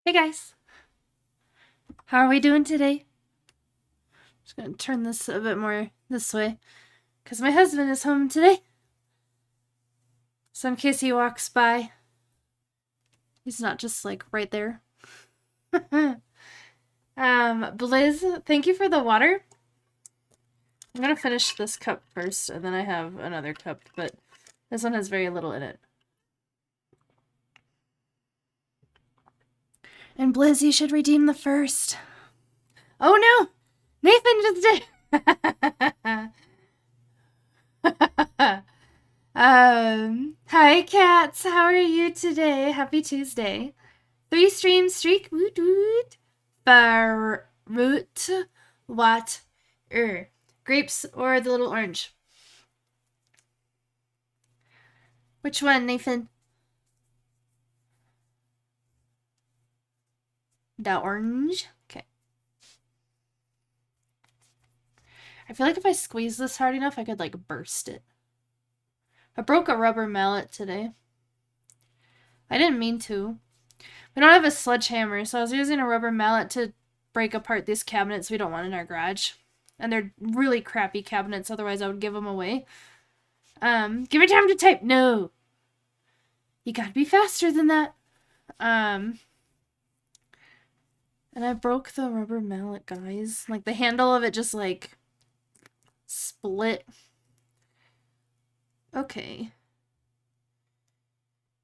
Hey guys, how are we doing today? Just gonna turn this a bit more this way because my husband is home today. So in case he walks by, he's not just like right there. Blizz, thank you for the water. I'm gonna finish this cup first, and then I have another cup, but this one has very little in it. And Blizz, you should redeem the first. Oh no! Nathan just did. Hi cats, how are you today? Happy Tuesday. 3 stream streak, woot woot. Root, what, grapes or the little orange? Which one, Nathan? The orange? Okay. I feel like if I squeeze this hard enough, I could like burst it. I broke a rubber mallet today. I didn't mean to. We don't have a sledgehammer, so I was using a rubber mallet to break apart these cabinets we don't want in our garage. And they're really crappy cabinets, otherwise I would give them away. Give me time to type. No. You gotta be faster than that. And I broke the rubber mallet, guys. Like, the handle of it just, like, split. Okay.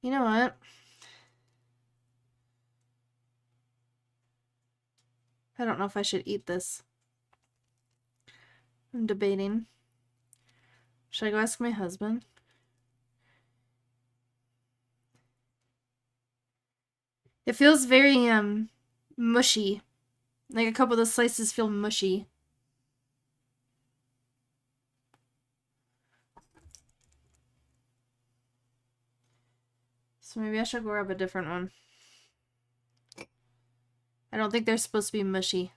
You know what? I don't know if I should eat this. I'm debating. Should I go ask my husband? It feels very, mushy. Like, a couple of the slices feel mushy. So maybe I should grab a different one. I don't think they're supposed to be mushy.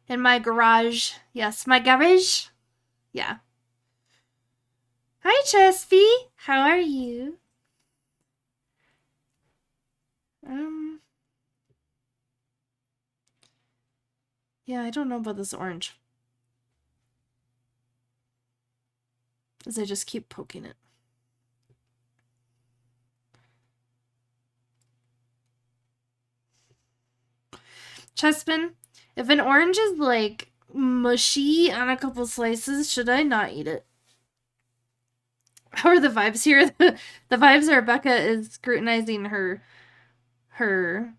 In my garage. Yes, my garage. Yeah. Hi, Chespy. How are you? Yeah, I don't know about this orange. As I just keep poking it. Chespin, if an orange is like mushy on a couple slices, should I not eat it? How are the vibes here? The vibes are Rebecca is scrutinizing her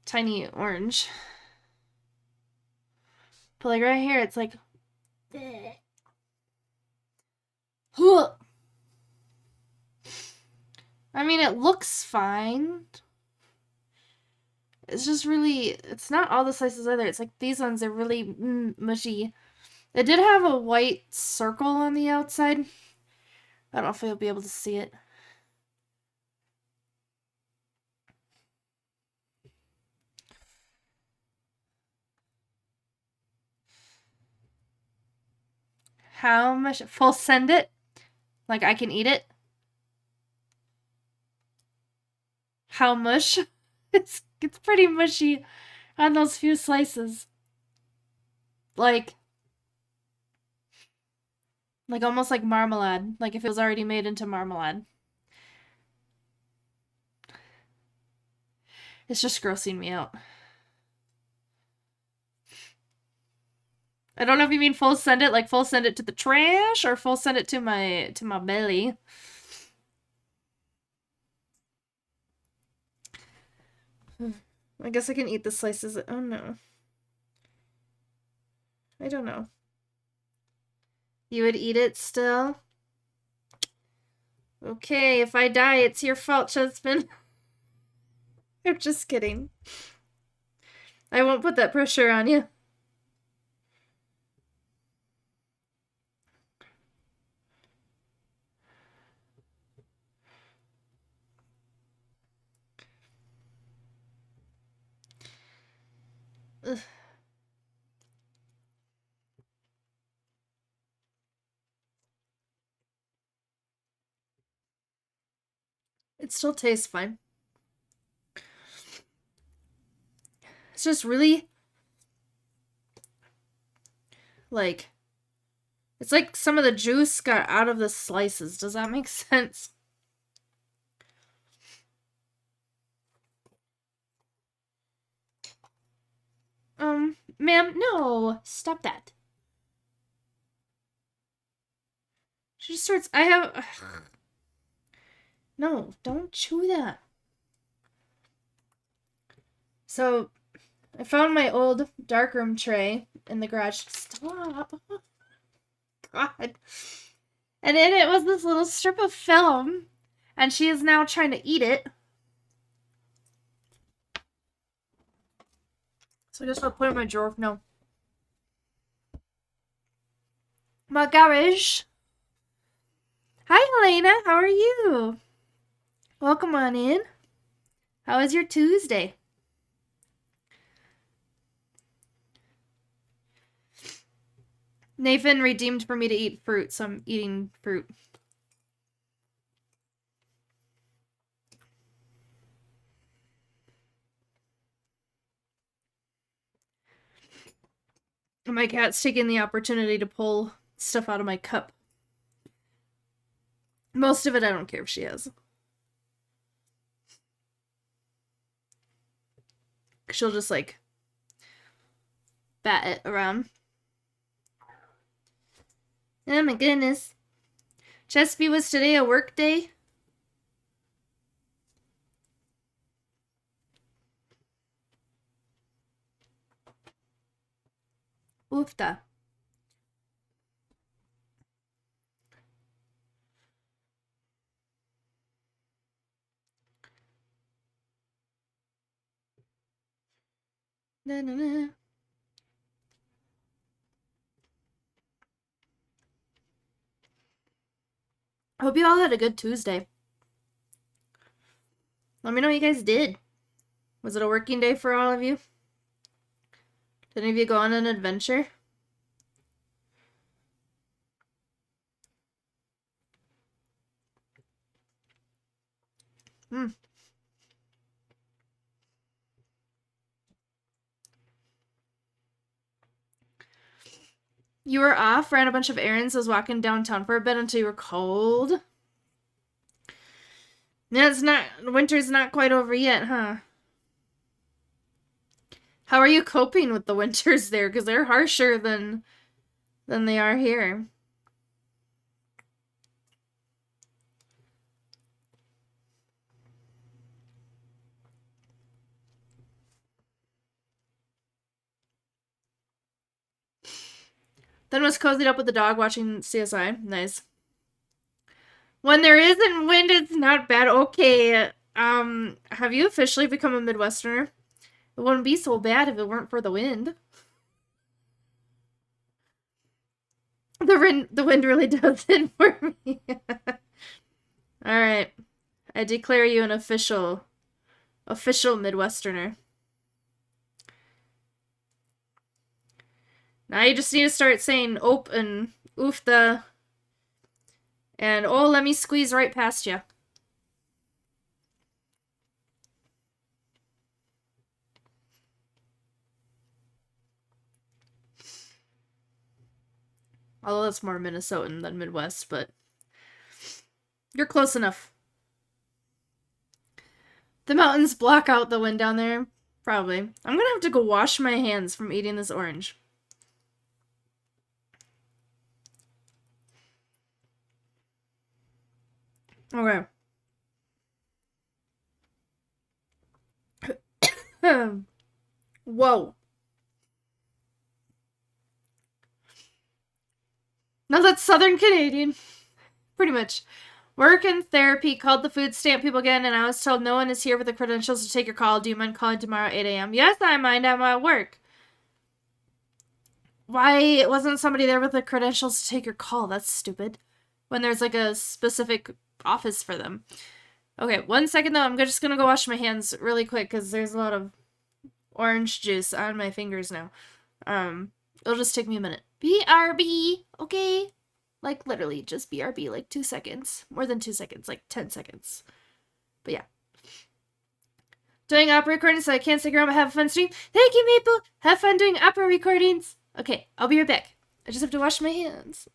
tiny orange. But like right here, it's like I mean, it looks fine. It's just really, it's not all the slices either. It's like these ones are really mushy. It did have a white circle on the outside. I don't know if you'll be able to see it. How much? Full send it? Like I can eat it? How mush? It's pretty mushy on those few slices. Like almost like marmalade. Like if it was already made into marmalade. It's just grossing me out. I don't know if you mean full send it, like full send it to the trash, or full send it to my belly. I guess I can eat the slices. Oh no. I don't know. You would eat it still? Okay, if I die, it's your fault, Chespin. I'm just kidding. I won't put that pressure on you. Ugh. It still tastes fine. It's just really like it's like some of the juice got out of the slices. Does that make sense? Ma'am, no. Stop that. She just starts. I have. Ugh. No, don't chew that. So, I found my old darkroom tray in the garage. Stop. God. And in it was this little strip of film. And she is now trying to eat it. So I guess I'll put it in my drawer. No. My garage. Hi, Helena. How are you? Welcome on in. How was your Tuesday? Nathan redeemed for me to eat fruit, so I'm eating fruit. And my cat's taking the opportunity to pull stuff out of my cup. Most of it I don't care if she has. She'll just like bat it around. Oh my goodness. Chespy, was today a work day? Oofta. Na, na, na. Hope you all had a good Tuesday. Let me know what you guys did. Was it a working day for all of you? Did any of you go on an adventure? You were off, ran a bunch of errands, was walking downtown for a bit until you were cold. Yeah, winter's not quite over yet, huh? How are you coping with the winters there? Because they're harsher than they are here. Then was cozied up with the dog watching CSI. Nice. When there isn't wind, it's not bad. Okay. Have you officially become a Midwesterner? It wouldn't be so bad if it weren't for the wind. The wind really does it for me. Alright. I declare you an official Midwesterner. Now you just need to start saying ope and oofta. And oh, let me squeeze right past you. Although that's more Minnesotan than Midwest, but you're close enough. The mountains block out the wind down there. Probably. I'm gonna have to go wash my hands from eating this orange. Okay. Whoa. No, that's Southern Canadian. Pretty much. Work and therapy, called the food stamp people again, and I was told no one is here with the credentials to take your call. Do you mind calling tomorrow at 8 a.m.? Yes, I mind. I'm at work. Why wasn't somebody there with the credentials to take your call? That's stupid. When there's like a specific office for them. Okay, 1 second though. I'm just gonna go wash my hands really quick because there's a lot of orange juice on my fingers now. It'll just take me a minute. BRB, okay? Like literally just BRB, like 2 seconds. More than 2 seconds, like 10 seconds. But yeah. Doing opera recordings so I can't stick around but have a fun stream. Thank you, Maple! Have fun doing opera recordings. Okay, I'll be right back. I just have to wash my hands.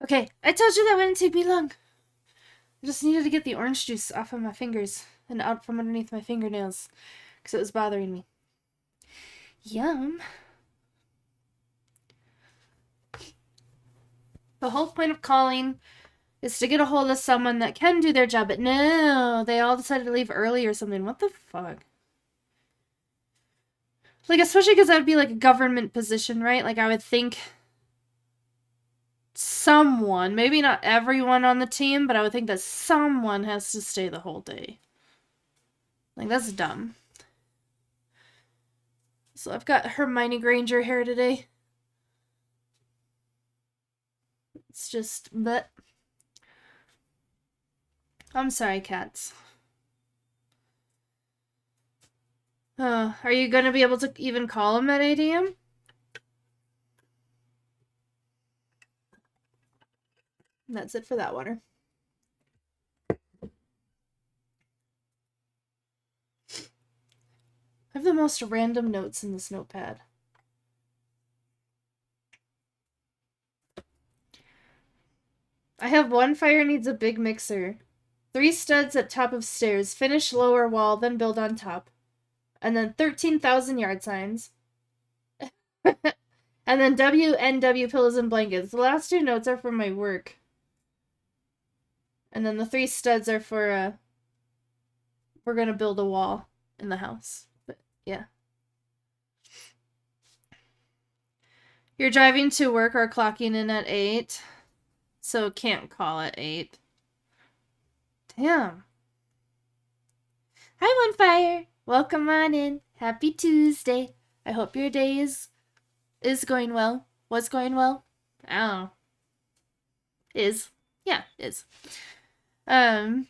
Okay, I told you that wouldn't take me long. I just needed to get the orange juice off of my fingers and out from underneath my fingernails because it was bothering me. Yum. The whole point of calling is to get a hold of someone that can do their job, but no, they all decided to leave early or something. What the fuck? Like, especially because that would be like a government position, right? Like, I would think someone, maybe not everyone on the team, but I would think that someone has to stay the whole day. Like, that's dumb. So I've got Hermione Granger here today. It's just, but I'm sorry, cats. Are you gonna be able to even call him at 8 a.m.? That's it for that water. I have the most random notes in this notepad. I have one fire needs a big mixer. 3 studs at top of stairs. Finish lower wall, then build on top. And then 13,000 yard signs. And then WNW pillows and blankets. The last 2 notes are for my work. And then the 3 studs are for, we're gonna build a wall in the house. But, yeah. You're driving to work or clocking in at 8. So can't call at 8. Damn. Hi, Bonfire. Welcome on in. Happy Tuesday. I hope your day is going well. Was going well? I don't know. Is. Yeah, is. I'm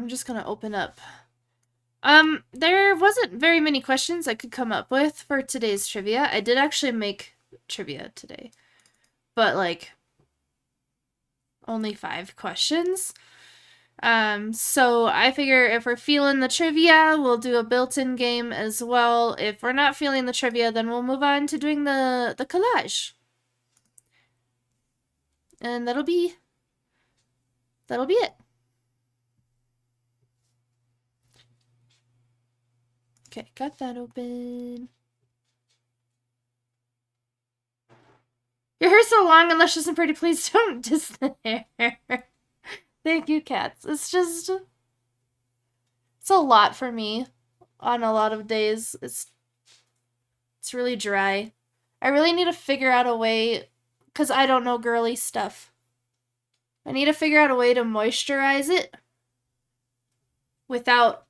just gonna open up. There wasn't very many questions I could come up with for today's trivia. I did actually make trivia today. But, like, only 5 questions. So I figure if we're feeling the trivia, we'll do a built-in game as well. If we're not feeling the trivia, then we'll move on to doing the collage. And that'll be it. Okay, got that open. Your hair's so long and luscious and pretty. Please don't diss the hair. Thank you, cats. It's just... It's a lot for me on a lot of days. It's really dry. I really need to figure out a way... Because I don't know girly stuff. I need to figure out a way to moisturize it without,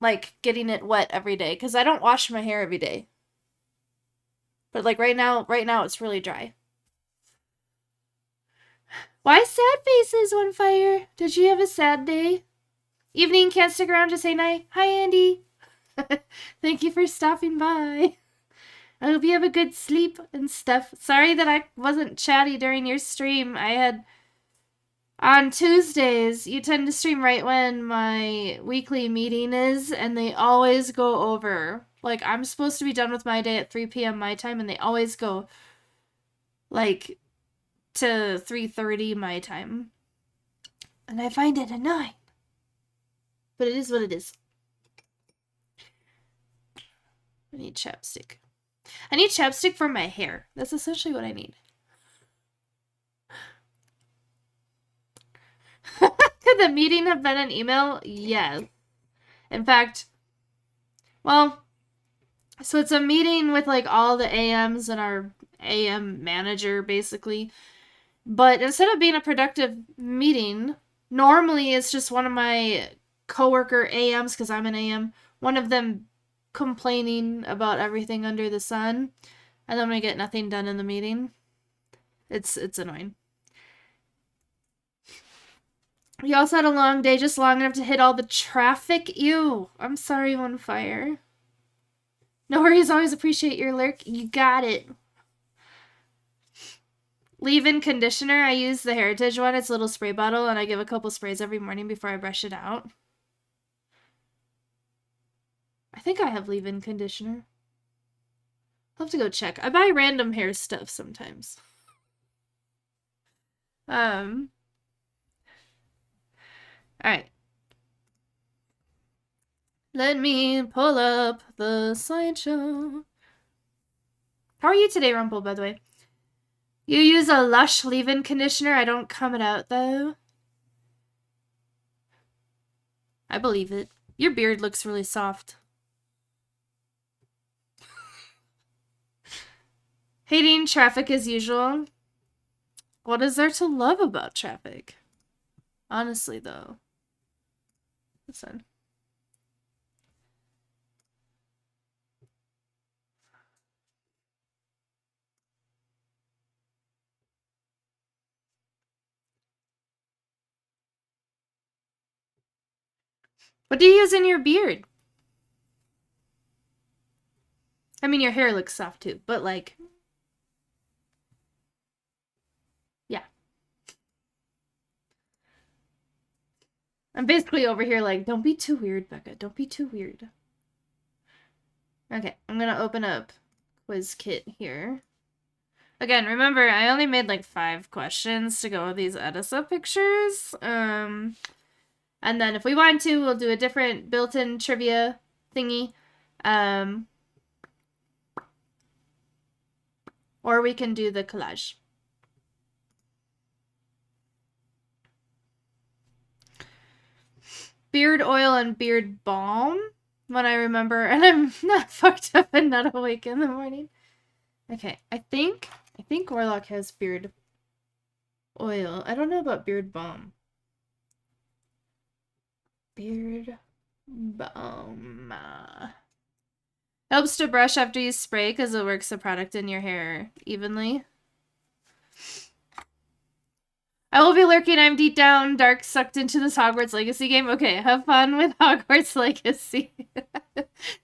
like, getting it wet every day. Because I don't wash my hair every day. But, like, right now it's really dry. Why sad faces on fire? Did you have a sad day? Evening, can't stick around to say night. Hi, Andy. Thank you for stopping by. I hope you have a good sleep and stuff. Sorry that I wasn't chatty during your stream. I had... On Tuesdays, you tend to stream right when my weekly meeting is, and they always go over. Like, I'm supposed to be done with my day at 3 p.m. my time, and they always go, like, to 3:30 my time. And I find it annoying. But it is what it is. I need chapstick. I need chapstick for my hair. That's essentially what I need. Could the meeting have been an email? Yes. In fact, well, so it's a meeting with like all the AMs and our AM manager, basically. But instead of being a productive meeting, normally it's just one of my coworker AMs, because I'm an AM, one of them complaining about everything under the sun, and then we get nothing done in the meeting. It's annoying. You also had a long day, just long enough to hit all the traffic. Ew. I'm sorry, One Fire. No worries, always appreciate your lurk. You got it. Leave-in conditioner. I use the Heritage one. It's a little spray bottle, and I give a couple sprays every morning before I brush it out. I think I have leave-in conditioner. I'll have to go check. I buy random hair stuff sometimes. Alright. Let me pull up the slideshow. How are you today, Rumple, by the way? You use a Lush leave-in conditioner. I don't come it out, though. I believe it. Your beard looks really soft. Hating traffic as usual. What is there to love about traffic? Honestly, though. Listen. What do you use in your beard? I mean, your hair looks soft too, but like... Yeah. I'm basically over here like, don't be too weird, Becca. Don't be too weird. Okay, I'm gonna open up Quiz Kit here. Again, remember, I only made like 5 questions to go with these Edessa pictures. And then if we want to, we'll do a different built-in trivia thingy. Or we can do the collage. Beard oil and beard balm, when I remember, and I'm not fucked up and not awake in the morning. Okay, I think Warlock has beard oil. I don't know about beard balm. Beard balm. Helps to brush after you spray because it works the product in your hair evenly. I will be lurking. I'm deep down, dark, sucked into this Hogwarts Legacy game. Okay, have fun with Hogwarts Legacy.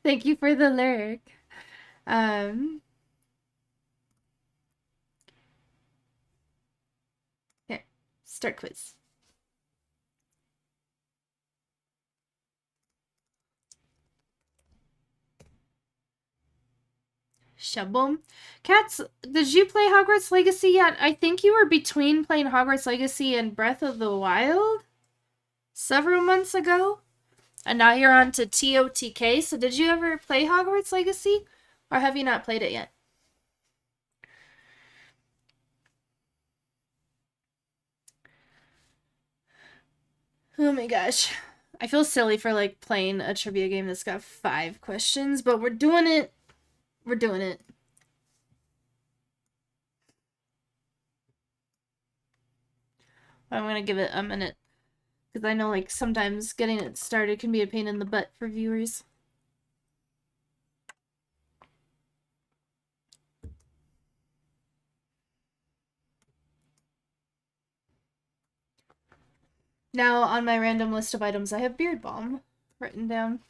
Thank you for the lurk. Here, start quiz. Shaboom. Cats, did you play Hogwarts Legacy yet? I think you were between playing Hogwarts Legacy and Breath of the Wild several months ago. And now you're on to TOTK. So did you ever play Hogwarts Legacy? Or have you not played it yet? Oh my gosh. I feel silly for like playing a trivia game that's got 5 questions, but we're doing it. We're doing it. I'm gonna give it a minute. Because I know like sometimes getting it started can be a pain in the butt for viewers. Now on my random list of items I have beard balm written down.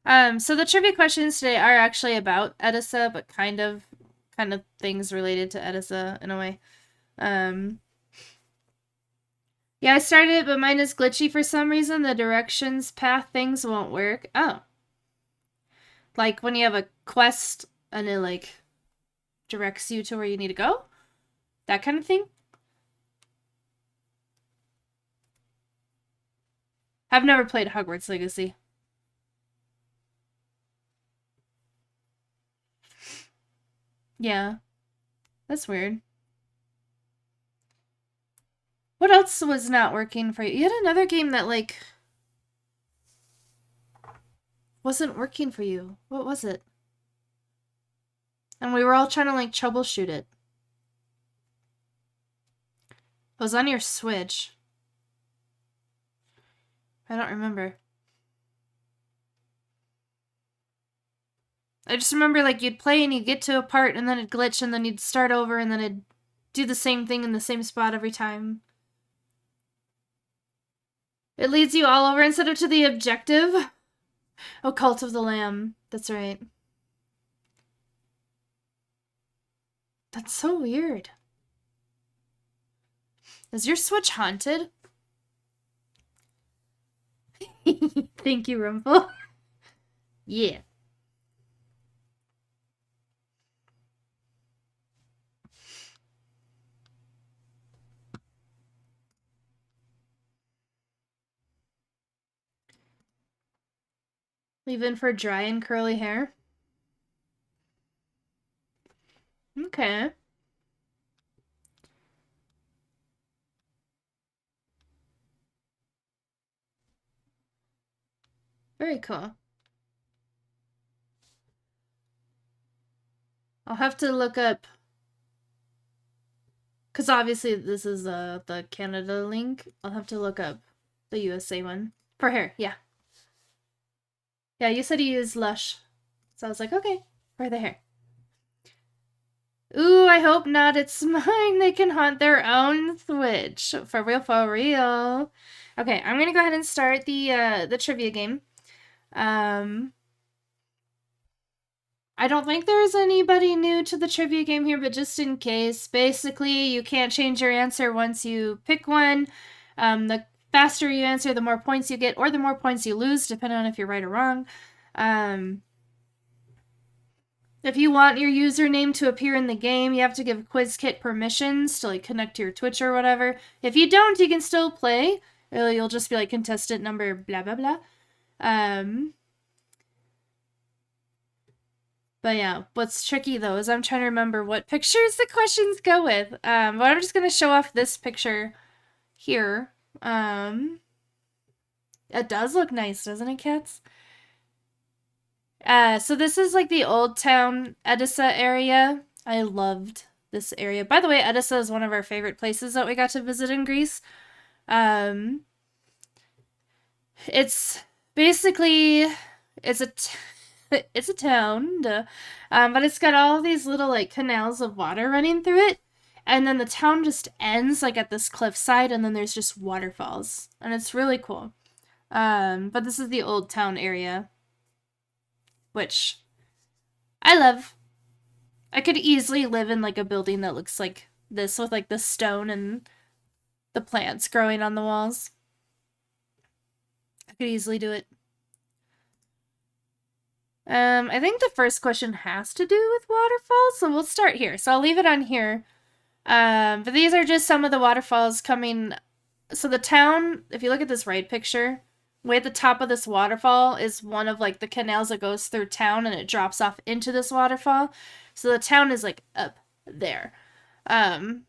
So the trivia questions today are actually about Edessa, but kind of things related to Edessa in a way. Yeah, I started it, but mine is glitchy for some reason. The directions path things won't work. Oh. Like when you have a quest and it like directs you to where you need to go? That kind of thing? I've never played Hogwarts Legacy. Yeah. That's weird. What else was not working for you? You had another game that, like, wasn't working for you. What was it? And we were all trying to, like, troubleshoot it. It was on your Switch. I don't remember. I just remember, like, you'd play and you'd get to a part and then it'd glitch and then you'd start over and then it'd do the same thing in the same spot every time. It leads you all over instead of to the objective. Oh, Cult of the Lamb. That's right. That's so weird. Is your Switch haunted? Thank you, Rumple. Yeah. Leave in for dry and curly hair. Okay. Very cool. I'll have to look up, because obviously this is the Canada link. I'll have to look up the USA one. For hair, yeah. Yeah, you said you use Lush. So I was like, okay, for the hair. Ooh, I hope not. It's mine. They can haunt their own Switch. For real, for real. Okay, I'm gonna go ahead and start the trivia game. I don't think there's anybody new to the trivia game here, but just in case, basically, you can't change your answer once you pick one. The faster you answer, the more points you get, or the more points you lose, depending on if you're right or wrong. If you want your username to appear in the game, you have to give QuizKit permissions to like connect to your Twitch or whatever. If you don't, you can still play. You'll just be like contestant number blah blah blah. But yeah, what's tricky though is I'm trying to remember what pictures the questions go with. But I'm just gonna show off this picture here. It does look nice, doesn't it, cats? So this is like the Old Town Edessa area. I loved this area. By the way, Edessa is one of our favorite places that we got to visit in Greece. It's basically it's a it's a town, but it's got all these little like canals of water running through it, and then the town just ends like at this cliffside, and then there's just waterfalls, and it's really cool. But this is the Old Town area, which I love. I could easily live in like a building that looks like this with like the stone and the plants growing on the walls. I could easily do it. I think the first question has to do with waterfalls, so we'll start here. So I'll leave it on here. But these are just some of the waterfalls coming. So the town, if you look at this right picture, way at the top of this waterfall is one of like the canals that goes through town and it drops off into this waterfall. So the town is like up there. And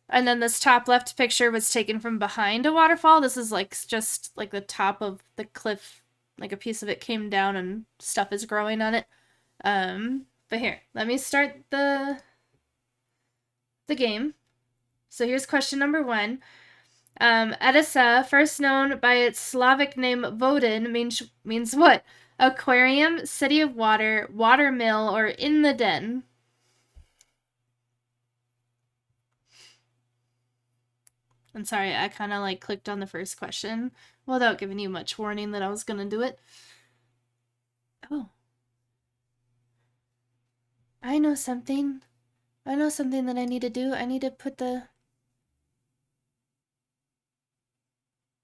then this top left picture was taken from behind a waterfall. This is like just like the top of the cliff, like a piece of it came down and stuff is growing on it. But here, let me start the game. So here's question number 1. Edessa, first known by its Slavic name Vodin, means what? Aquarium, city of water, water mill, or in the den? I'm sorry, I kind of like clicked on the first question without giving you much warning that I was gonna do it. Oh. I know something. I know something that I need to do. I need to put the...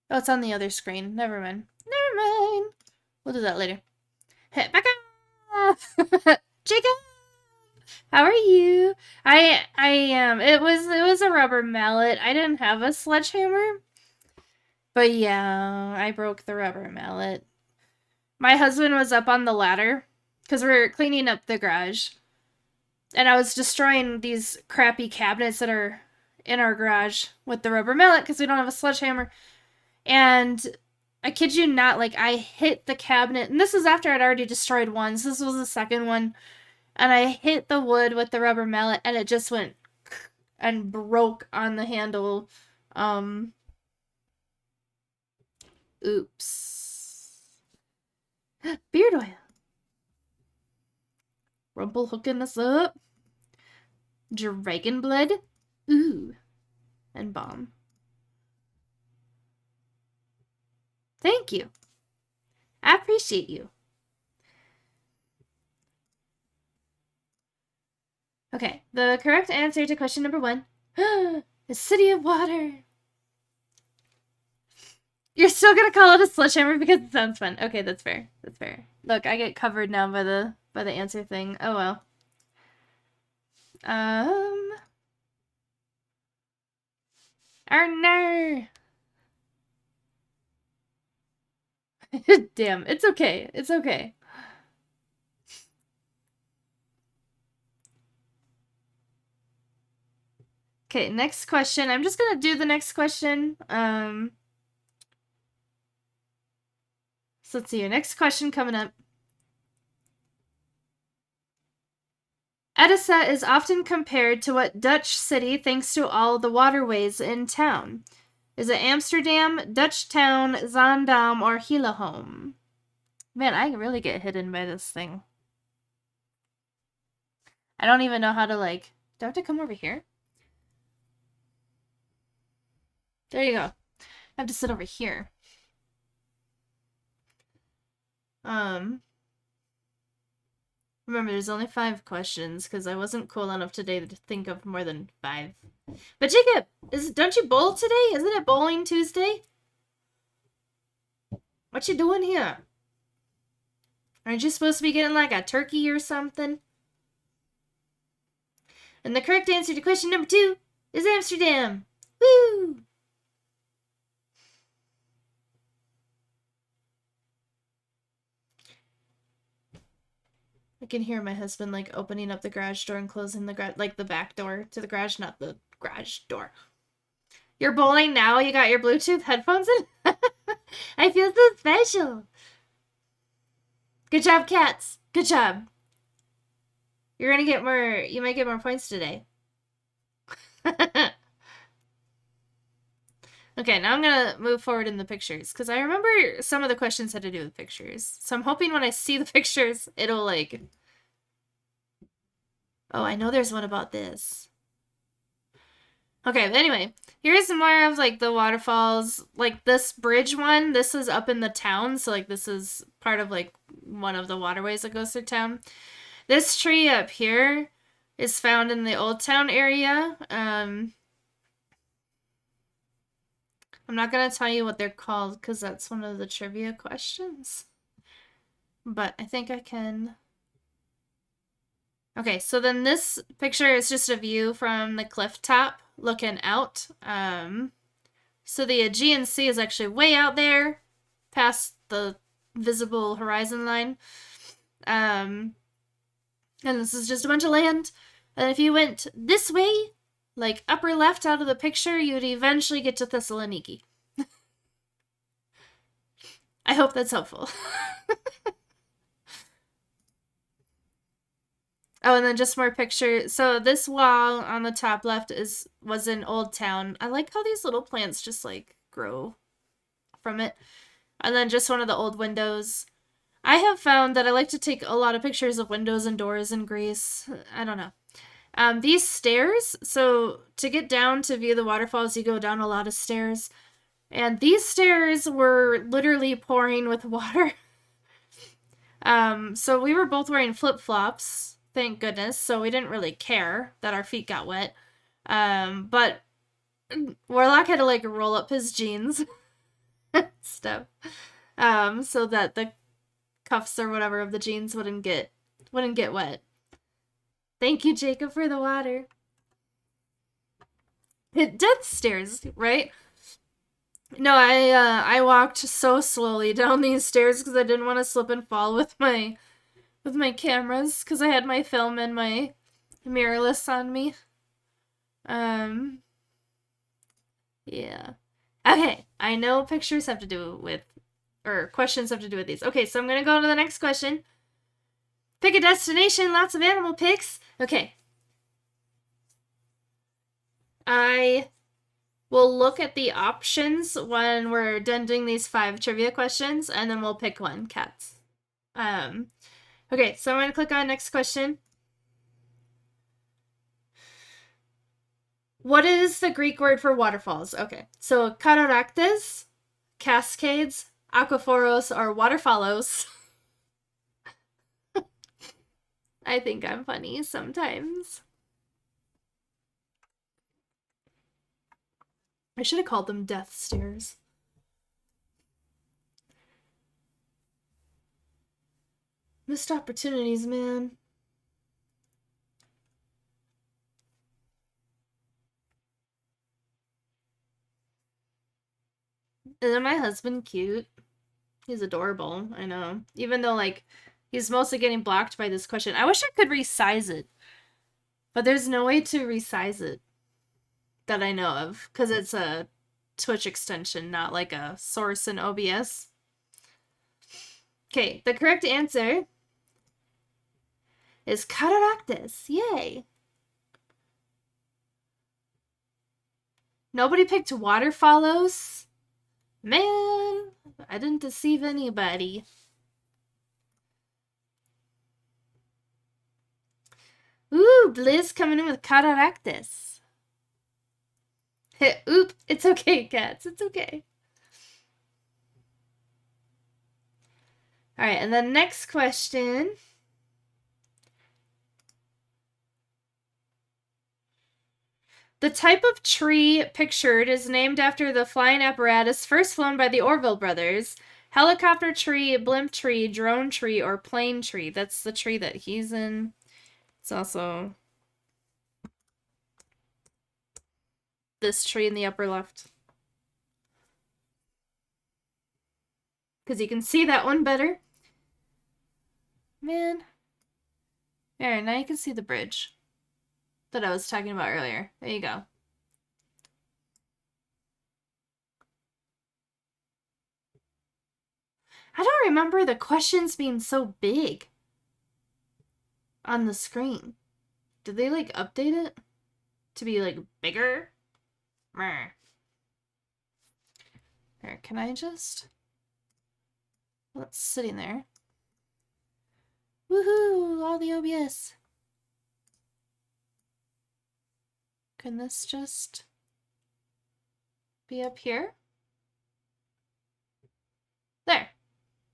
Oh, it's on the other screen. Never mind. Never mind. We'll do that later. Hey, back up! Jacob! How are you? It was a rubber mallet. I didn't have a sledgehammer. But yeah, I broke the rubber mallet. My husband was up on the ladder because we're cleaning up the garage. And I was destroying these crappy cabinets that are in our garage with the rubber mallet because we don't have a sledgehammer. And I kid you not, like, I hit the cabinet, and this is after I'd already destroyed one, so this was the second one, and I hit the wood with the rubber mallet, and it just went and broke on the handle. Oops. Beard oil. Rumple hooking us up. Dragon blood. Ooh. And bomb. Thank you. I appreciate you. Okay, the correct answer to question number 1. The City of Water. You're still gonna call it a sledgehammer because it sounds fun. Okay, that's fair. That's fair. Look, I get covered now by the answer thing. Oh well. Oh no. Damn, it's okay. It's okay. Okay, next question. I'm just gonna do the next question. So let's see your next question coming up. Edessa is often compared to what Dutch city thanks to all the waterways in town? Is it Amsterdam, Dutchtown, Zaandam, or Hillegom? Man, I really get hidden by this thing. I don't even know how to, like... Do I have to come over here? There you go. I have to sit over here. Remember, there's only 5 questions, because I wasn't cool enough today to think of more than 5. But Jacob, don't you bowl today? Isn't it bowling Tuesday? What you doing here? Aren't you supposed to be getting like a turkey or something? And the correct answer to question number 2 is Amsterdam. Woo! I can hear my husband like opening up the garage door and closing the garage, like the back door to the garage, not the garage door. You're bowling now? You got your Bluetooth headphones in? I feel so special. Good job, cats. Good job. You're gonna get more, you might get more points today. Okay, now I'm gonna move forward in the pictures, because I remember some of the questions had to do with pictures. So I'm hoping when I see the pictures, it'll like... Oh, I know there's one about this. Okay, but anyway, here's more of like the waterfalls. Like this bridge one, this is up in the town, so like this is part of like one of the waterways that goes through town. This tree up here is found in the Old Town area. I'm not going to tell you what they're called because that's one of the trivia questions. But I think I can. Okay, so then this picture is just a view from the cliff top looking out. So the Aegean Sea is actually way out there past the visible horizon line. And this is just a bunch of land. And if you went this way, like upper left out of the picture, you'd eventually get to Thessaloniki. I hope that's helpful. Oh, and then just more pictures. So this wall on the top left was in Old Town. I like how these little plants just like grow from it. And then just one of the old windows. I have found that I like to take a lot of pictures of windows and doors in Greece. I don't know. These stairs, so to get down to view the waterfalls, you go down a lot of stairs. And these stairs were literally pouring with water. So we were both wearing flip-flops, thank goodness, so we didn't really care that our feet got wet. But Warlock had to like roll up his jeans stuff. So that the cuffs or whatever of the jeans wouldn't get wet. Thank you, Jacob, for the water. Death stairs, right? No, I walked so slowly down these stairs because I didn't want to slip and fall with my cameras because I had my film and my mirrorless on me. Yeah. Okay, I know pictures have to do with, or questions have to do with these. Okay, so I'm gonna go to the next question. Pick a destination, lots of animal pics. Okay. I will look at the options when we're done doing these 5 trivia questions, and then we'll pick one, cats. Okay, so I'm gonna click on next question. What is the Greek word for waterfalls? Okay, so kataraktes, cascades, aquaforos, or waterfallos. I think I'm funny sometimes. I should have called them death stairs. Missed opportunities, man. Isn't my husband cute? He's adorable, I know. Even though, like, he's mostly getting blocked by this question. I wish I could resize it. But there's no way to resize it that I know of. Because it's a Twitch extension, not like a source in OBS. Okay, the correct answer is Cataractus. Yay! Nobody picked waterfallos? Man, I didn't deceive anybody. Ooh, Blizz coming in with Cataractus. Oop, it's okay, cats. It's okay. Alright, and the next question. The type of tree pictured is named after the flying apparatus first flown by the Orville brothers. Helicopter tree, blimp tree, drone tree, or plane tree. That's the tree that he's in. It's also this tree in the upper left. Because you can see that one better. Man. There, now you can see the bridge that I was talking about earlier. There you go. I don't remember the questions being so big on the screen. Did they, like, update it to be, like, bigger? There, can I just... Well, it's sitting there. Woohoo! All the OBS. Can this just be up here? There.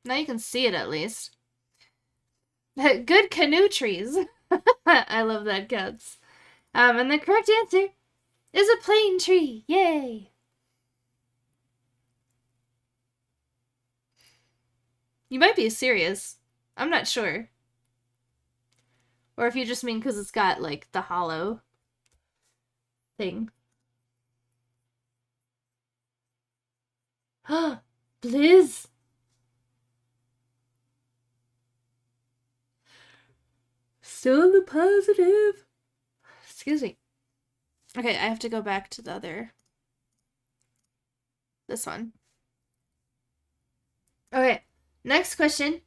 Now you can see it at least. Good canoe trees. I love that, cats. And the correct answer is a plane tree. Yay! You might be serious. I'm not sure. Or if you just mean because it's got, like, the hollow thing. Blizz! Still in the positive. Excuse me. Okay, I have to go back to the other. This one. Okay, next question.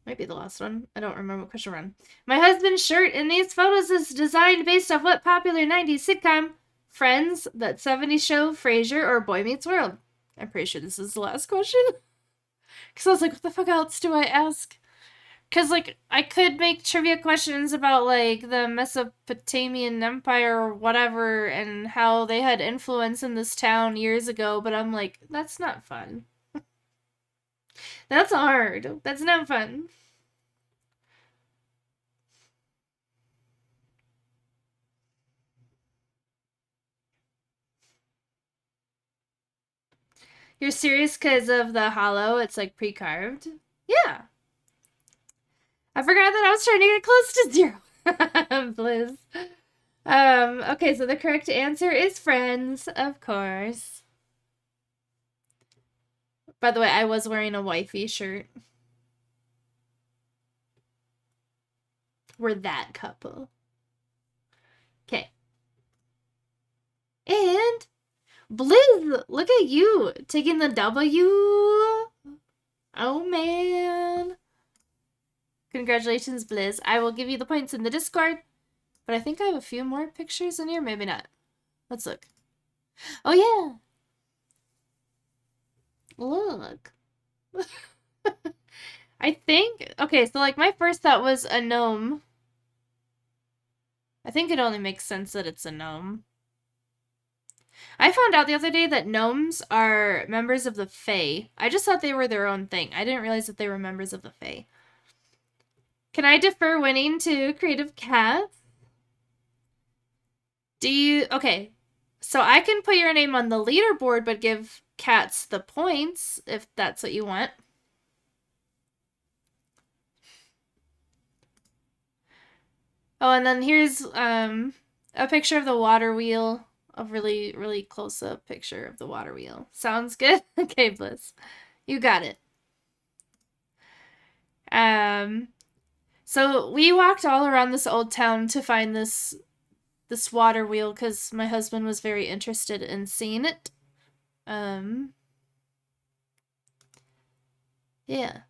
Might be the last one. I don't remember what question we're on. My husband's shirt in these photos is designed based off what popular 90s sitcom? Friends, That 70s Show, Frasier, or Boy Meets World? I'm pretty sure this is the last question. Because I was like, what the fuck else do I ask? Because, like, I could make trivia questions about, like, the Mesopotamian Empire or whatever and how they had influence in this town years ago, but I'm like, that's not fun. That's hard. That's not fun. You're serious because of the hollow? It's, like, pre-carved? Yeah. I forgot that I was trying to get close to 0. Blizz. Okay, so the correct answer is Friends, of course. By the way, I was wearing a wifey shirt. We're that couple. Okay. And Blizz, look at you taking the W. Oh man. Congratulations, Blizz. I will give you the points in the Discord, but I think I have a few more pictures in here. Maybe not. Let's look. Oh yeah. Look. I think, okay, so like my first thought was a gnome. I think it only makes sense that it's a gnome. I found out the other day that gnomes are members of the Fae. I just thought they were their own thing. I didn't realize that they were members of the Fae. Can I defer winning to Creative Cat? Do you... Okay. So I can put your name on the leaderboard, but give Cats the points, if that's what you want. Oh, and then here's a picture of the water wheel. A really, really close-up picture of the water wheel. Sounds good? Okay, Bliss. You got it. So we walked all around this old town to find this water wheel because my husband was very interested in seeing it. Yeah.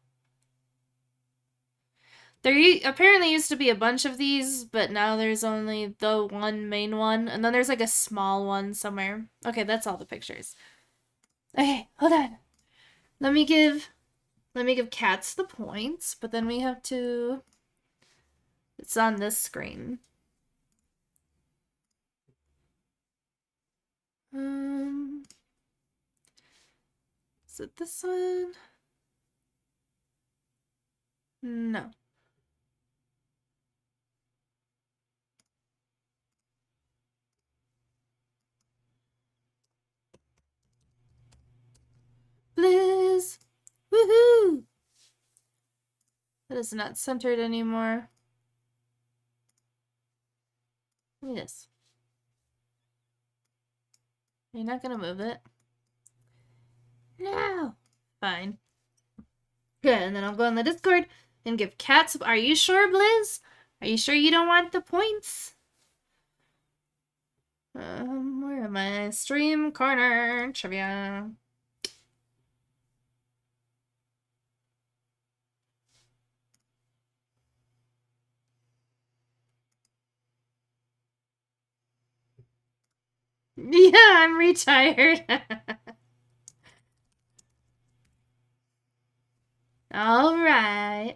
There apparently used to be a bunch of these, but now there's only the one main one, and then there's like a small one somewhere. Okay, that's all the pictures. Okay, hold on. Let me give Cats the points, but then we have to... It's on this screen. Is it this one? No. Blizz! Woohoo! That is not centered anymore. Look at this. You're not gonna move it? No! Fine. Good, and then I'll go on the Discord and give Cats... Are you sure, Blizz? Are you sure you don't want the points? Where am I? Stream corner trivia. Yeah, I'm retired. All right.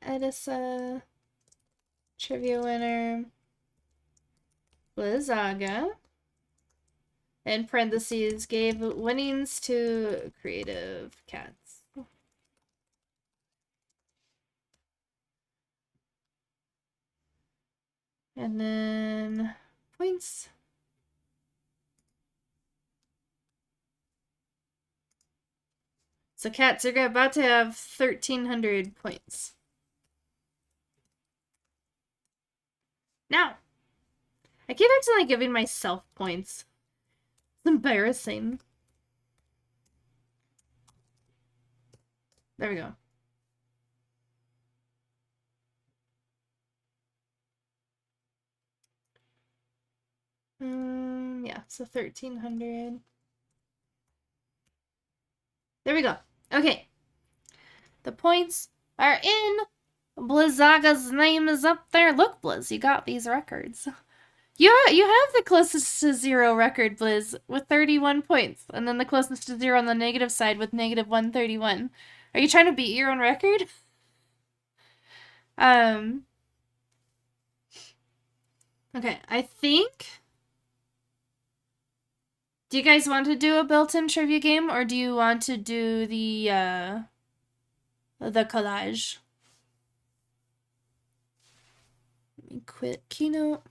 Edessa. Trivia winner. Blizzaga. In parentheses, gave winnings to Creative Cats. And then points. So Cats are about to have 1,300 points. Now, I keep accidentally giving myself points. It's embarrassing. There we go. Yeah, so 1,300. There we go. Okay. The points are in. Blizzaga's name is up there. Look, Blizz, you got these records. You have the closest to 0 record, Blizz, with 31 points. And then the closest to 0 on the negative side with negative 131. Are you trying to beat your own record? Okay, I think... Do you guys want to do a built-in trivia game, or do you want to do the collage? Let me quit Keynote.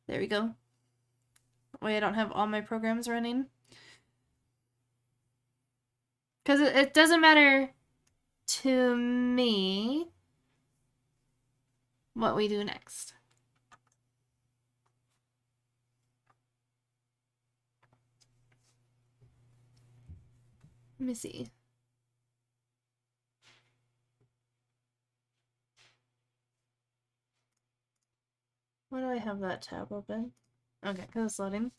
There we go. Wait, I don't have all my programs running. Because it doesn't matter to me what we do next. Let me see. Why do I have that tab open? Okay, because it's loading.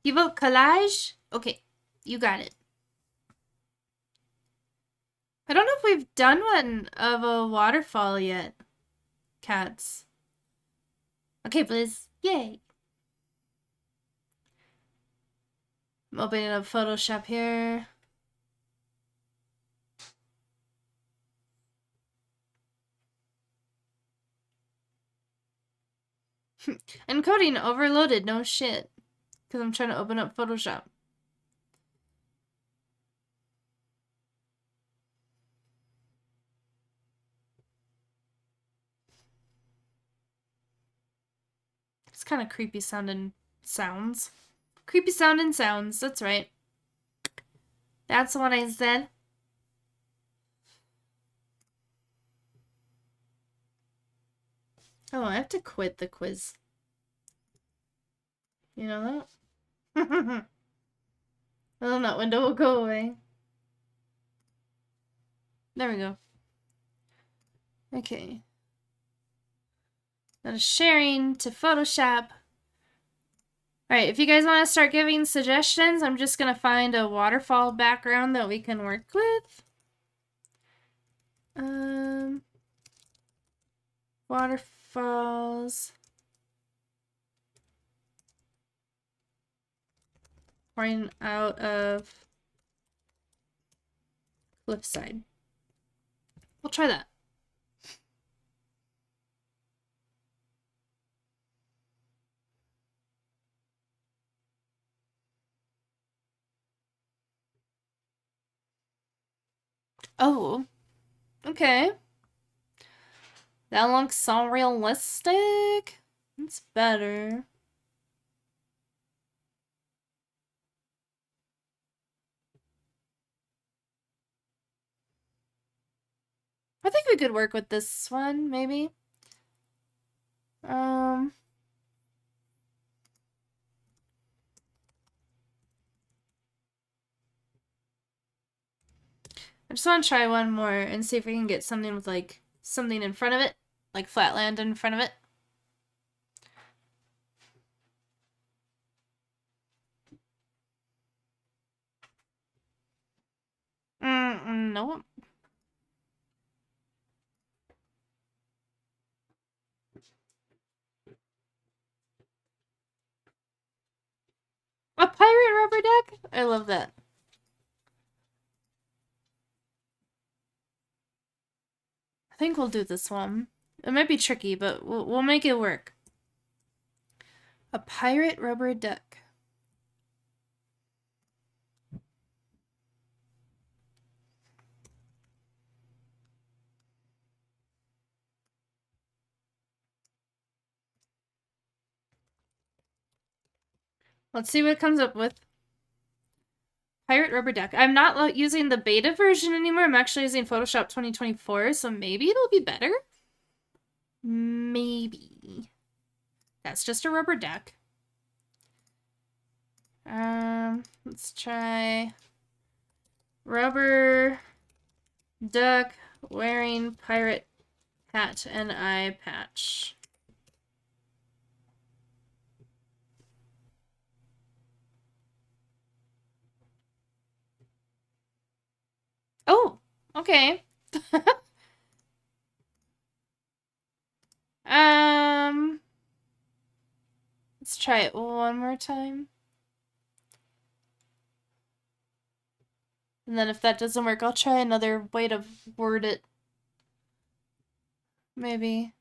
You vote collage? Okay, you got it. I don't know if we've done one of a waterfall yet. Cats. Okay, Blizz. Yay. I'm opening up Photoshop here. Encoding overloaded, no shit. Because I'm trying to open up Photoshop. It's kind of creepy sounding sounds. Creepy sounding sounds, that's right. That's what I said. Oh, I have to quit the quiz. You know that? Well, that window will go away. There we go. Okay. That is sharing to Photoshop. Alright, if you guys want to start giving suggestions, I'm just going to find a waterfall background that we can work with. Waterfalls. Pouring out of cliffside. We'll try that. Oh, okay. That looks so realistic. It's better. I think we could work with this one, maybe. I just want to try one more and see if we can get something with, like, something in front of it. Like flatland in front of it. No. A pirate rubber duck? I love that. I think we'll do this one. It might be tricky, but we'll make it work. A pirate rubber duck. Let's see what it comes up with. Pirate rubber duck. I'm not using the beta version anymore. I'm actually using Photoshop 2024, so maybe it'll be better. Maybe. That's just a rubber duck. Let's try rubber duck wearing pirate hat and eye patch. Oh, okay. Let's try it one more time. And then if that doesn't work, I'll try another way to word it. Maybe.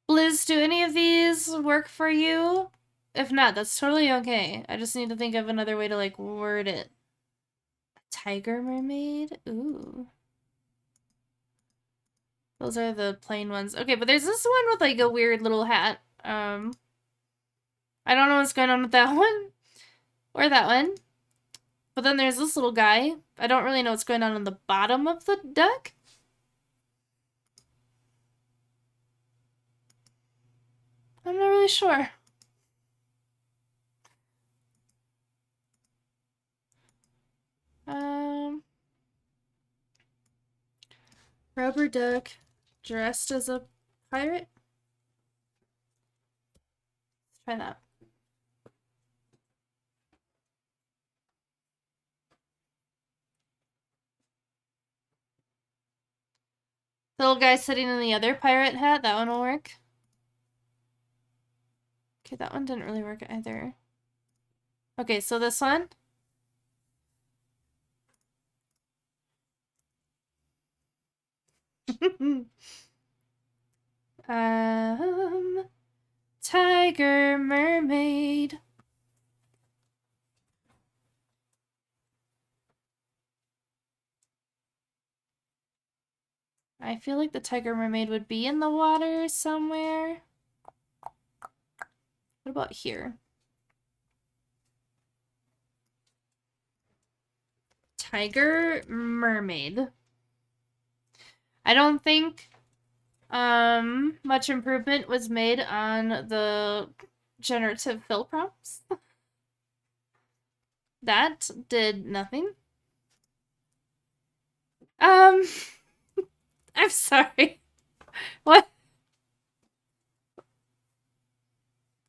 Blizz, do any of these work for you? If not, that's totally okay. I just need to think of another way to, like, word it. A tiger mermaid? Ooh. Those are the plain ones. Okay, but there's this one with, like, a weird little hat. I don't know what's going on with that one. Or that one. But then there's this little guy. I don't really know what's going on the bottom of the duck. I'm not really sure. Rubber duck dressed as a pirate? Let's try that. The little guy sitting in the other pirate hat, that one will work. Okay, that one didn't really work either. Okay, so this one. Tiger mermaid. I feel like the tiger mermaid would be in the water somewhere. What about here? Tiger mermaid. I don't think much improvement was made on the generative fill prompts. That did nothing. I'm sorry. What?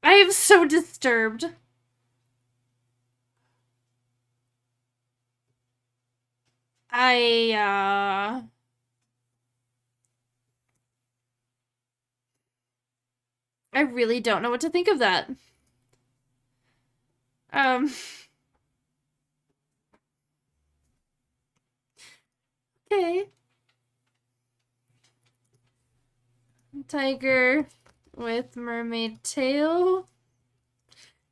I am so disturbed. I really don't know what to think of that. Okay. Tiger with mermaid tail.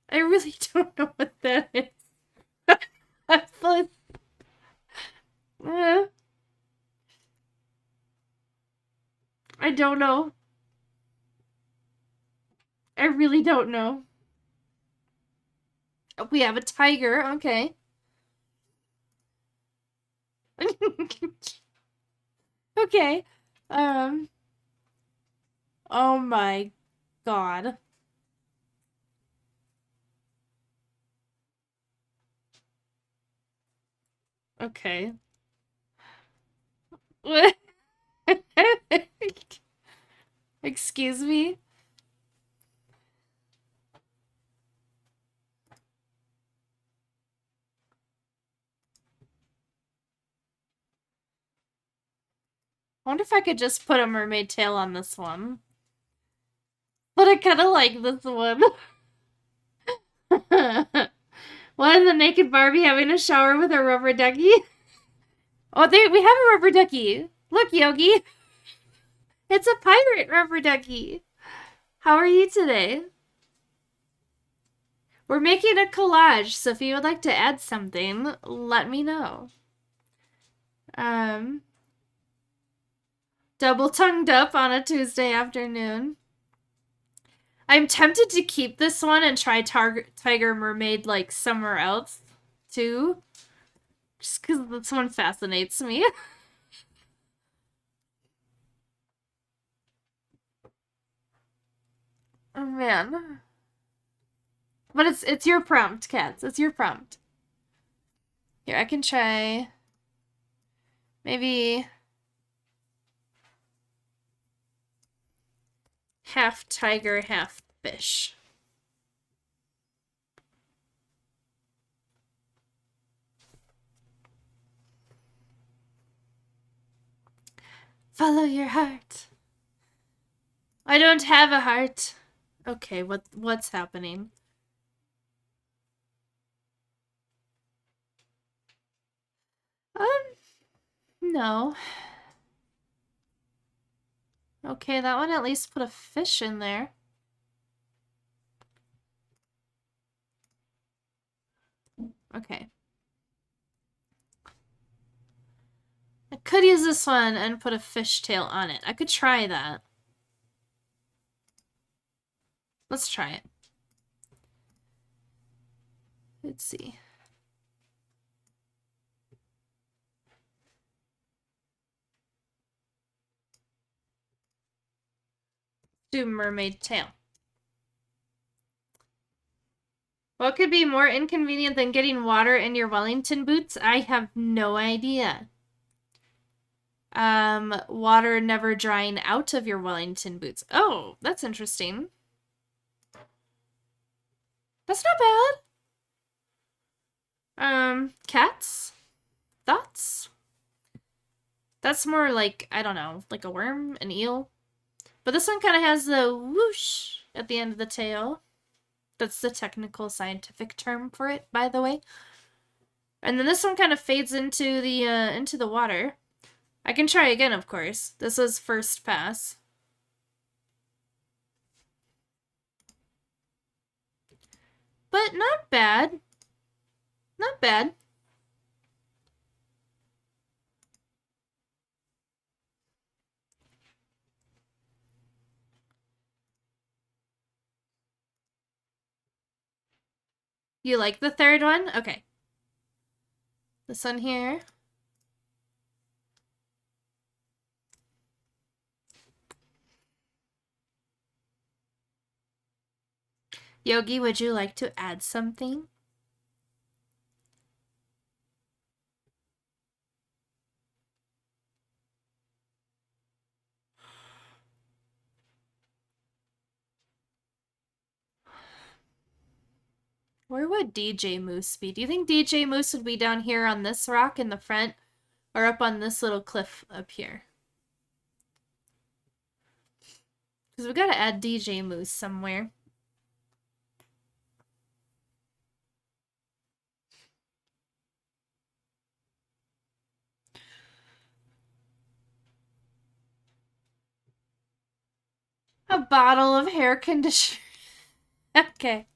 I really don't know what that is. But, I don't know. I really don't know. We have a tiger, okay. Okay. Oh my god. Okay. Excuse me? I wonder if I could just put a mermaid tail on this one. But I kind of like this one. One is the naked Barbie having a shower with a rubber ducky. Oh, we have a rubber ducky. Look, Yogi. It's a pirate rubber ducky. How are you today? We're making a collage, so if you would like to add something, let me know. Double tongued up on a Tuesday afternoon. I'm tempted to keep this one and try Tiger Mermaid like somewhere else too. Just because this one fascinates me. Oh man. But it's your prompt, Cats. It's your prompt. Here, I can try maybe half tiger, half fish. Follow your heart. I don't have a heart. Okay, what's happening? No. Okay, that one at least put a fish in there. Okay. I could use this one and put a fishtail on it. I could try that. Let's try it. Let's see. Do mermaid tail. What could be more inconvenient than getting water in your Wellington boots? I have no idea. Water never drying out of your Wellington boots. Oh, that's interesting. That's not bad. Cats? Thoughts? That's more like, I don't know, like a worm, an eel. But this one kind of has the whoosh at the end of the tail. That's the technical scientific term for it, by the way. And then this one kind of fades into the water. I can try again, of course. This was first pass. But not bad. Not bad. You like the third one? Okay. This one here. Yogi, would you like to add something? Where would DJ Moose be? Do you think DJ Moose would be down here on this rock in the front or up on this little cliff up here? Because we gotta add DJ Moose somewhere. A bottle of hair conditioner. Okay.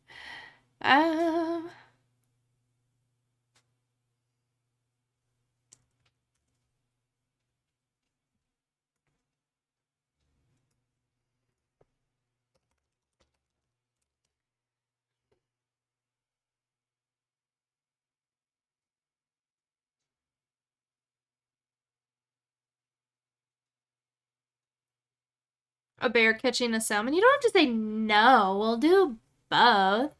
A bear catching a salmon. You don't have to say no. We'll do both.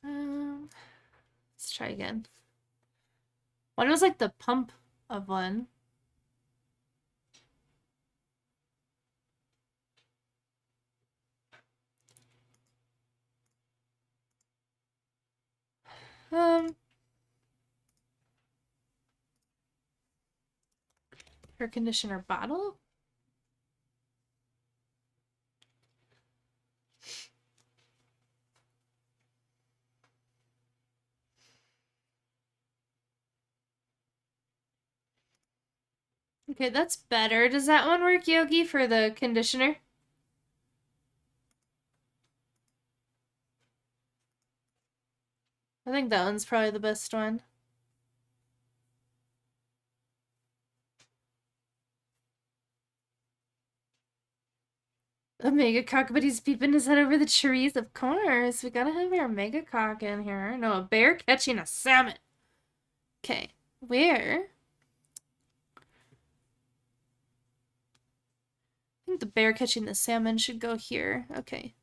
Let's try again. One was like the pump of one. Hair conditioner bottle? Okay, that's better. Does that one work, Yogi, for the conditioner? I think that one's probably the best one. A mega cock, but he's peeping his head over the trees. Of course, we gotta have our mega cock in here. No, a bear catching a salmon. Okay, where? I think the bear catching the salmon should go here. Okay.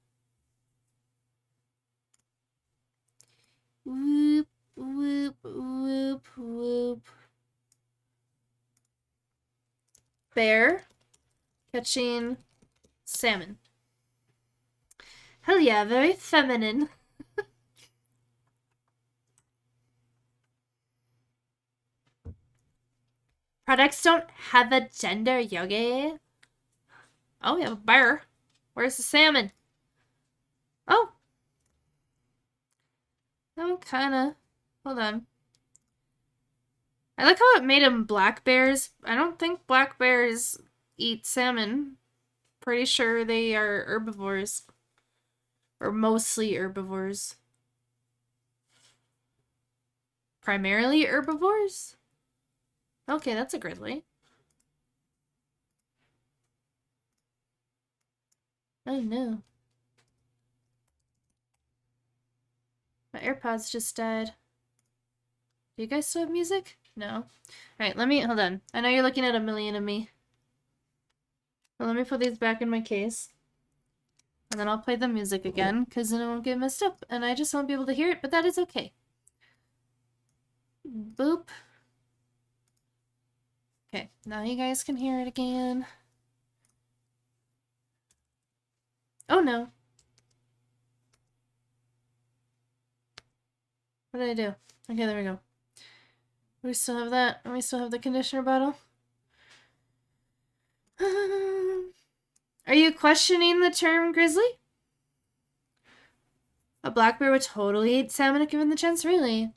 Whoop, whoop, whoop, whoop. Bear catching salmon. Hell yeah, very feminine. Products don't have a gender, Yogi. Oh, we have a bear. Where's the salmon? Oh. I'm kinda... Hold on. I like how it made them black bears. I don't think black bears eat salmon. Pretty sure they are herbivores. Or mostly herbivores. Primarily herbivores? Okay, that's a grizzly. Oh no. My AirPods just died. Do you guys still have music? No. Alright, hold on. I know you're looking at a million of me. Well, let me put these back in my case. And then I'll play the music again, because then it won't get messed up. And I just won't be able to hear it, but that is okay. Boop. Okay, now you guys can hear it again. Oh no. What did I do? Okay, there we go. We still have that, and we still have the conditioner bottle. Are you questioning the term grizzly? A black bear would totally eat salmon if given the chance, really.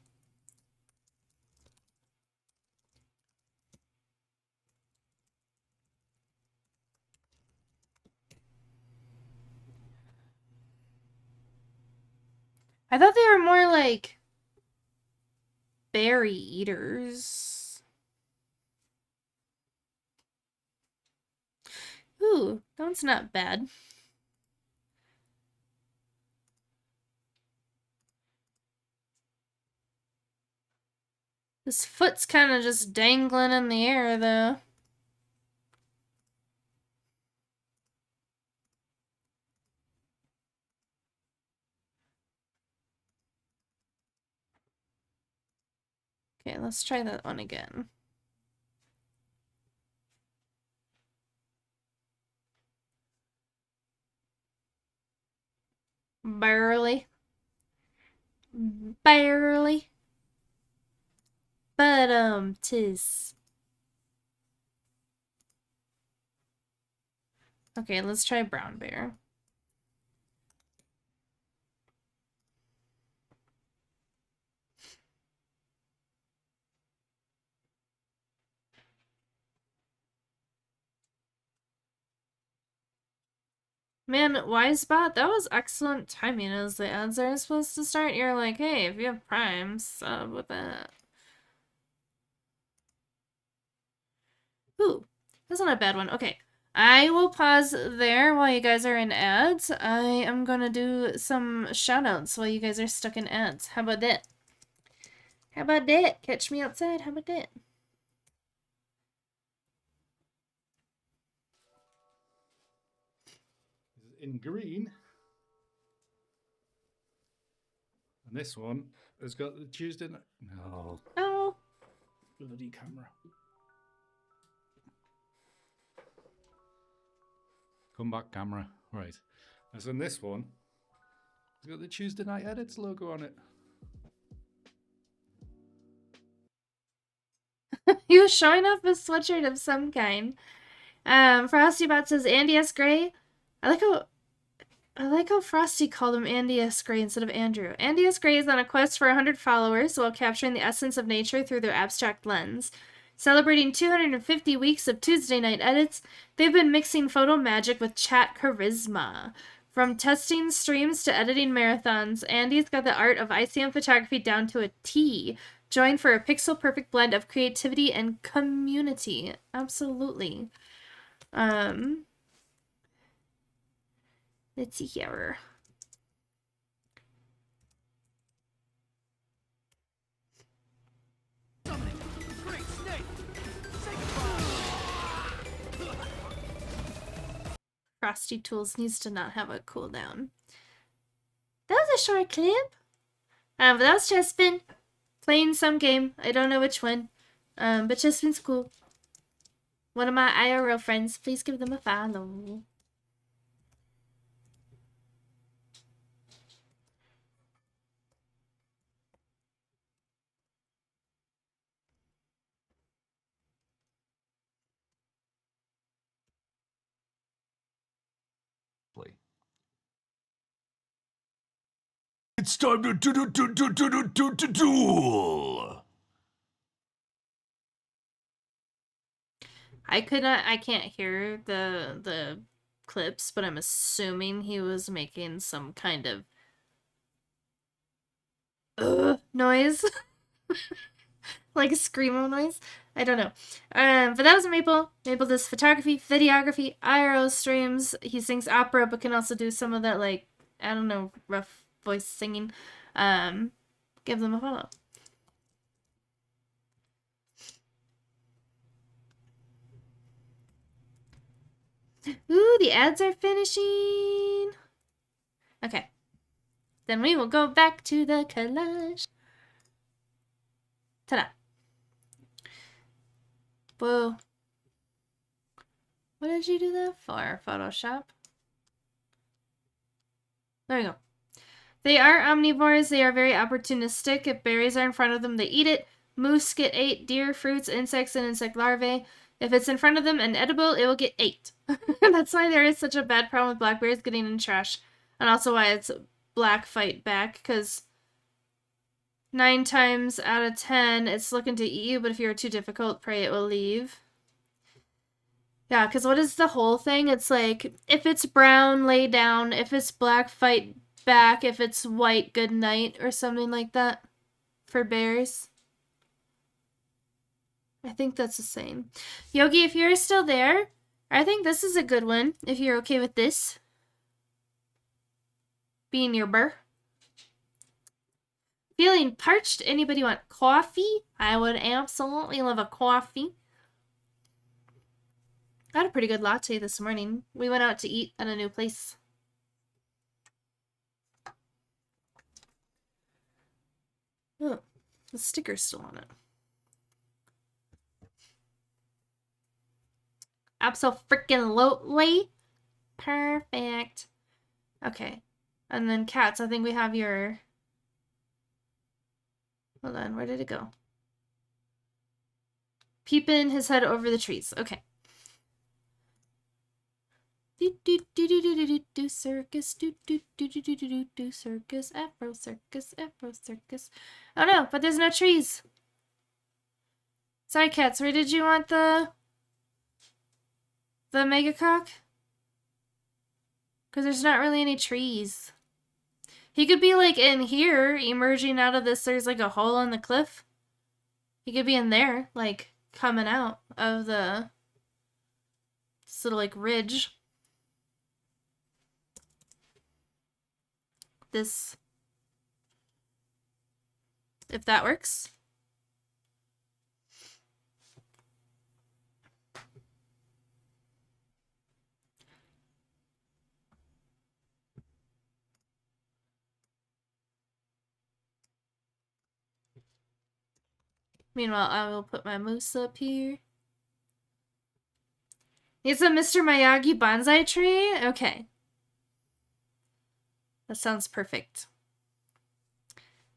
I thought they were more like berry eaters. Ooh, that one's not bad. His foot's kind of just dangling in the air, though. Okay, let's try that one again. Barely. Barely. But, tis. Okay, let's try brown bear. Man, Wisebot, that was excellent timing as the ads are supposed to start. You're like, hey, if you have Prime, sub with that. Ooh, that's not a bad one. Okay, I will pause there while you guys are in ads. I am gonna do some shoutouts while you guys are stuck in ads. How about that? How about that? Catch me outside. How about that? In green. And this one has got the Tuesday night. No. Oh. Bloody camera. Come back, camera. Right. As in this one, it's got the Tuesday Night Edits logo on it. He was showing off a sweatshirt of some kind. FrostyBot says Andy S. Gray. I like how Frosty called him Andy S. Gray instead of Andrew. Andy S. Gray is on a quest for 100 followers while capturing the essence of nature through their abstract lens. Celebrating 250 weeks of Tuesday night edits, they've been mixing photo magic with chat charisma. From testing streams to editing marathons, Andy's got the art of ICM photography down to a T, joined for a pixel-perfect blend of creativity and community. Absolutely. Let's see here. Frosty Tools needs to not have a cooldown. That was a short clip. But that was Chespin playing some game. I don't know which one. But Chespin's cool. One of my IRL friends. Please give them a follow. It's time to duel. I can't hear the clips, but I'm assuming he was making some kind of noise. Like a screamo noise. I don't know. But that was Maple. Maple does photography, videography, IRL streams. He sings opera, but can also do some of that, like, I don't know, rough voice singing. Give them a follow. Ooh, the ads are finishing. Okay. Then we will go back to the collage. Ta-da. Boo. What did you do that for, Photoshop? There we go. They are omnivores. They are very opportunistic. If berries are in front of them, they eat it. Moose get ate. Deer, fruits, insects, and insect larvae. If it's in front of them and edible, it will get ate. That's why there is such a bad problem with blackberries getting in trash. And also why it's black fight back, because 9 times out of 10, it's looking to eat you, but if you're too difficult prey, it will leave. Yeah, because what is the whole thing? It's like, if it's brown, lay down. If it's black, fight back. If it's white, good night, or something like that for bears. I think that's the same. Yogi, if you're still there, I think this is a good one, if you're okay with this being your burr. Feeling parched? Anybody want coffee? I would absolutely love a coffee. I had a pretty good latte this morning. We went out to eat at a new place. Oh, the sticker's still on it. Abso-freaking-lutely. Perfect. Okay. And then cats, I think we have your... Hold on, where did it go? Peeping his head over the trees. Okay. Do do do do do do do circus do do do do do do do circus afro circus afro circus. Oh no, but there's no trees. Sorry, cats. Where did you want the megacock? Because there's not really any trees. He could be like in here, emerging out of this. There's like a hole in the cliff. He could be in there, like coming out of the this little like ridge. This, if that works. Meanwhile, I will put my moose up here. It's a Mr. Miyagi bonsai tree? Okay. That sounds perfect.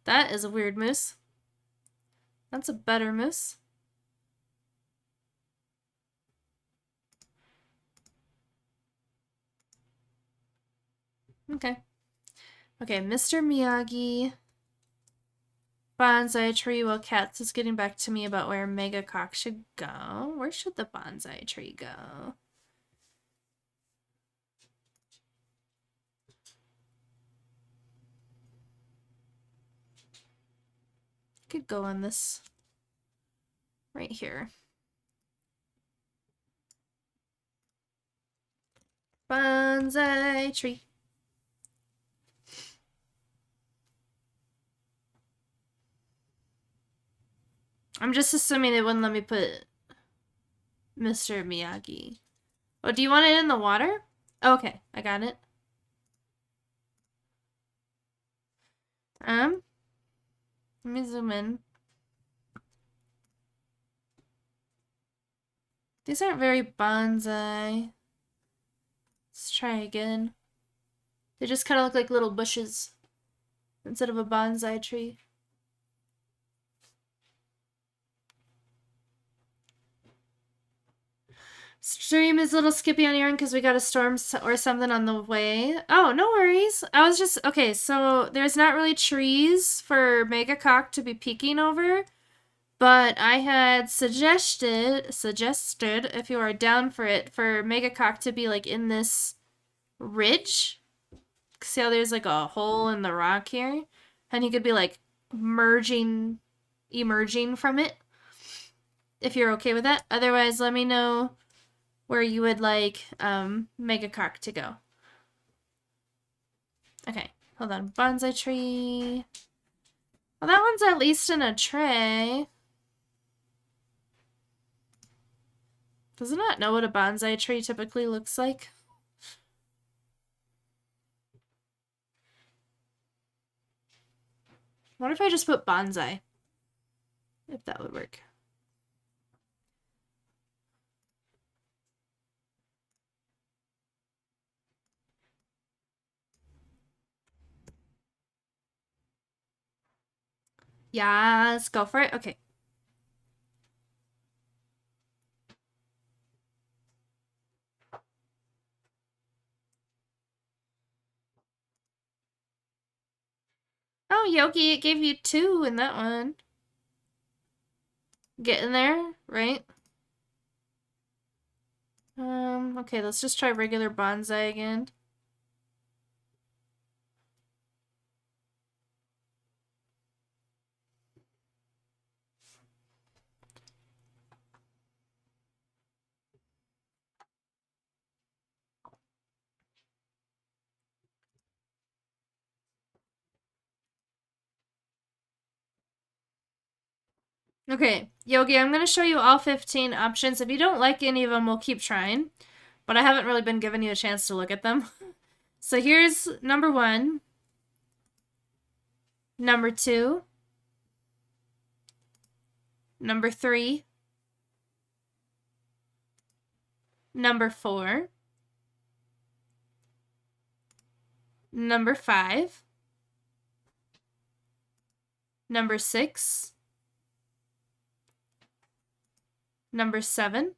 That is a weird moose. That's a better moose. Okay. Okay, Mr. Miyagi bonsai tree while Cats is getting back to me about where Megacock should go. Where should the bonsai tree go? Could go on this right here. Bonsai tree. I'm just assuming it wouldn't let me put Mr. Miyagi. Oh, do you want it in the water? Okay, I got it. Let me zoom in. These aren't very bonsai. Let's try again. They just kind of look like little bushes instead of a bonsai tree. Stream is a little skippy on your end because we got a storm or something on the way. Oh, no worries. I was just... Okay, so there's not really trees for Megacock to be peeking over. But I had suggested, if you are down for it, for Megacock to be like in this ridge. See how there's like a hole in the rock here? And he could be like emerging from it. If you're okay with that. Otherwise, let me know where you would like Megacock to go. Okay, hold on. Bonsai tree. Well, that one's at least in a tray. Does it not know what a bonsai tree typically looks like? What if I just put bonsai? If that would work. Yes, go for it. Okay. Oh, Yogi, it gave you 2 in that one. Get in there, right? Okay, let's just try regular bonsai again. Okay, Yogi, I'm going to show you all 15 options. If you don't like any of them, we'll keep trying. But I haven't really been giving you a chance to look at them. So here's number 1, number 2, number 3, number 4, number 5, number 6, number 7,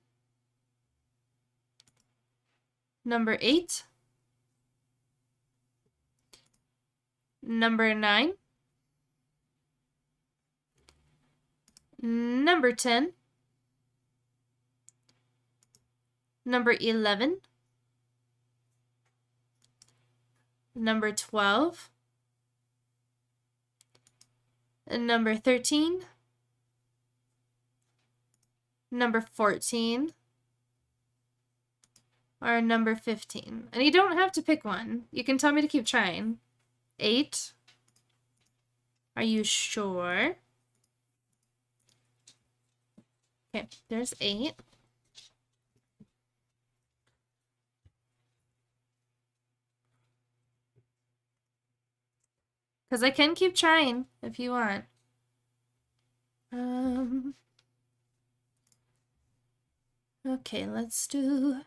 number 8, number 9, number 10, number 11, number 12, and number 13, number 14, or number 15. And you don't have to pick one. You can tell me to keep trying. 8. Are you sure? Okay, there's 8. Because I can keep trying if you want. Okay, let's do...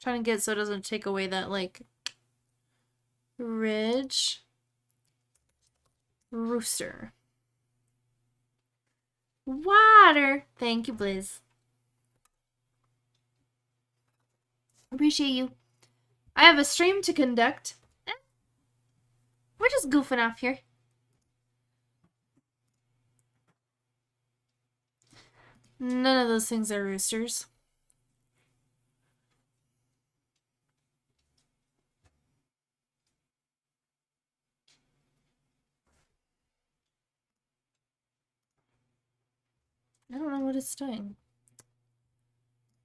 Trying to get so it doesn't take away that, like, ridge. Rooster. Water. Thank you, Blizz. Appreciate you. I have a stream to conduct. We're just goofing off here. None of those things are roosters. I don't know what it's doing.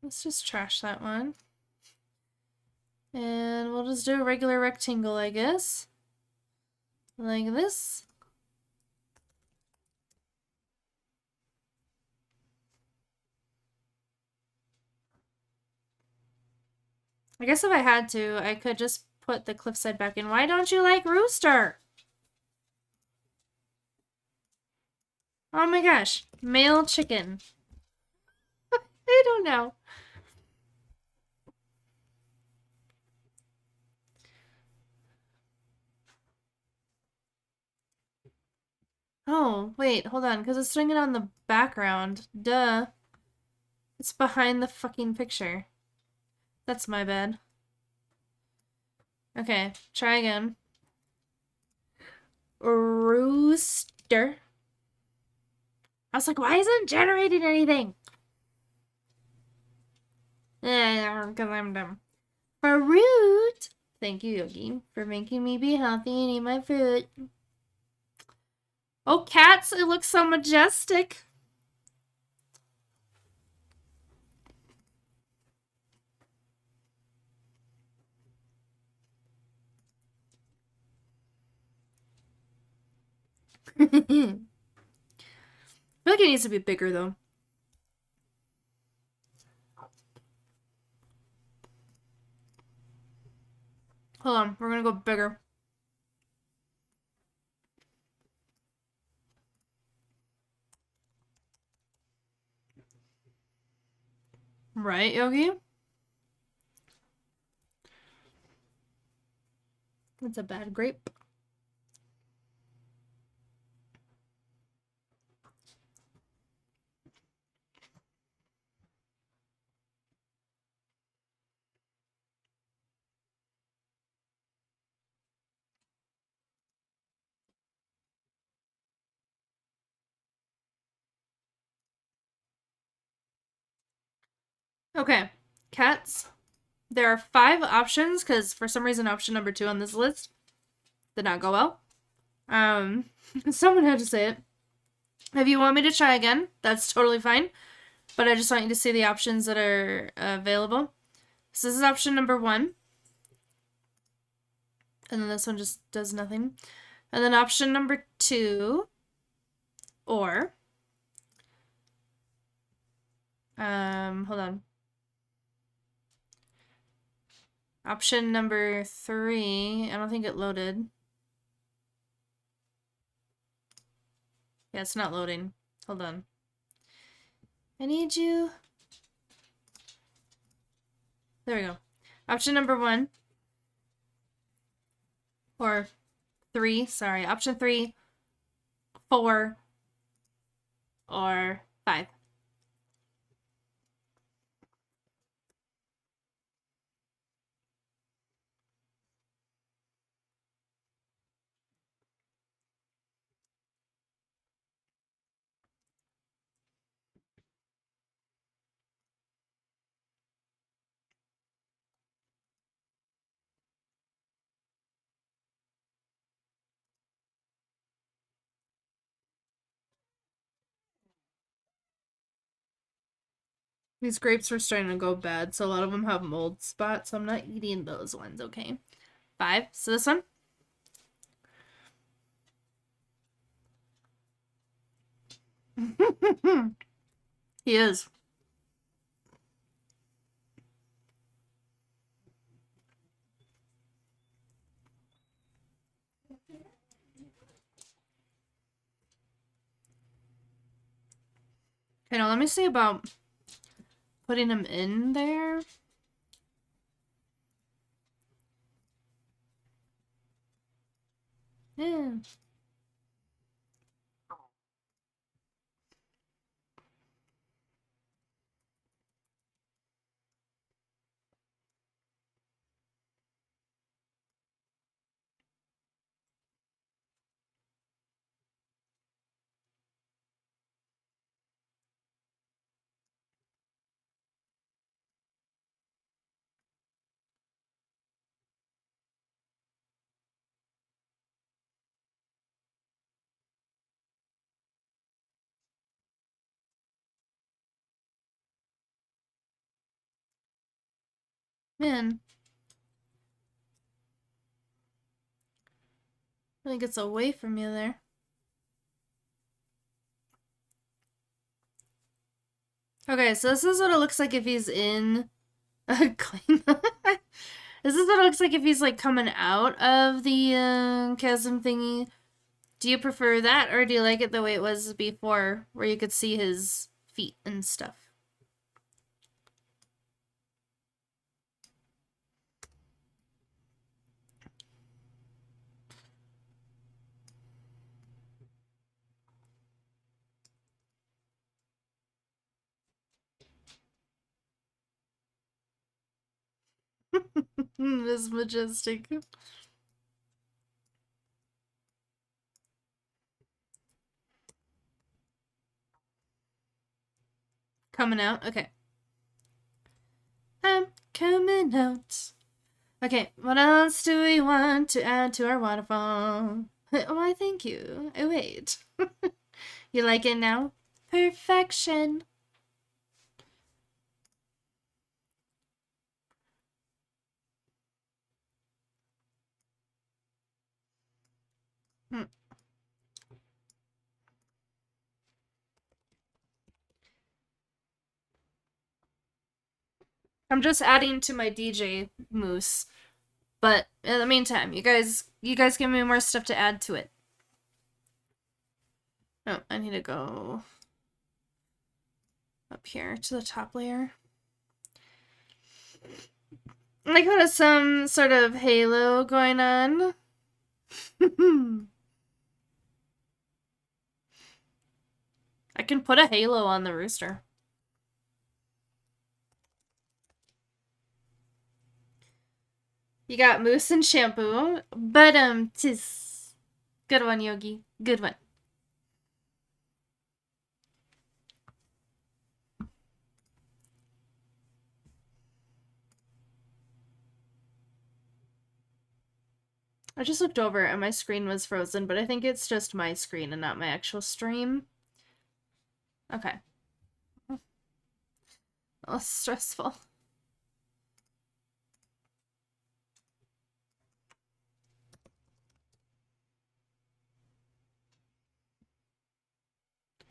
Let's just trash that one. And we'll just do a regular rectangle, I guess. Like this. I guess if I had to, I could just put the cliffside back in. Why don't you like rooster? Oh my gosh. Male chicken. I don't know. Oh, wait, hold on, because it's doing it on the background. Duh. It's behind the fucking picture. That's my bad. Okay, try again. Rooster. I was like, why isn't it generating anything? Because I'm dumb. Fruit. Thank you, Yogi, for making me be healthy and eat my fruit. Oh, cats, it looks so majestic. I feel like it needs to be bigger, though. Hold on, we're gonna go bigger. Right, Yogi? That's a bad grape. Okay, cats. There are 5 options because for some reason option number 2 on this list did not go well. Someone had to say it. If you want me to try again, that's totally fine. But I just want you to see the options that are available. So this is option number 1. And then this one just does nothing. And then option number 2. Or. Hold on. Option number 3. I don't think it loaded. Yeah, it's not loading. Hold on. I need you. There we go. Option number 1. Or 3. Sorry. Option 3, 4, or 5. These grapes are starting to go bad, so a lot of them have mold spots, so I'm not eating those ones, okay? 5. So this one. He is. Okay, now let me see about putting him in there. Yeah. Man. I think it's away from you there. Okay, so this is what it looks like if he's in clean. This is what it looks like if he's like coming out of the chasm thingy. Do you prefer that or do you like it the way it was before where you could see his feet and stuff? This majestic. Coming out? Okay. I'm coming out. Okay, what else do we want to add to our waterfall? Why, thank you. Oh, wait. You like it now? Perfection. Hmm. I'm just adding to my DJ moose. But in the meantime, you guys give me more stuff to add to it. Oh, I need to go up here to the top layer. Like how there's some sort of halo going on. I can put a halo on the rooster. You got mousse and shampoo, but tis. Good one, Yogi. Good one. I just looked over and my screen was frozen, but I think it's just my screen and not my actual stream. Okay. Oh, stressful.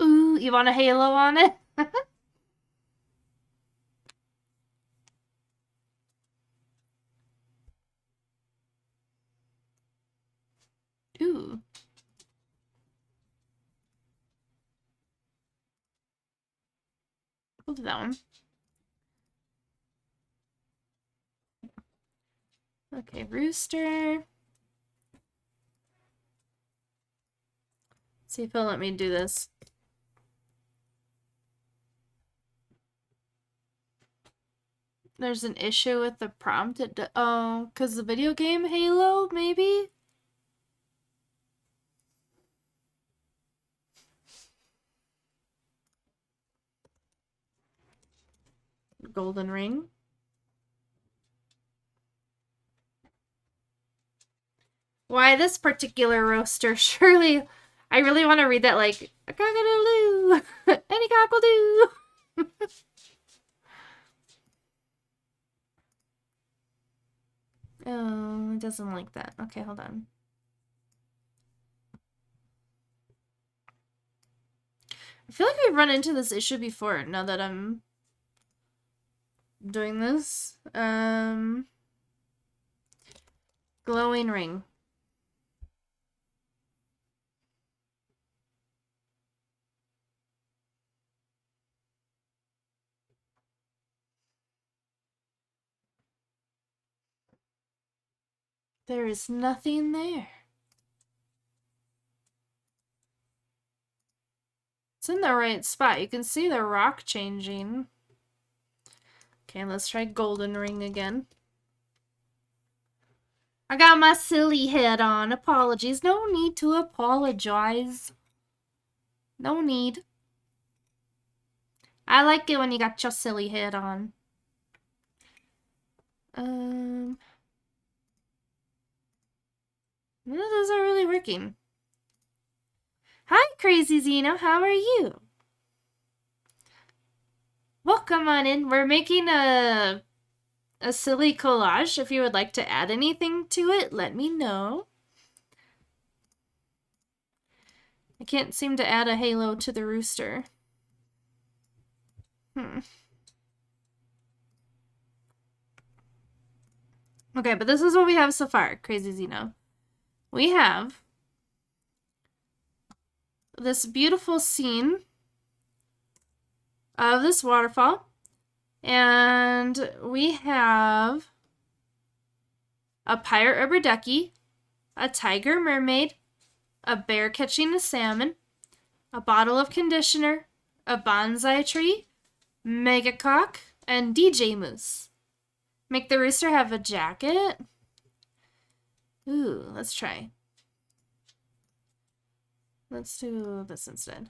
Ooh, you want a halo on it? Ooh. We'll do that one. Okay, rooster. See if he'll let me do this. There's an issue with the prompt. Oh, because the video game Halo, maybe? Golden ring. Why this particular roaster? Surely, I really want to read that like, a cock-a-doodle-doo, any cock will do. Oh, it doesn't like that. Okay, hold on. I feel like we've run into this issue before, now that I'm doing this. Glowing ring. There is nothing there. It's in the right spot. You can see the rock changing. Okay, let's try golden ring again. I got my silly head on. Apologies. No need to apologize. No need. I like it when you got your silly head on. None of those are really working. Hi, Crazy Xena. How are you? Welcome on in. We're making a silly collage. If you would like to add anything to it, let me know. I can't seem to add a halo to the rooster. Okay, but this is what we have so far, Crazy Xeno. We have this beautiful scene of this waterfall, and we have a pirate rubber ducky, a tiger mermaid, a bear catching a salmon, a bottle of conditioner, a bonsai tree, megacock, and DJ Moose. Make the rooster have a jacket. Ooh, let's try. Let's do this instead.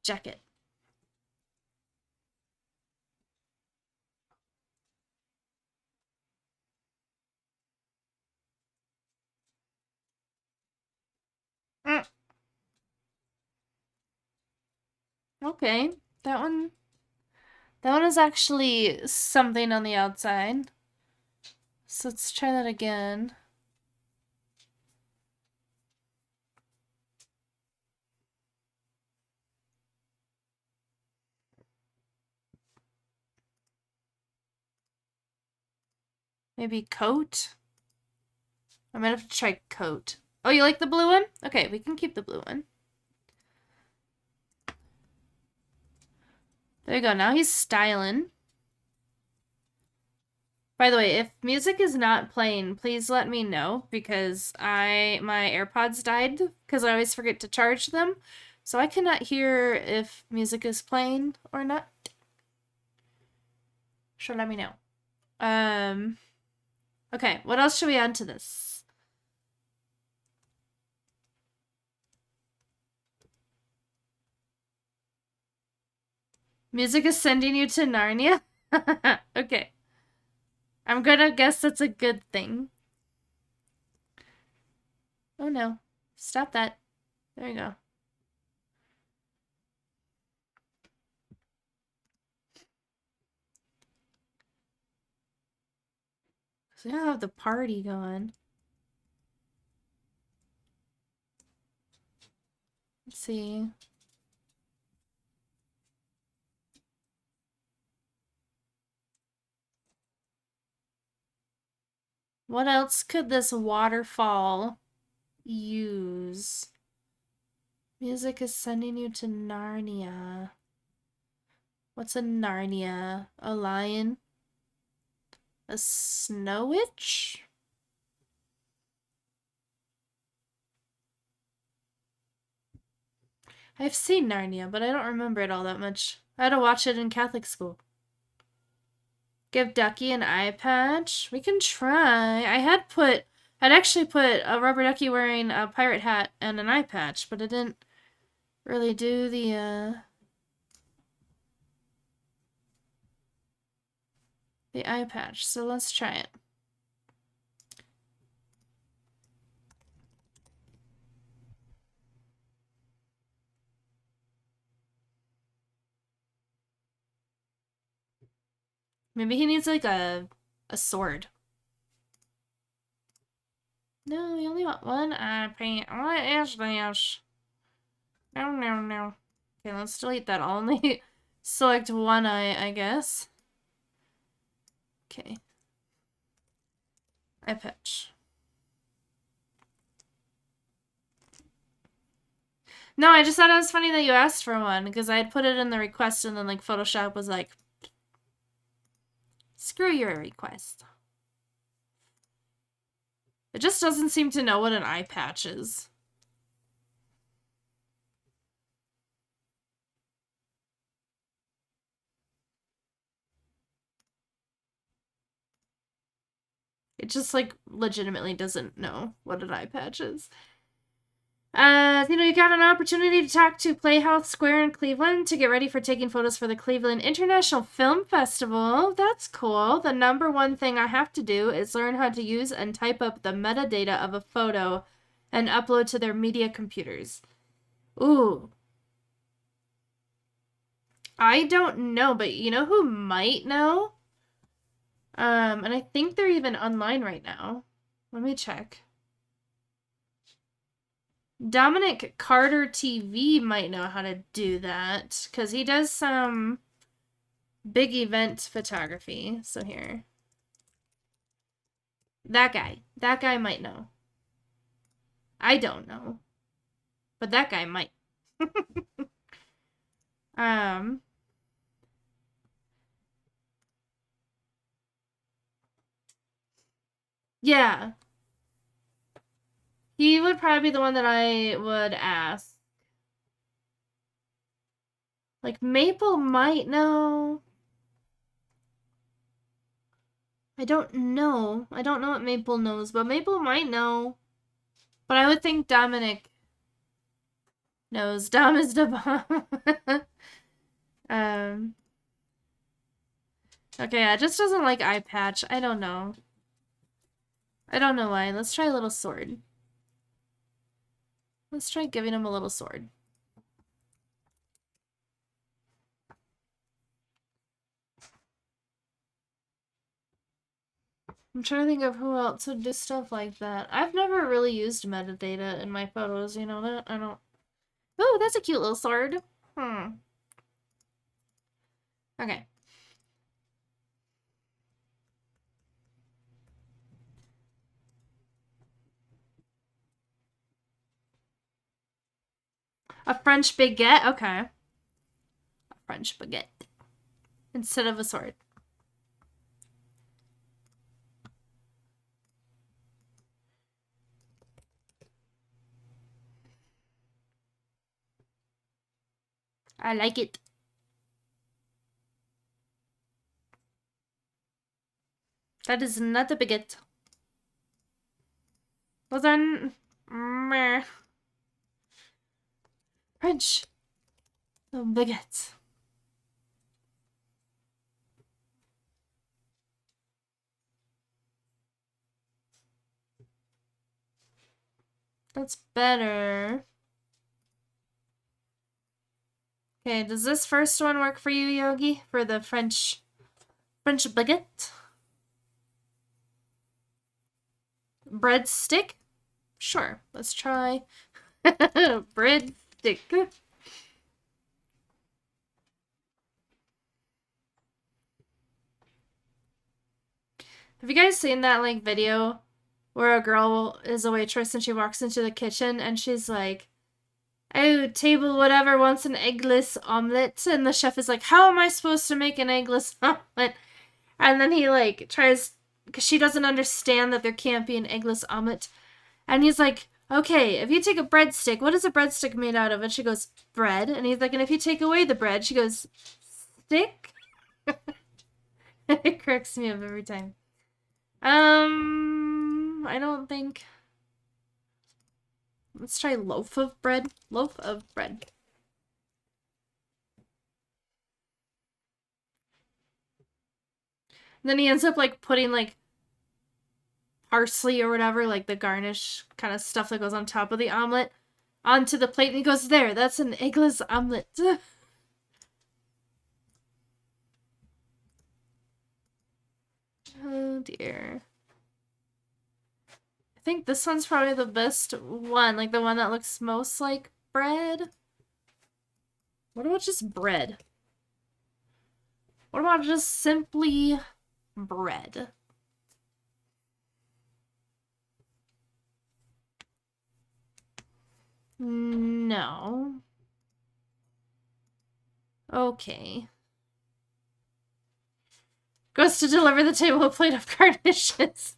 Jacket. Okay, that one is actually something on the outside. So let's try that again. Maybe coat? I might have to try coat. Oh, you like the blue one? Okay, we can keep the blue one. There you go. Now he's styling. By the way, if music is not playing, please let me know because my AirPods died because I always forget to charge them. So I cannot hear if music is playing or not. Sure, let me know. Okay, what else should we add to this? Music is sending you to Narnia? Okay. I'm gonna guess that's a good thing. Oh no. Stop that. There you go. So now I have the party going. Let's see. What else could this waterfall use? Music is sending you to Narnia. What's a Narnia? A lion? A snow witch? I've seen Narnia, but I don't remember it all that much. I had to watch it in Catholic school. Give Ducky an eye patch? We can try. I'd actually put a rubber ducky wearing a pirate hat and an eye patch, but it didn't really do the eye patch. So let's try it. Maybe he needs like a sword. No, we only want one eye paint. What is this? No, no, no. Okay, let's delete that. I'll only select one eye, I guess. Okay. Eye patch. No, I just thought it was funny that you asked for one because I had put it in the request and then like Photoshop was like, screw your request. It just doesn't seem to know what an eye patch is. It just like legitimately doesn't know what an eye patch is. You got an opportunity to talk to Playhouse Square in Cleveland to get ready for taking photos for the Cleveland International Film Festival. That's cool. The number one thing I have to do is learn how to use and type up the metadata of a photo and upload to their media computers. Ooh. I don't know, but you know who might know? And I think they're even online right now. Let me check. Dominic Carter TV might know how to do that because he does some big event photography. So here. That guy might know. I don't know. But that guy might. Yeah. He would probably be the one that I would ask. Like, Maple might know. I don't know. I don't know what Maple knows, but Maple might know. But I would think Dominic knows. Dom is the bomb. Okay, it just doesn't like eye patch. I don't know. I don't know why. Let's try a little sword. Let's try giving him a little sword. I'm trying to think of who else would do stuff like that. I've never really used metadata in my photos, you know that? I don't... Oh, that's a cute little sword. Okay. A French baguette? Okay. A French baguette. Instead of a sword. I like it. That is not a baguette. Those are meh. French baguette. That's better. Okay, does this first one work for you, Yogi? For the French baguette? Breadstick? Sure, let's try breadstick. Have you guys seen that like video where a girl is a waitress and she walks into the kitchen and she's like, "Oh, table whatever wants an eggless omelet," and the chef is like, "How am I supposed to make an eggless omelet?" And then he like tries, because she doesn't understand that there can't be an eggless omelet, and he's like, "Okay, if you take a breadstick, what is a breadstick made out of?" And she goes, "Bread." And he's like, "And if you take away the bread," she goes, "Stick." It cracks me up every time. I don't think. Let's try loaf of bread. Loaf of bread. And then he ends up like putting like parsley or whatever, like the garnish kind of stuff that goes on top of the omelet, onto the plate, and he goes, "There, that's an eggless omelet." Oh dear. I think this one's probably the best one, like the one that looks most like bread. What about just bread? What about just simply bread? No. Okay. Goes to deliver the table a plate of garnishes.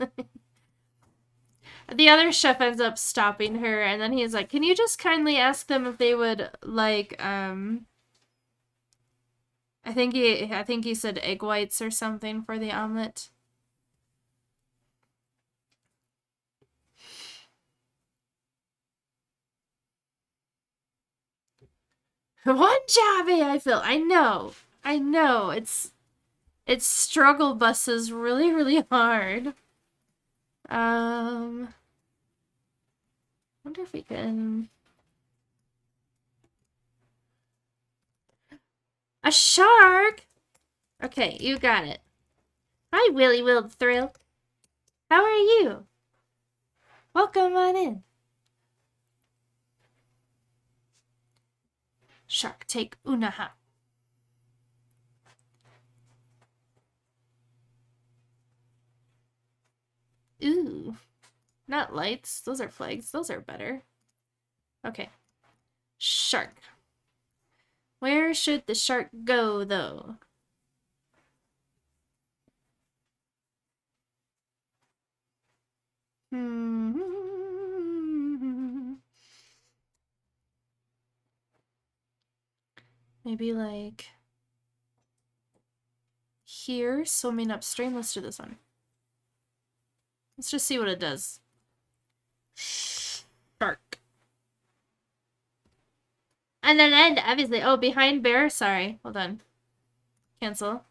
The other chef ends up stopping her, and then he's like, "Can you just kindly ask them if they would like, I think he said egg whites or something for the omelet." One jobby, I feel. I know. It's struggle buses really, really hard. Wonder if we can. A shark? Okay, you got it. Hi, Willy Will the Thrill. How are you? Welcome on in. Shark, take Unaha. Ooh. Not lights. Those are flags. Those are better. Okay. Shark. Where should the shark go, though? Maybe like here, swimming upstream. Let's do this one. Let's just see what it does. Shark. And then end, obviously. Oh, behind bear? Sorry. Hold on. Cancel.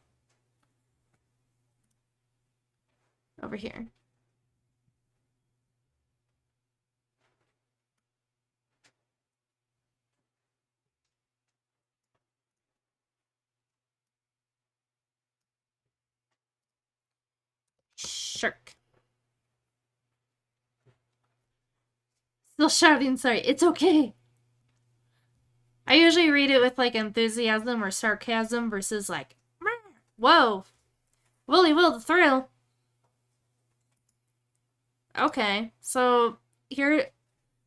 Over here. Shark. Still shouting, sorry. It's okay. I usually read it with like enthusiasm or sarcasm versus like, whoa. Willy Will the Thrill. Okay, so here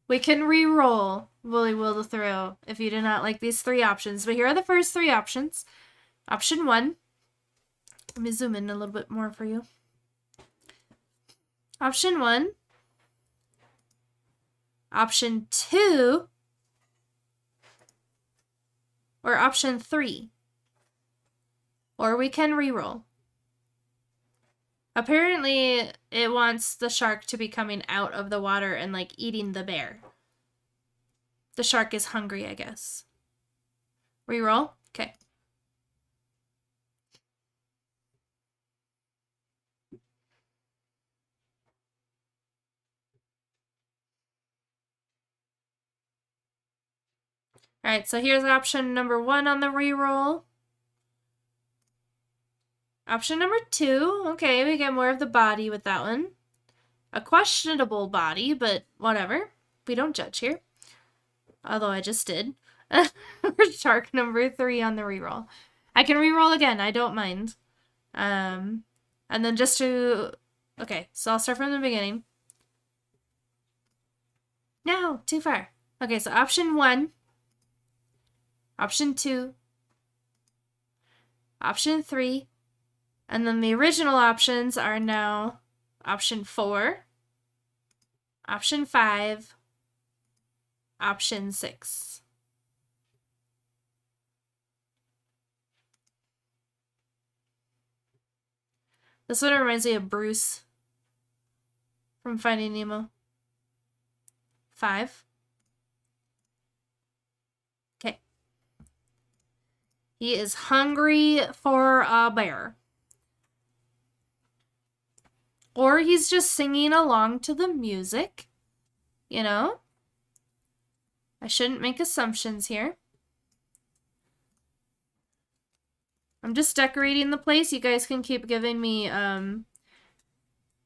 we can re-roll. Willy will the thrill if you do not like these 3 options. But here are the first 3 options. Option 1. Let me zoom in a little bit more for you. Option 1. Option 2. Or option 3. Or we can reroll. Apparently, it wants the shark to be coming out of the water and like eating the bear. The shark is hungry, I guess. Reroll? Okay. Alright, so here's option number 1 on the reroll. Option number 2. Okay, we get more of the body with that one. A questionable body, but whatever. We don't judge here. Although I just did. Shark number 3 on the reroll. I can reroll again, I don't mind. And then just to... Okay, so I'll start from the beginning. No, too far. Okay, so option 1. Option 2. Option 3. And then the original options are now option 4. Option 5. Option 6. This one reminds me of Bruce from Finding Nemo. 5. Okay. He is hungry for a bear. Or he's just singing along to the music. You know? I shouldn't make assumptions here. I'm just decorating the place. You guys can keep giving me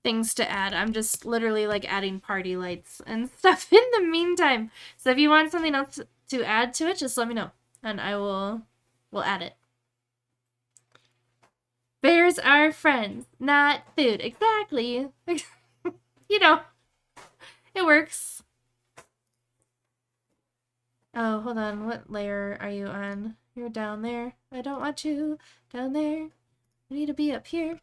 things to add. I'm just literally like adding party lights and stuff in the meantime. So if you want something else to add to it, just let me know and I will add it. Bears are friends, not food. Exactly. You know, it works. Oh, hold on. What layer are you on? You're down there. I don't want you down there. I need to be up here.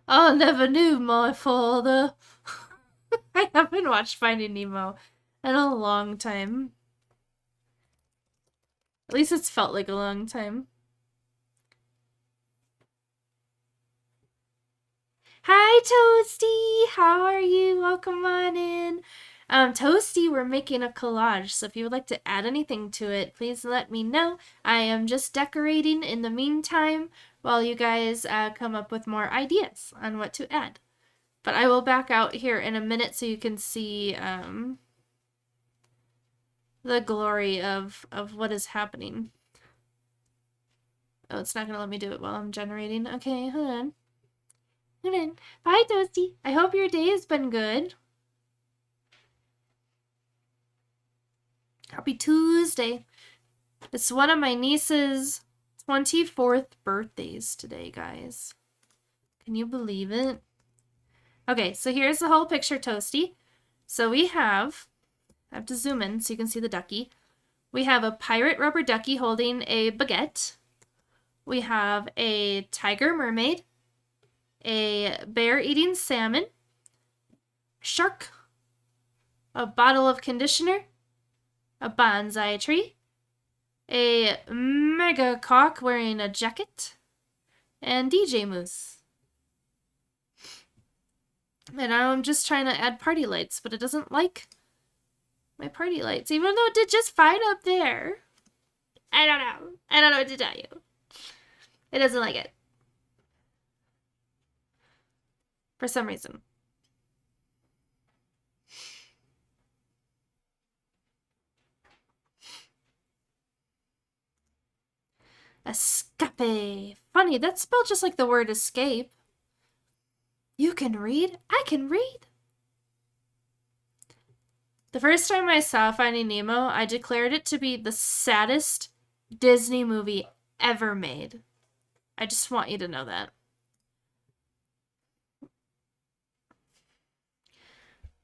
I never knew my father. I haven't watched Finding Nemo in a long time. At least it's felt like a long time. Hi, Toasty! How are you? Welcome on in. Toasty, we're making a collage, so if you would like to add anything to it, please let me know. I am just decorating in the meantime while you guys come up with more ideas on what to add. But I will back out here in a minute so you can see the glory of what is happening. Oh, it's not going to let me do it while I'm generating. Okay, hold on. Hold on. Bye, Toasty. I hope your day has been good. Happy Tuesday. It's one of my niece's 24th birthdays today, guys. Can you believe it? Okay, so here's the whole picture, Toasty. So we have, I have to zoom in so you can see the ducky. We have a pirate rubber ducky holding a baguette. We have a tiger mermaid, a bear eating salmon, shark, a bottle of conditioner, a bonsai tree, a mega cock wearing a jacket, and DJ Moose. And I'm just trying to add party lights, but it doesn't like my party lights, even though it did just fine up there. I don't know. I don't know what to tell you. It doesn't like it. For some reason. Escape. Funny, that's spelled just like the word escape. You can read? I can read. The first time I saw Finding Nemo, I declared it to be the saddest Disney movie ever made. I just want you to know that.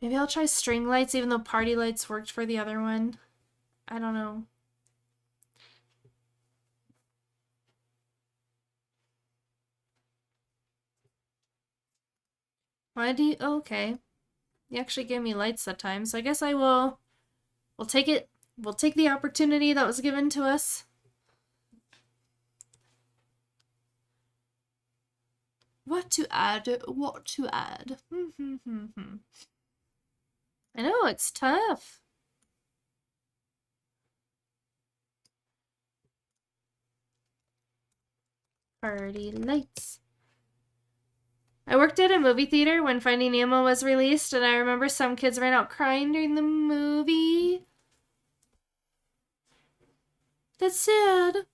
Maybe I'll try string lights even though party lights worked for the other one. I don't know. Why do you... Oh, okay. You actually gave me lights that time, so I guess I will... We'll take it. We'll take the opportunity that was given to us. What to add? What to add? I know, it's tough. Party lights. I worked at a movie theater when Finding Nemo was released, and I remember some kids ran out crying during the movie. That's sad.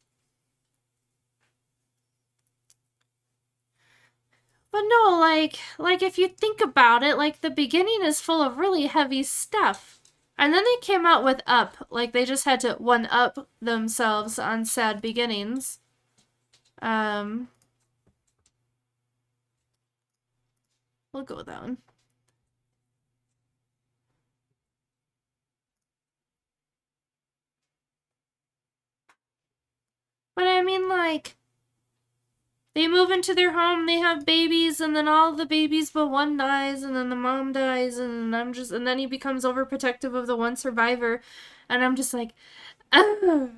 But no, like if you think about it, like the beginning is full of really heavy stuff. And then they came out with Up, like they just had to one up themselves on sad beginnings. We'll go with that one. But I mean, like, they move into their home, they have babies, and then all the babies but one dies, and then the mom dies, and and then he becomes overprotective of the one survivor, and I'm just like, ugh.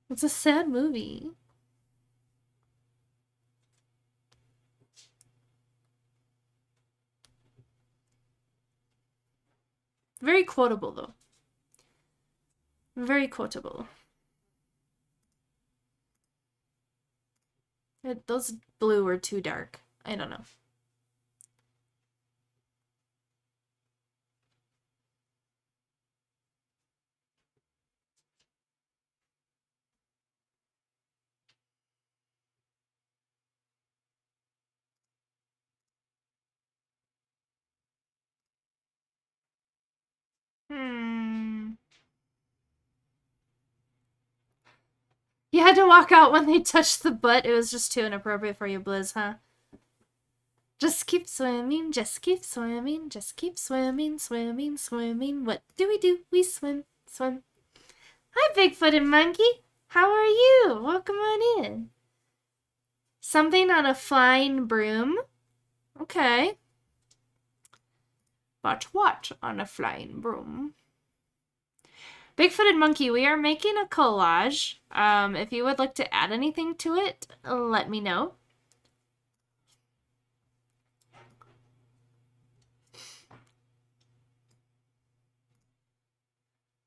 It's a sad movie. Very quotable, though. Very quotable. Those blue were too dark. I don't know. You had to walk out when they touched the butt. It was just too inappropriate for you, Blizz, huh? Just keep swimming, just keep swimming, just keep swimming, swimming, swimming. What do? We swim, swim. Hi, Big-footed monkey. How are you? Welcome on in. Something on a flying broom? Okay. But what on a flying broom? Big-footed monkey, we are making a collage. If you would like to add anything to it, let me know.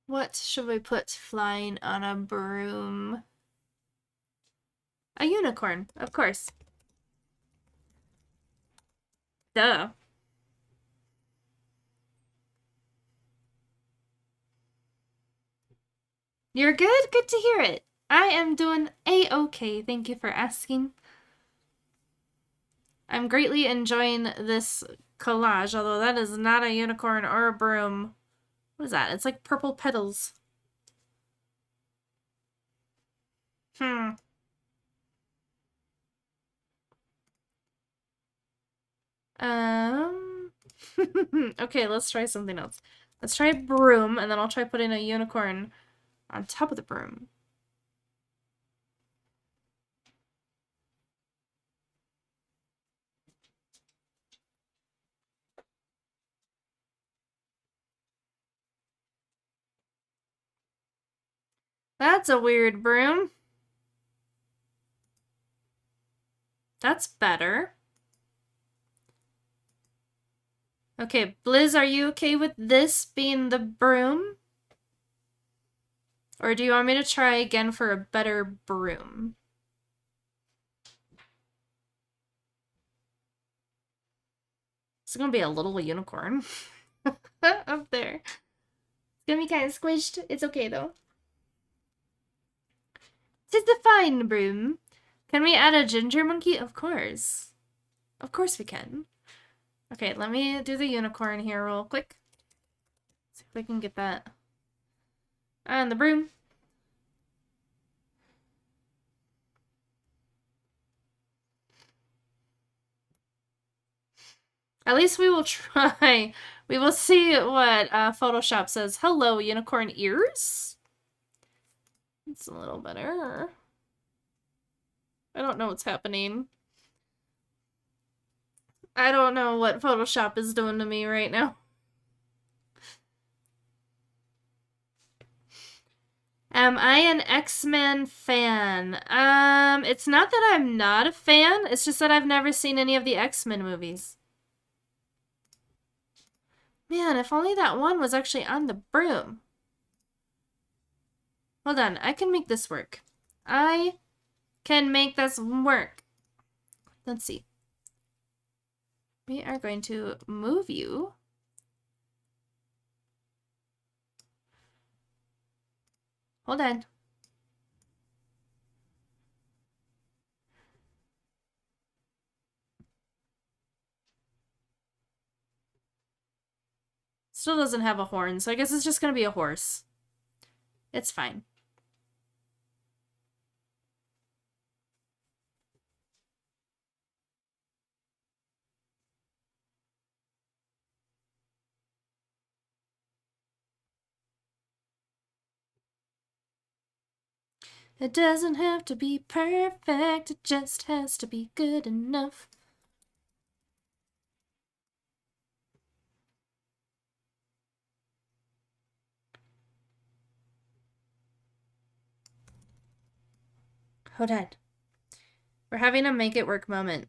What should we put flying on a broom? A unicorn, of course. Duh. You're good? Good to hear it. I am doing a-okay. Thank you for asking. I'm greatly enjoying this collage, although that is not a unicorn or a broom. What is that? It's like purple petals. Okay, let's try something else. Let's try broom, and then I'll try putting a unicorn on top of the broom. That's a weird broom. That's better. Okay, Blizz, are you okay with this being the broom? Or do you want me to try again for a better broom? It's gonna be a little unicorn up there. It's gonna be kind of squished. It's okay though. Tis the fine broom. Can we add a ginger monkey? Of course. Of course we can. Okay, let me do the unicorn here real quick. See if I can get that. And the broom. At least we will try. We will see what Photoshop says. Hello, unicorn ears? It's a little better. I don't know what's happening. I don't know what Photoshop is doing to me right now. Am I an X-Men fan? It's not that I'm not a fan. It's just that I've never seen any of the X-Men movies. Man, if only that one was actually on the broom. Hold on, I can make this work. I can make this work. Let's see. We are going to move you. Hold on. Still doesn't have a horn, so I guess it's just gonna be a horse. It's fine. It doesn't have to be perfect, it just has to be good enough. Hold on. We're having a make it work moment.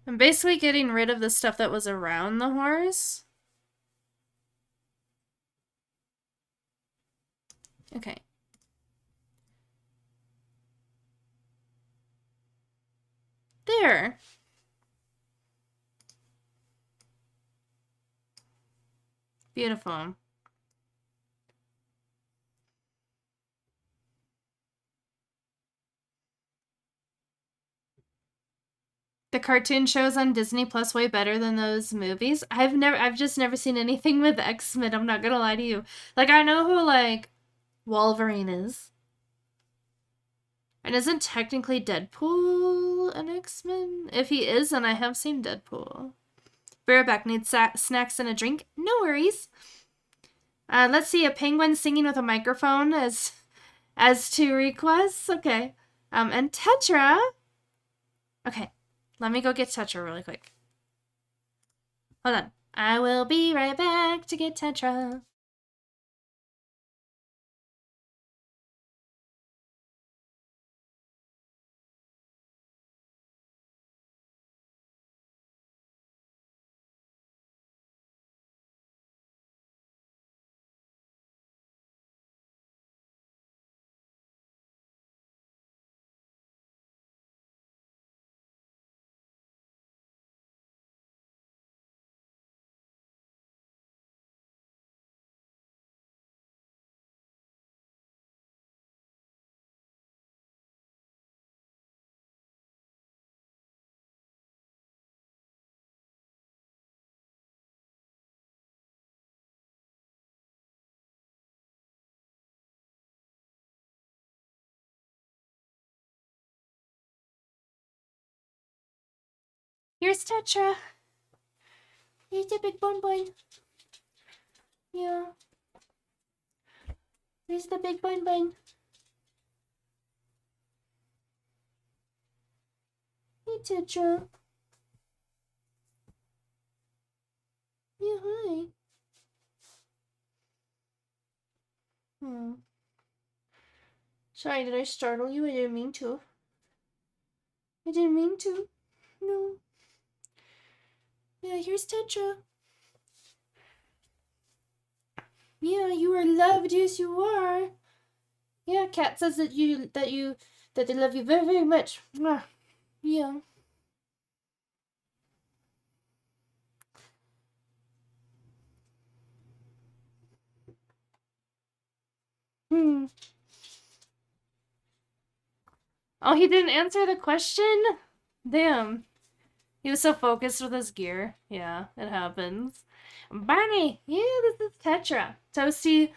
I'm basically getting rid of the stuff that was around the horse. Okay. There. Beautiful. The cartoon shows on Disney Plus way better than those movies. I've just never seen anything with X-Men, I'm not gonna lie to you. Like, I know who, like, Wolverine is. And isn't technically Deadpool an X-Men? If he is, then I have seen Deadpool. Bareback needs snacks and a drink. No worries. Let's see, a penguin singing with a microphone as two requests. Okay. And Tetra. Okay. Let me go get Tetra really quick. Hold on. I will be right back to get Tetra. Here's Tetra. Here's the big bonbon. Yeah. Here's the big bonbon. Hey, Tetra. Yeah, hi. Hmm. Sorry, did I startle you? I didn't mean to. I didn't mean to. No. Yeah, here's Tetra. Yeah, you are loved. Yes, you are. Yeah, Cat says that they love you very, very much. Mwah. Yeah. Hmm. Oh, he didn't answer the question? Damn. He was so focused with his gear. Yeah, it happens. Barney, yeah, this is Tetra. Toasty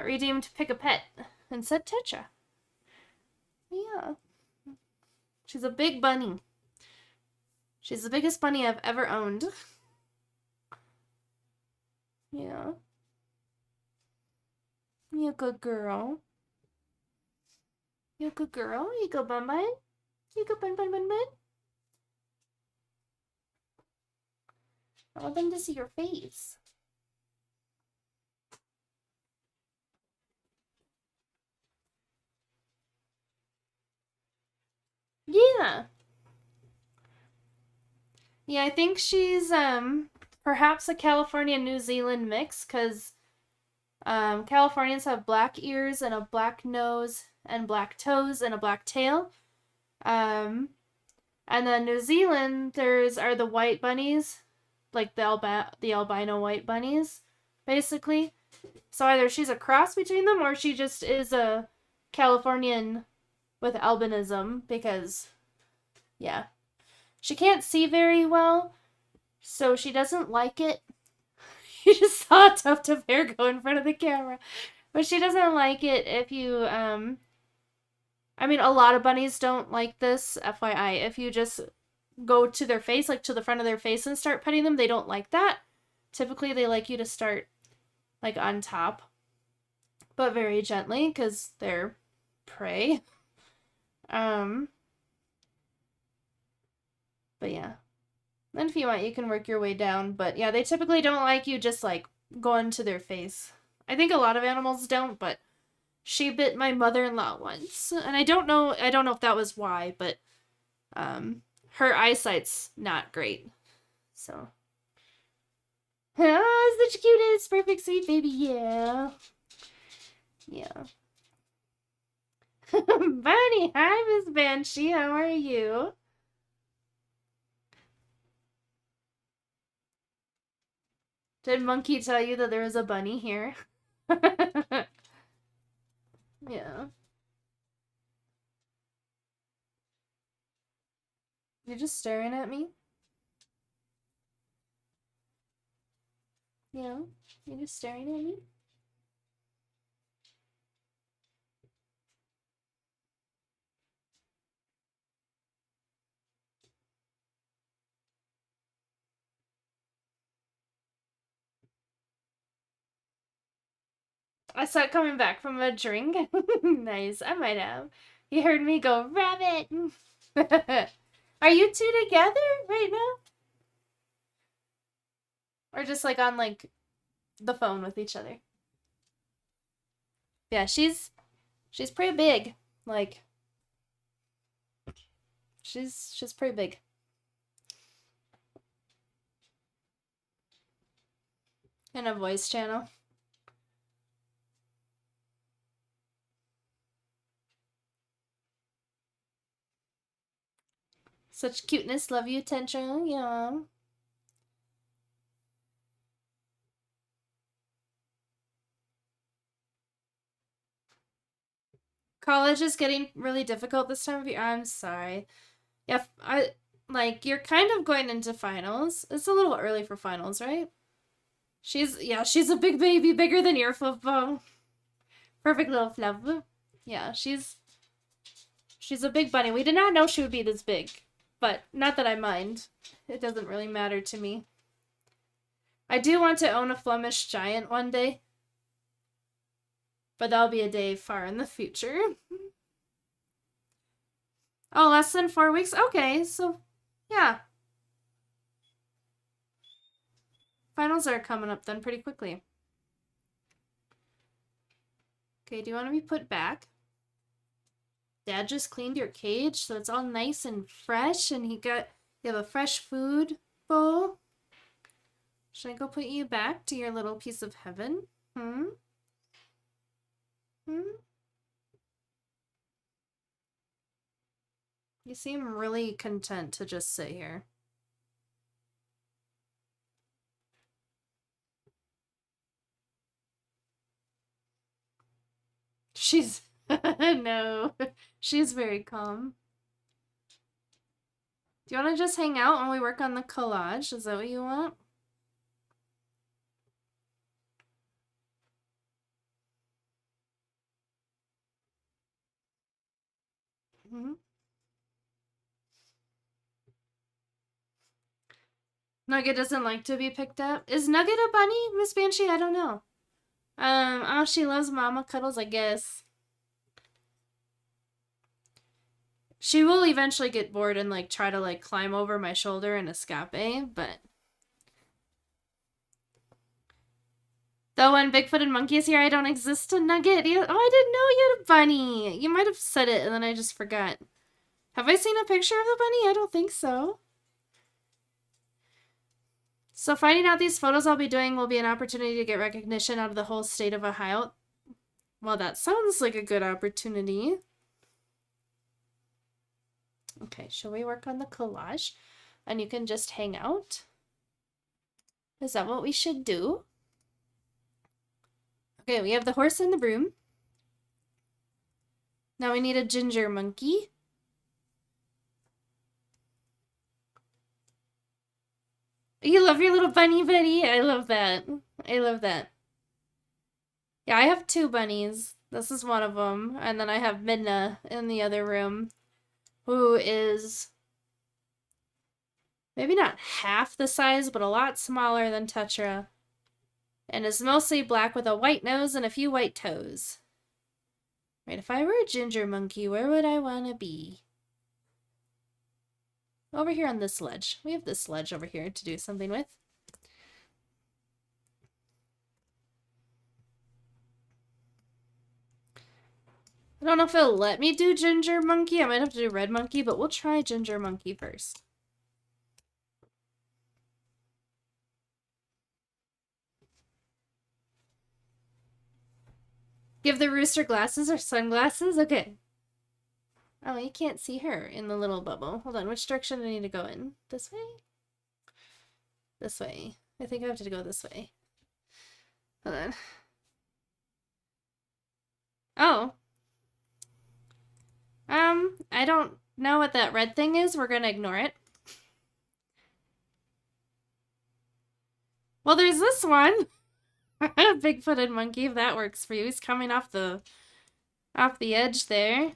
redeemed Pick a Pet and said Tetra. Yeah. She's a big bunny. She's the biggest bunny I've ever owned. Yeah. You a good girl. You a good girl. You go bun bun. You go bun bun bun bun. I want them to see your face. Yeah. Yeah, I think she's perhaps a California New Zealand mix because Californians have black ears and a black nose and black toes and a black tail. Um, and then New Zealand are the white bunnies, like the albino white bunnies, basically. So either she's a cross between them or she just is a Californian with albinism because yeah. She can't see very well, so she doesn't like it. You just saw a tuft of hair go in front of the camera. But she doesn't like it if you I mean a lot of bunnies don't like this, FYI. If you just go to their face, like to the front of their face and start petting them, they don't like that. Typically they like you to start like on top, but very gently because they're prey. But yeah. And if you want, you can work your way down. But yeah, they typically don't like you just like going to their face. I think a lot of animals don't, but she bit my mother-in-law once. And I don't know if that was why, but her eyesight's not great. So it's the cutest, perfect sweet baby, yeah. Yeah. Bunny, hi Miss Banshee, how are you? Did Monkey tell you that there was a bunny here? Yeah. You're just staring at me? Yeah. You're just staring at me? I saw it coming back from a drink. Nice. I might have. He heard me go, rabbit! Are you two together right now? Or just like on like the phone with each other? Yeah, she's pretty big. Like she's pretty big. In a voice channel. Such cuteness, love you, attention, yeah. College is getting really difficult this time of year. I'm sorry. Yeah, I like you're kind of going into finals. It's a little early for finals, right? She's a big baby, bigger than your football. Perfect little fluff. Yeah, she's a big bunny. We did not know she would be this big, but not that I mind. It doesn't really matter to me. I do want to own a Flemish giant one day, but that'll be a day far in the future. Oh, less than 4 weeks? Okay, so yeah. Finals are coming up then pretty quickly. Okay, do you want to be put back? Dad just cleaned your cage so it's all nice and fresh and you have a fresh food bowl. Should I go put you back to your little piece of heaven? Hmm? Hmm? You seem really content to just sit here. She's no. She's very calm. Do you want to just hang out when we work on the collage? Is that what you want? Mm-hmm. Nugget doesn't like to be picked up. Is Nugget a bunny, Miss Banshee? I don't know. Oh, she loves mama cuddles, I guess. She will eventually get bored and like try to like climb over my shoulder and escape, but though when Bigfoot and Monkey is here, I don't exist. A Nugget. Oh, I didn't know you had a bunny. You might have said it and then I just forgot. Have I seen a picture of the bunny? I don't think so. So finding out these photos I'll be doing will be an opportunity to get recognition out of the whole state of Ohio. Well, that sounds like a good opportunity. Okay, shall we work on the collage? And you can just hang out? Is that what we should do? Okay, we have the horse and the broom. Now we need a ginger monkey. You love your little bunny, Betty. I love that. I love that. Yeah, I have 2 bunnies. This is one of them. And then I have Midna in the other room, who is maybe not half the size, but a lot smaller than Tetra. And is mostly black with a white nose and a few white toes. Right, if I were a ginger monkey, where would I want to be? Over here on this ledge. We have this ledge over here to do something with. I don't know if it'll let me do ginger monkey. I might have to do red monkey, but we'll try ginger monkey first. Give the rooster glasses or sunglasses? Okay. Oh, you can't see her in the little bubble. Hold on, which direction do I need to go in? This way? This way. I think I have to go this way. Hold on. Oh. I don't know what that red thing is. We're gonna ignore it. Well, there's this one. Big-footed monkey, if that works for you. He's coming off the edge there.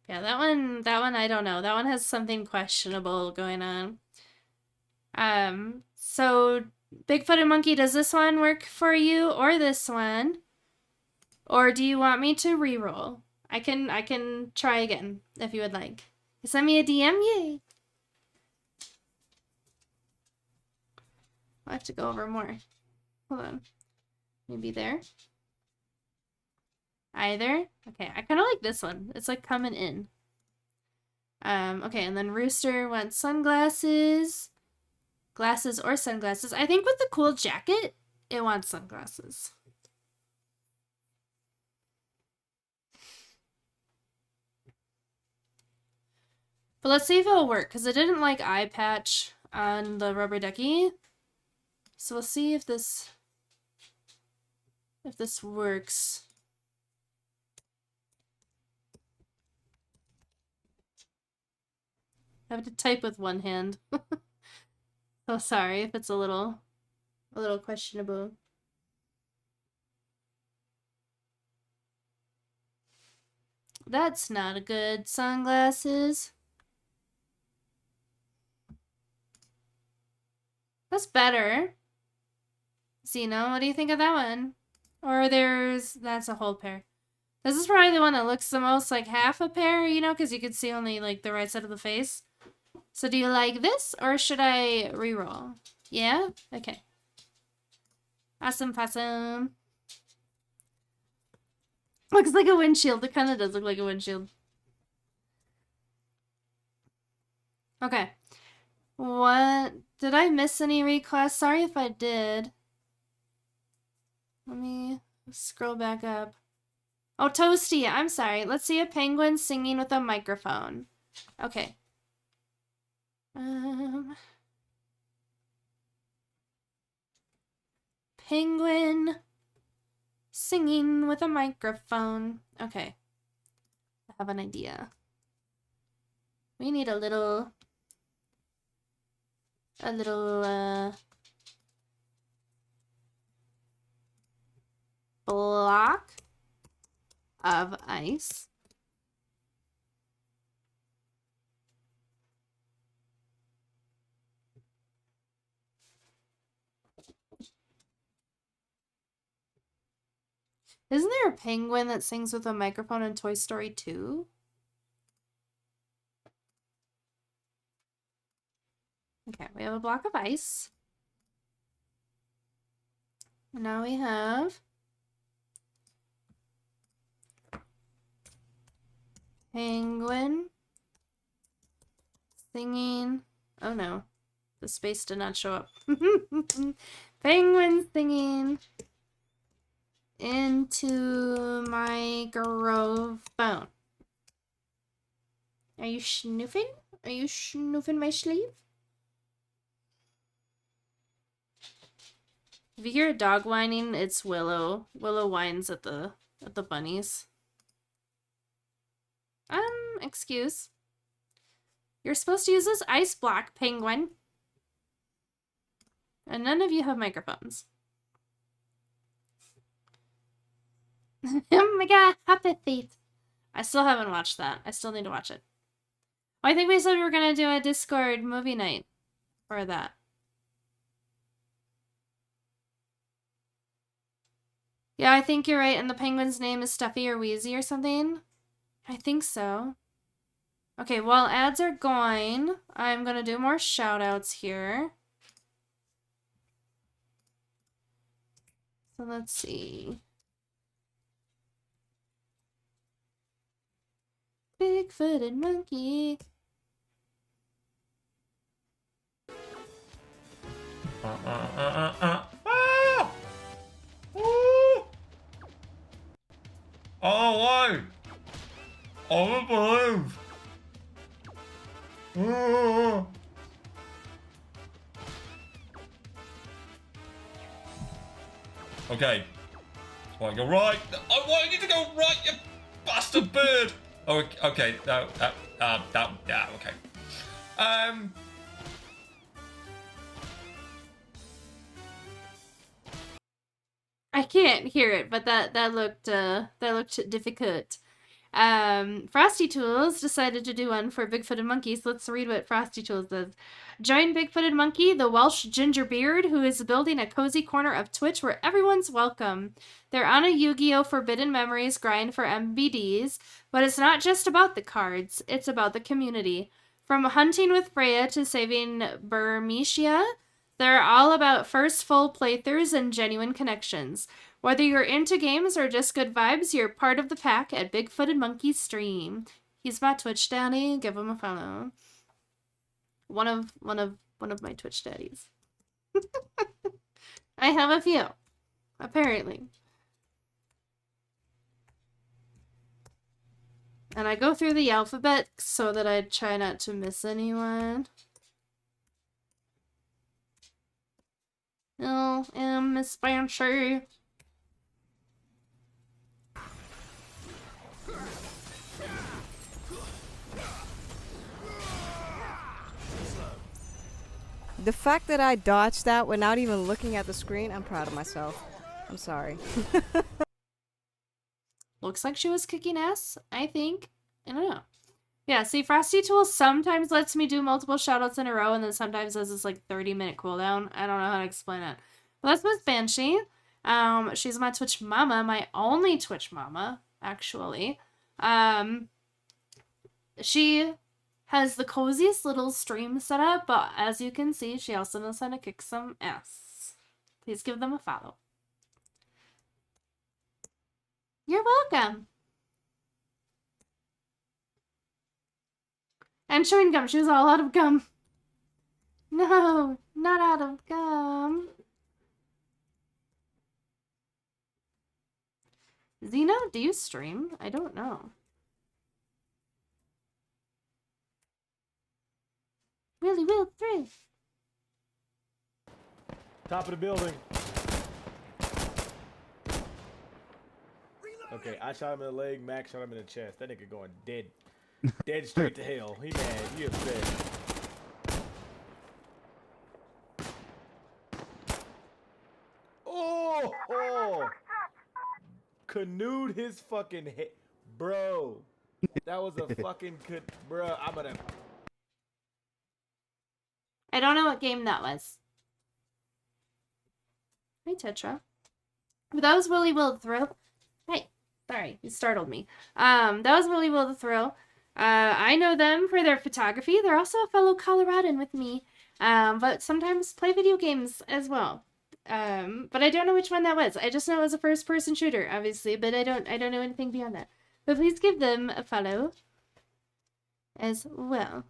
Yeah, that one I don't know. That one has something questionable going on. So Bigfooted monkey, does this one work for you or this one? Or do you want me to re-roll? I can try again if you would like. You send me a DM? Yay! I'll have to go over more. Hold on. Maybe there. Either. Okay, I kind of like this one. It's like coming in. Okay, and then Rooster wants sunglasses. Glasses or sunglasses. I think with the cool jacket, it wants sunglasses. But let's see if it'll work, because it didn't like eye patch on the rubber ducky. So we'll see if this works. I have to type with one hand. So sorry if it's a little questionable. That's not a good sunglasses. That's better. Zeno, what do you think of that one? Or that's a whole pair. This is probably the one that looks the most like half a pair, you know, because you can see only like the right side of the face. So do you like this or should I re-roll? Yeah? Okay. Awesome possum. Looks like a windshield. It kind of does look like a windshield. Okay. What? Did I miss any reclass? Sorry if I did. Let me scroll back up. Oh, Toasty. I'm sorry. Let's see a penguin singing with a microphone. Okay. Penguin singing with a microphone. Okay. I have an idea. We need a little block of ice. Isn't there a penguin that sings with a microphone in Toy Story 2? Okay, we have a block of ice. Now we have penguin singing. Oh no, the space did not show up. Penguin singing into microphone. Are you snoofing? Are you snoofing my sleeve? If you hear a dog whining, it's Willow. Willow whines at the bunnies. Excuse. You're supposed to use this ice block, penguin. And none of you have microphones. Oh my god, happy feet. I still haven't watched that. I still need to watch it. I think we said we were gonna do a Discord movie night for that. Yeah, I think you're right, and the penguin's name is Stuffy or Wheezy or something. I think so. Okay, while ads are going, I'm gonna do more shout-outs here. So let's see. Big-footed monkey. Ah! Oh, why? I don't believe. Okay. I want to go right. I want you to go right, you bastard bird. Oh, okay. No, yeah, okay. I can't hear it, but that looked difficult. Frosty Tools decided to do one for Big-Footed Monkeys. Let's read what Frosty Tools says. Join Big-Footed Monkey, the Welsh Gingerbeard, who is building a cozy corner of Twitch where everyone's welcome. They're on a Yu-Gi-Oh! Forbidden Memories grind for MBDs, but it's not just about the cards, it's about the community. From hunting with Freya to saving Burmecia, they're all about first full playthroughs and genuine connections. Whether you're into games or just good vibes, you're part of the pack at Big-Footed Monkey Stream. He's my Twitch daddy. Give him a follow. One of my Twitch daddies. I have a few, apparently. And I go through the alphabet so that I try not to miss anyone. Miss Banshee. The fact that I dodged that without even looking at the screen, I'm proud of myself. I'm sorry. Looks like she was kicking ass, I think. I don't know. Yeah, see, Frosty Tools sometimes lets me do multiple shoutouts in a row, and then sometimes does this, like, 30-minute cooldown. I don't know how to explain it. But that's Miss Banshee. She's my Twitch mama, my only Twitch mama, actually. She has the coziest little stream setup, but as you can see, she also knows how to kick some ass. Please give them a follow. You're welcome. And chewing gum. She was all out of gum. No, not out of gum. Zeno, do you stream? I don't know. Willy Will 3. Top of the building. Okay, I shot him in the leg. Max shot him in the chest. That nigga going dead. Dead straight to hell. He mad. He upset. Oh! Canoed his fucking head. Bro. That was a fucking bro. I'm gonna. I don't know what game that was. Hi, Tetra. But that was Willy Will the Thrill. Hey, sorry, you startled me. That was Willy Will the Thrill. I know them for their photography. They're also a fellow Coloradan with me, but sometimes play video games as well. But I don't know which one that was. I just know it was a first-person shooter, obviously, but I don't know anything beyond that. But please give them a follow as well.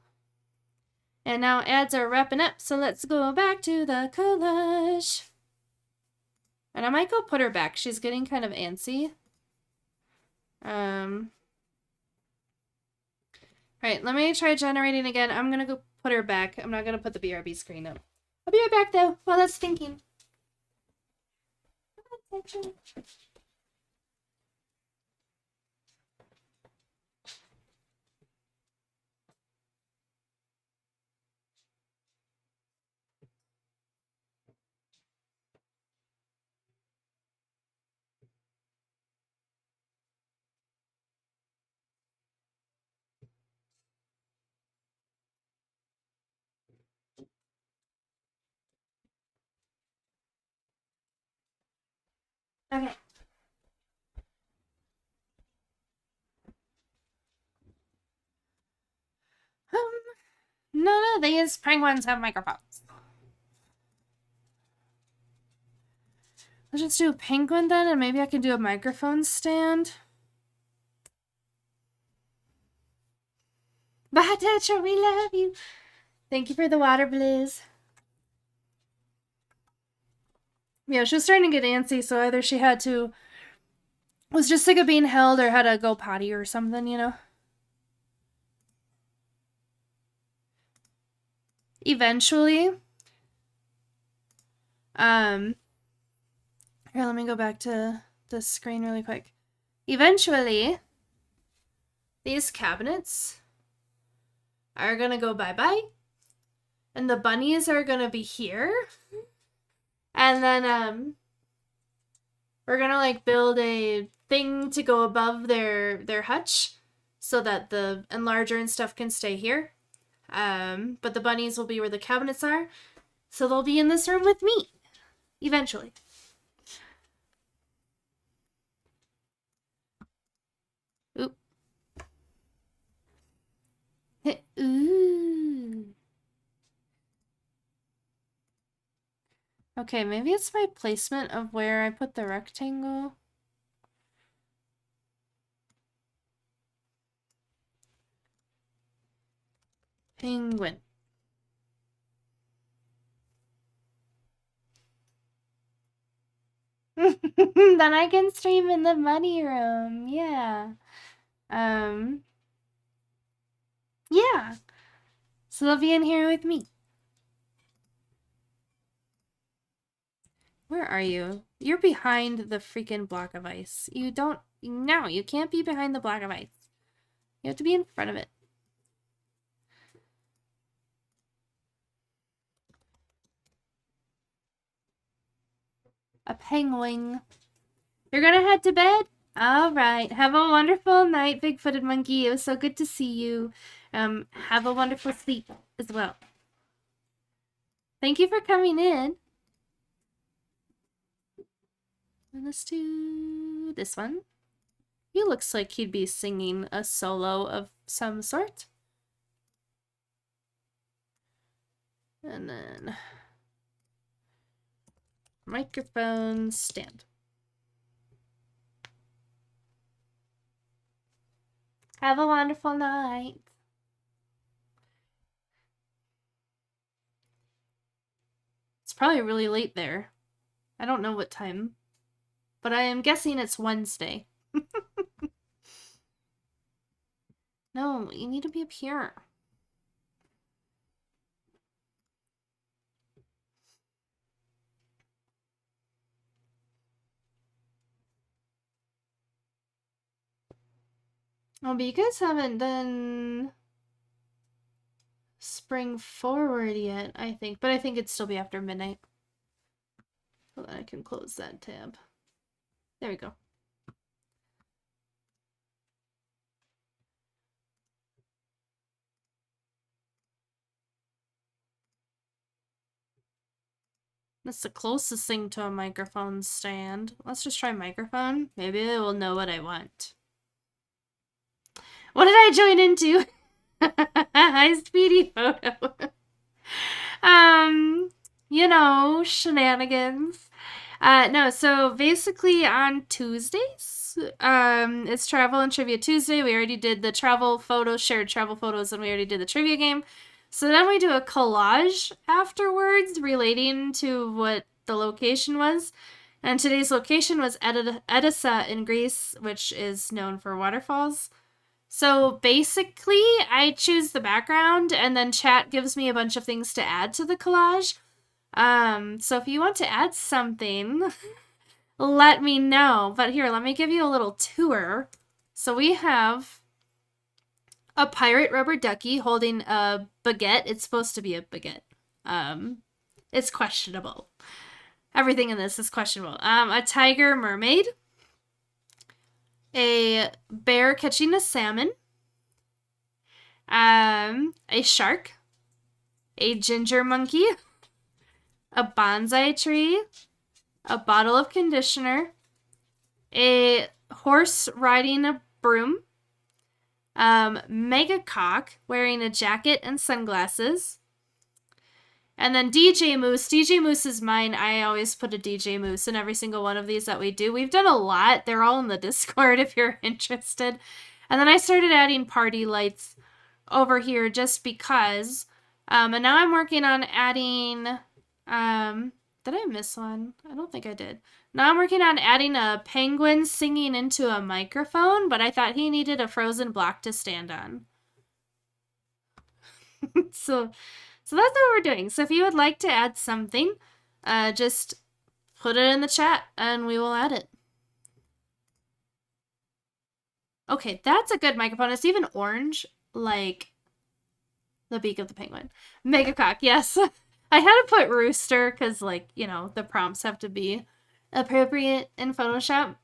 And now ads are wrapping up, so let's go back to the collage. And I might go put her back. She's getting kind of antsy. Alright, let me try generating again. I'm gonna go put her back. I'm not gonna put the BRB screen up. I'll be right back though, while that's thinking. Okay. None of these penguins have microphones. Let's just do a penguin then, and maybe I can do a microphone stand. Bye, Tetra, we love you. Thank you for the water, Blizz. Yeah, she was starting to get antsy, so either she was just sick of being held or had to go potty or something, you know? Eventually, here, let me go back to the screen really quick. Eventually, these cabinets are gonna go bye-bye, and the bunnies are gonna be here, and then, we're gonna, like, build a thing to go above their hutch so that the enlarger and stuff can stay here. But the bunnies will be where the cabinets are, so they'll be in this room with me, eventually. Oop. Ooh. Okay, maybe it's my placement of where I put the rectangle. Penguin. Then I can stream in the money room. Yeah. Yeah. So they'll be in here with me. Where are you? You're behind the freaking block of ice. You don't... No, you can't be behind the block of ice. You have to be in front of it. A penguin. You're gonna head to bed? Alright. Have a wonderful night, big-footed monkey. It was so good to see you. Have a wonderful sleep as well. Thank you for coming in. Let's do this one. He looks like he'd be singing a solo of some sort. And then microphone stand. Have a wonderful night. It's probably really late there. I don't know what time, but I am guessing it's Wednesday. No, you need to be up here. Oh, but you guys haven't done Spring Forward yet, I think. But I think it'd still be after midnight. So I can close that tab. There we go. That's the closest thing to a microphone stand. Let's just try microphone. Maybe it will know what I want. What did I join into? Hi, Speedy Photo. You know, shenanigans. No, so basically on Tuesdays, it's Travel and Trivia Tuesday. We already did the travel photos, shared travel photos, and we already did the trivia game. So then we do a collage afterwards relating to what the location was. And today's location was Edessa in Greece, which is known for waterfalls. So basically, I choose the background, and then chat gives me a bunch of things to add to the collage. So if you want to add something, let me know. But here, let me give you a little tour. So we have a pirate rubber ducky holding a baguette. It's supposed to be a baguette. It's questionable. Everything in this is questionable. A tiger mermaid. A bear catching a salmon. A shark. A ginger monkey. A bonsai tree. A bottle of conditioner. A horse riding a broom. Mega cock wearing a jacket and sunglasses. And then DJ Moose. DJ Moose is mine. I always put a DJ Moose in every single one of these that we do. We've done a lot. They're all in the Discord if you're interested. And then I started adding party lights over here just because. And now I'm working on adding... did I miss one? I don't think I did. Now I'm working on adding a penguin singing into a microphone, but I thought he needed a frozen block to stand on. So that's what we're doing. So if you would like to add something, just put it in the chat and we will add it. Okay, that's a good microphone. It's even orange, like the beak of the penguin. Mega cock, yes. I had to put rooster because, like, you know, the prompts have to be appropriate in Photoshop.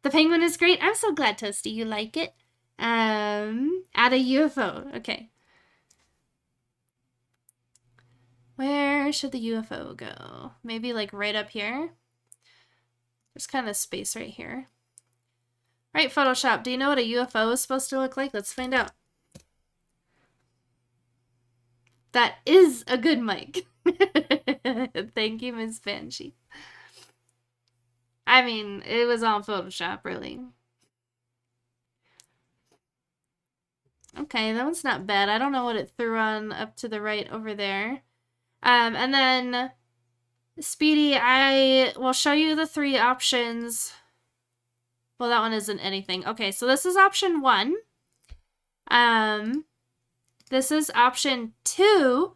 The penguin is great. I'm so glad, Toasty, you like it. Add a UFO. Okay. Where should the UFO go? Maybe like right up here? There's kind of space right here. Right, Photoshop, do you know what a UFO is supposed to look like? Let's find out. That is a good mic. Thank you, Miss Banshee. I mean, it was on Photoshop, really. Okay, that one's not bad. I don't know what it threw on up to the right over there. And then, Speedy, I will show you the 3 options. Well, that one isn't anything. Okay, so this is option 1. This is option 2.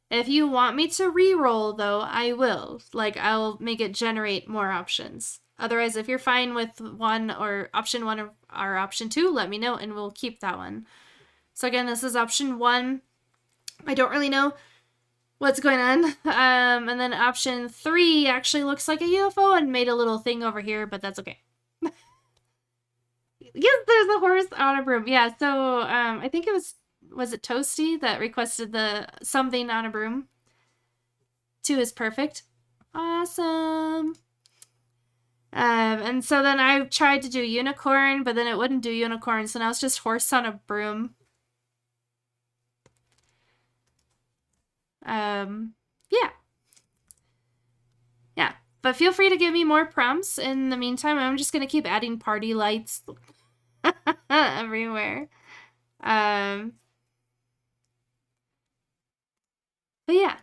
If you want me to re-roll, though, I will. Like, I'll make it generate more options. Otherwise, if you're fine with one or option 1 or option 2, let me know and we'll keep that one. So again, this is option 1. I don't really know what's going on. And then option 3 actually looks like a UFO and made a little thing over here, but that's okay. Yes, there's a horse on a broom. Yeah, so I think it was it Toasty that requested the something on a broom? 2 is perfect. Awesome. And so then I tried to do unicorn, but then it wouldn't do unicorn, so now it's just horse on a broom. Yeah. Yeah, but feel free to give me more prompts. In the meantime, I'm just gonna keep adding party lights everywhere. But yeah,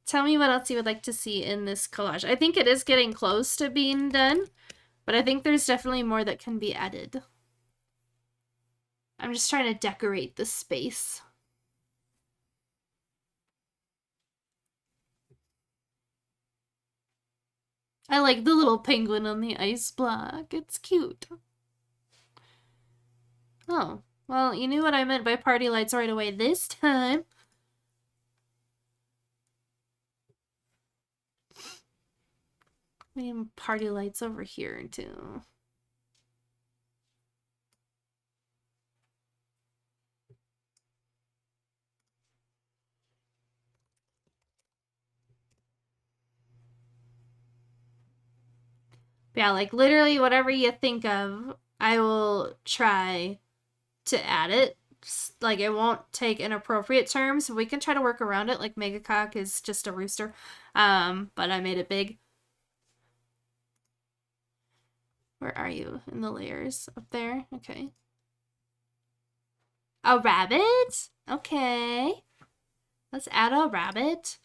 tell me what else you would like to see in this collage. I think it is getting close to being done, but I think there's definitely more that can be added. I'm just trying to decorate the space. I like the little penguin on the ice block. It's cute. Oh, well, you knew what I meant by party lights right away this time. We need party lights over here, too. Yeah, like literally whatever you think of, I will try to add it. Like it won't take inappropriate terms. We can try to work around it. Like megacock is just a rooster. But I made it big. Where are you in the layers? Up there? Okay. A rabbit? Okay. Let's add a rabbit.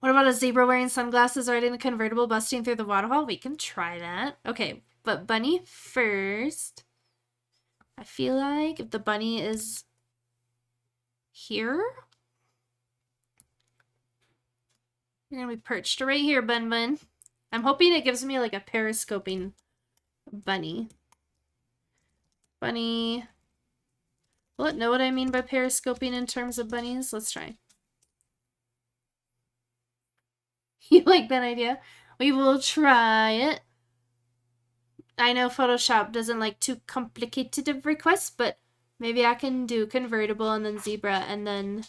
What about a zebra wearing sunglasses riding a convertible busting through the waterfall? We can try that. Okay, but bunny first. I feel like if the bunny is here, you're gonna be perched right here, Bun Bun. I'm hoping it gives me like a periscoping bunny. Bunny. Will it know what I mean by periscoping in terms of bunnies? Let's try. You like that idea? We will try it. I know Photoshop doesn't like too complicated of requests, but maybe I can do convertible and then zebra and then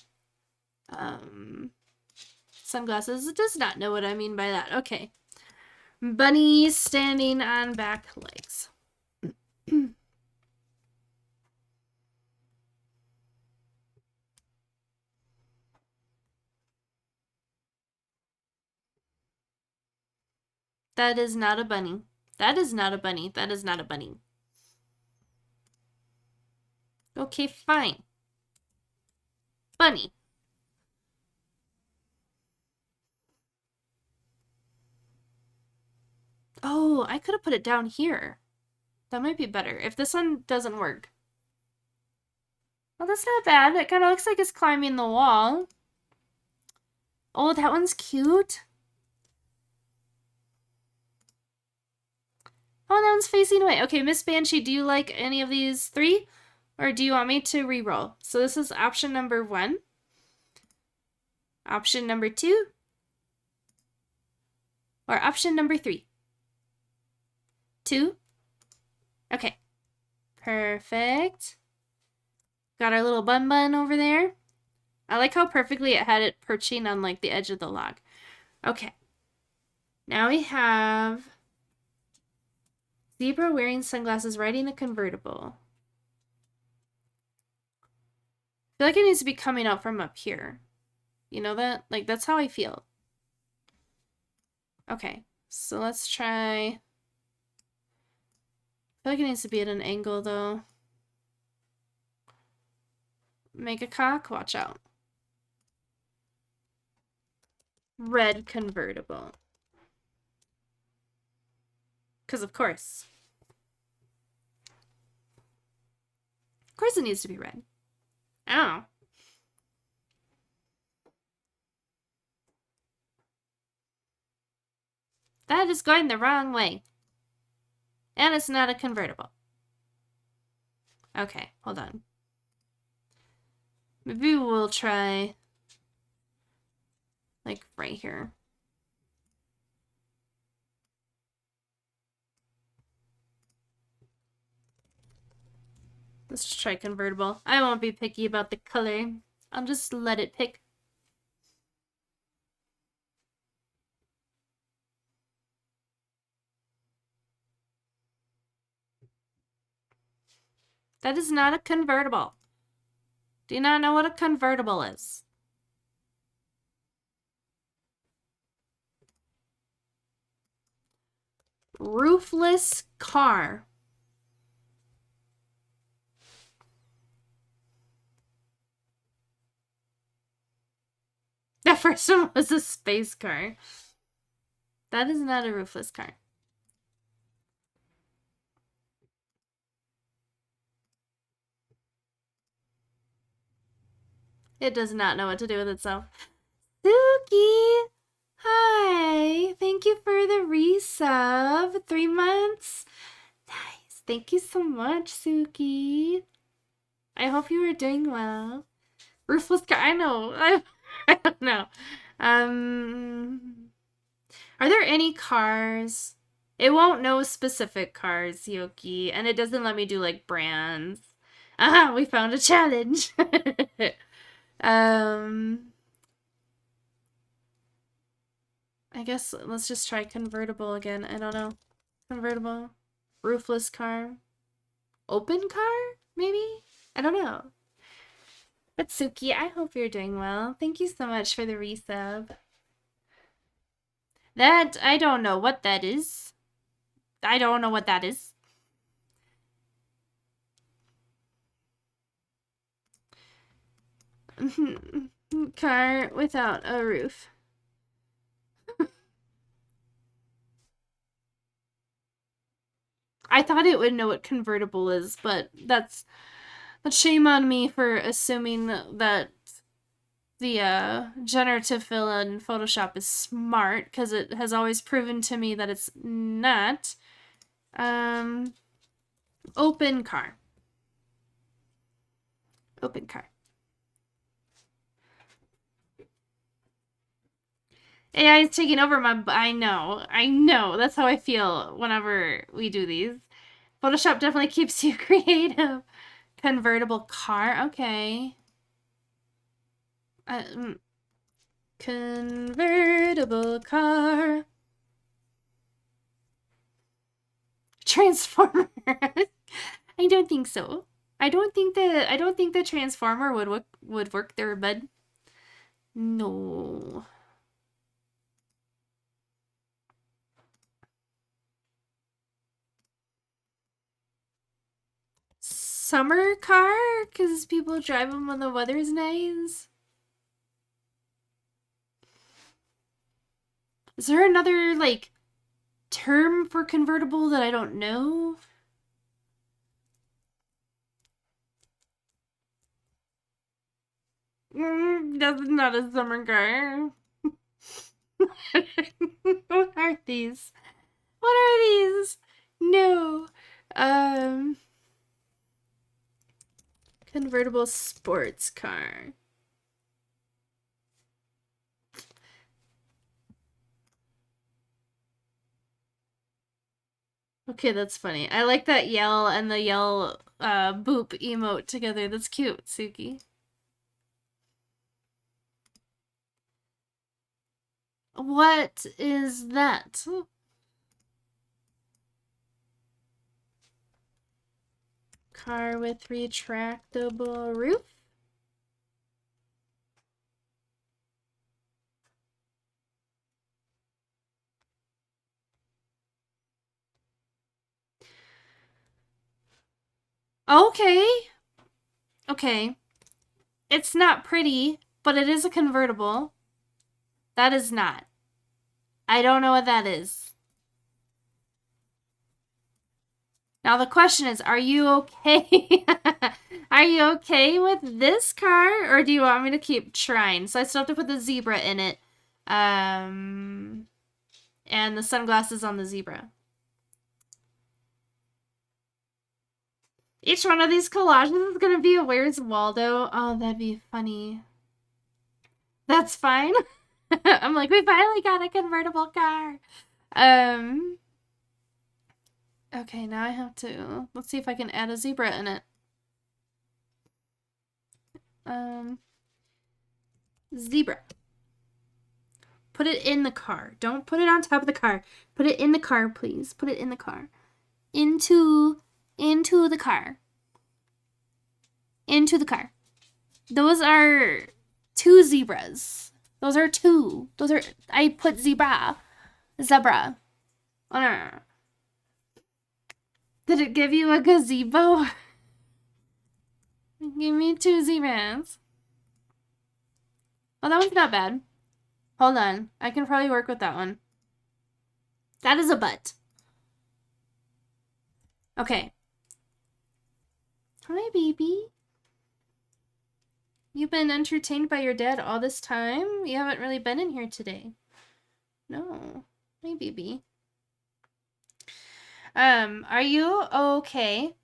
sunglasses. It does not know what I mean by that. Okay. Bunny standing on back legs. That is not a bunny. That is not a bunny. That is not a bunny. Okay, fine. Bunny. Oh, I could have put it down here. That might be better. If this one doesn't work. Well, that's not bad. It kind of looks like it's climbing the wall. Oh, that one's cute. Oh, that one's facing away. Okay, Miss Banshee, do you like any of these three? Or do you want me to re-roll? So this is option number 1. Option number 2. Or option number 3. 2. Okay. Perfect. Got our little bun bun over there. I like how perfectly it had it perching on like the edge of the log. Okay. Now we have zebra wearing sunglasses riding a convertible. I feel like it needs to be coming out from up here. You know that? Like, that's how I feel. Okay, so let's try. I feel like it needs to be at an angle, though. Make a cock? Watch out. Red convertible. Because of course. Of course it needs to be red. I don't know. That is going the wrong way. And it's not a convertible. Okay, hold on. Maybe we'll try like right here. Let's just try convertible. I won't be picky about the color. I'll just let it pick. That is not a convertible. Do you not know what a convertible is? Roofless car. That first one was a space car. That is not a roofless car. It does not know what to do with itself. Suki! Hi. Thank you for the resub. 3 months. Nice. Thank you so much, Suki. I hope you are doing well. Ruthless car. I know. I don't know. Are there any cars? It won't know specific cars, Yoki, and it doesn't let me do like brands. Aha, we found a challenge. I guess let's just try convertible again. I don't know. Convertible. Roofless car. Open car? Maybe? I don't know. But Suki, I hope you're doing well. Thank you so much for the resub. That, I don't know what that is. I don't know what that is. Car without a roof. I thought it would know what convertible is, but that's shame on me for assuming that the generative fill in Photoshop is smart, because it has always proven to me that it's not. Open car. Open car. AI is taking over my... I know. That's how I feel whenever we do these. Photoshop definitely keeps you creative. Convertible car. Okay. Convertible car. Transformer. I don't think so. I don't think the Transformer would work there, bud. No. Summer car? Because people drive them when the weather's nice? Is there another, like, term for convertible that I don't know? That's not a summer car. What are these? What are these? No. Convertible sports car. Okay, that's funny. I like that yell and the yell boop emote together. That's cute, Suki. What is that? Car with retractable roof? Okay. Okay. It's not pretty, but it is a convertible. That is not. I don't know what that is. Now the question is, are you okay? Are you okay with this car, or do you want me to keep trying? So I still have to put the zebra in it. And the sunglasses on the zebra. Each one of these collages is gonna be a Where's Waldo. Oh, that'd be funny. That's fine. I'm like, we finally got a convertible car. Okay, now I have to... Let's see if I can add a zebra in it. Zebra. Put it in the car. Don't put it on top of the car. Put it in the car, please. Put it in the car. Into the car. Into the car. Those are 2 zebras. Those are 2. Those are... I put zebra. Zebra. Oh, no. Did it give you a gazebo? Give me 2 zebras. Oh, that one's not bad. Hold on. I can probably work with that one. That is a butt. Okay. Hi, baby. You've been entertained by your dad all this time? You haven't really been in here today. No. My baby. Are you okay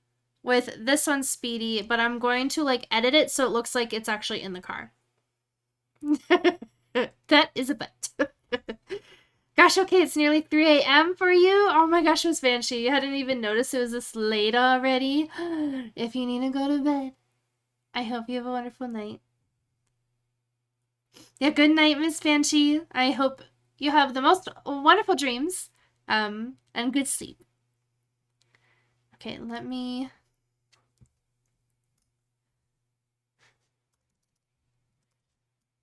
with this one, Speedy? But I'm going to like edit it so it looks like it's actually in the car. That is a bet. Gosh, okay, it's nearly 3 a.m. for you. Oh my gosh, Miss Banshee, you hadn't even noticed it was this late already. If you need to go to bed, I hope you have a wonderful night. Yeah, good night, Miss Banshee. I hope you have the most wonderful dreams, and good sleep. Okay, let me...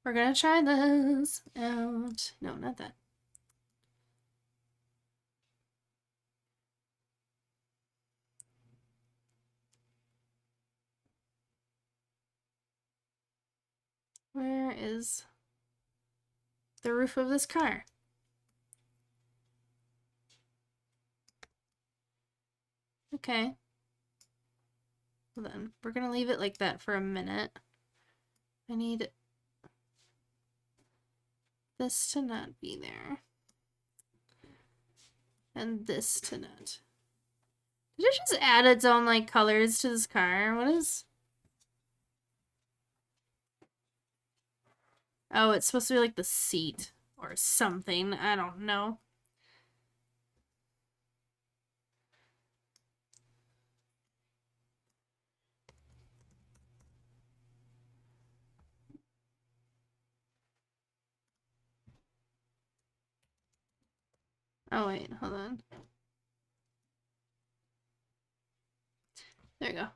We're gonna try this out. No, not that. Where is the roof of this car? Okay. Well then, we're gonna leave it like that for a minute. I need this to not be there. And this to not. Did it just add its own, like, colors to this car? What is... Oh, it's supposed to be, like, the seat or something. I don't know. Oh, wait, hold on. There we go.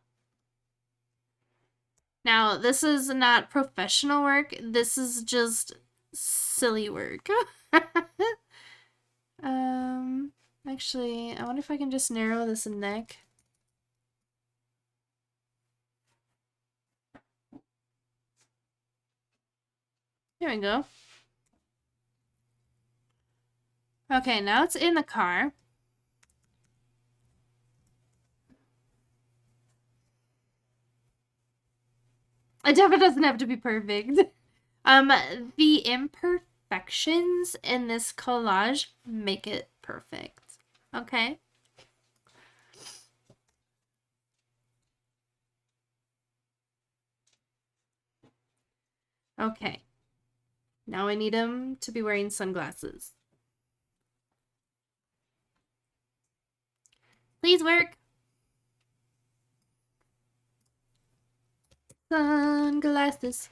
Now, this is not professional work. This is just silly work. Actually, I wonder if I can just narrow this neck. There we go. Okay, now it's in the car. It definitely doesn't have to be perfect. The imperfections in this collage make it perfect. Okay? Okay. Now I need him to be wearing sunglasses. Please work. Sunglasses.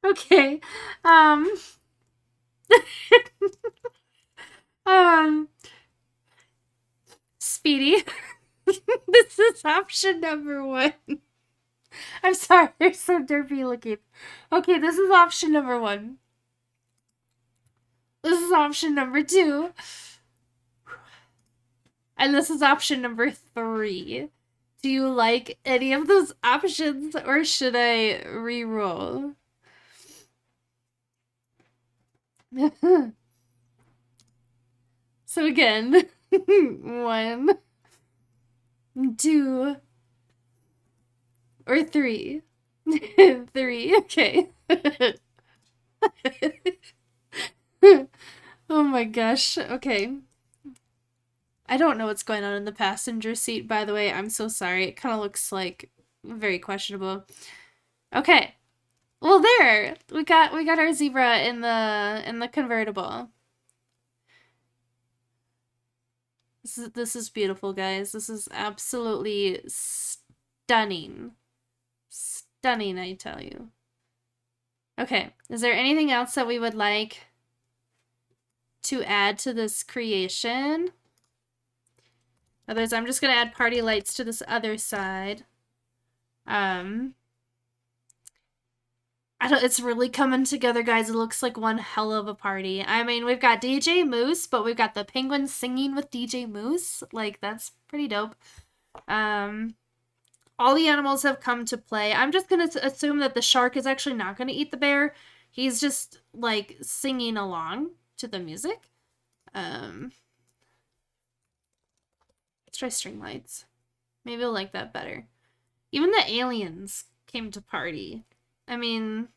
Okay. Speedy. This is option number 1. I'm sorry, you're so derpy looking. Okay, this is option number 1. This is option number 2. And this is option number 3. Do you like any of those options, or should I re-roll? So again, 1, 2, or 3. 3, okay. Oh my gosh, okay. I don't know what's going on in the passenger seat, by the way. I'm so sorry. It kind of looks like very questionable. Okay. Well, there. We got our zebra in the convertible. This is beautiful, guys. This is absolutely stunning. Stunning, I tell you. Okay. Is there anything else that we would like to add to this creation? Otherwise, I'm just gonna add party lights to this other side. It's really coming together, guys. It looks like one hell of a party. I mean, we've got DJ Moose, but we've got the penguins singing with DJ Moose. Like, that's pretty dope. All the animals have come to play. I'm just gonna assume that the shark is actually not gonna eat the bear. He's just, like, singing along to the music. Let's try string lights. Maybe we'll like that better. Even the aliens came to party. I mean,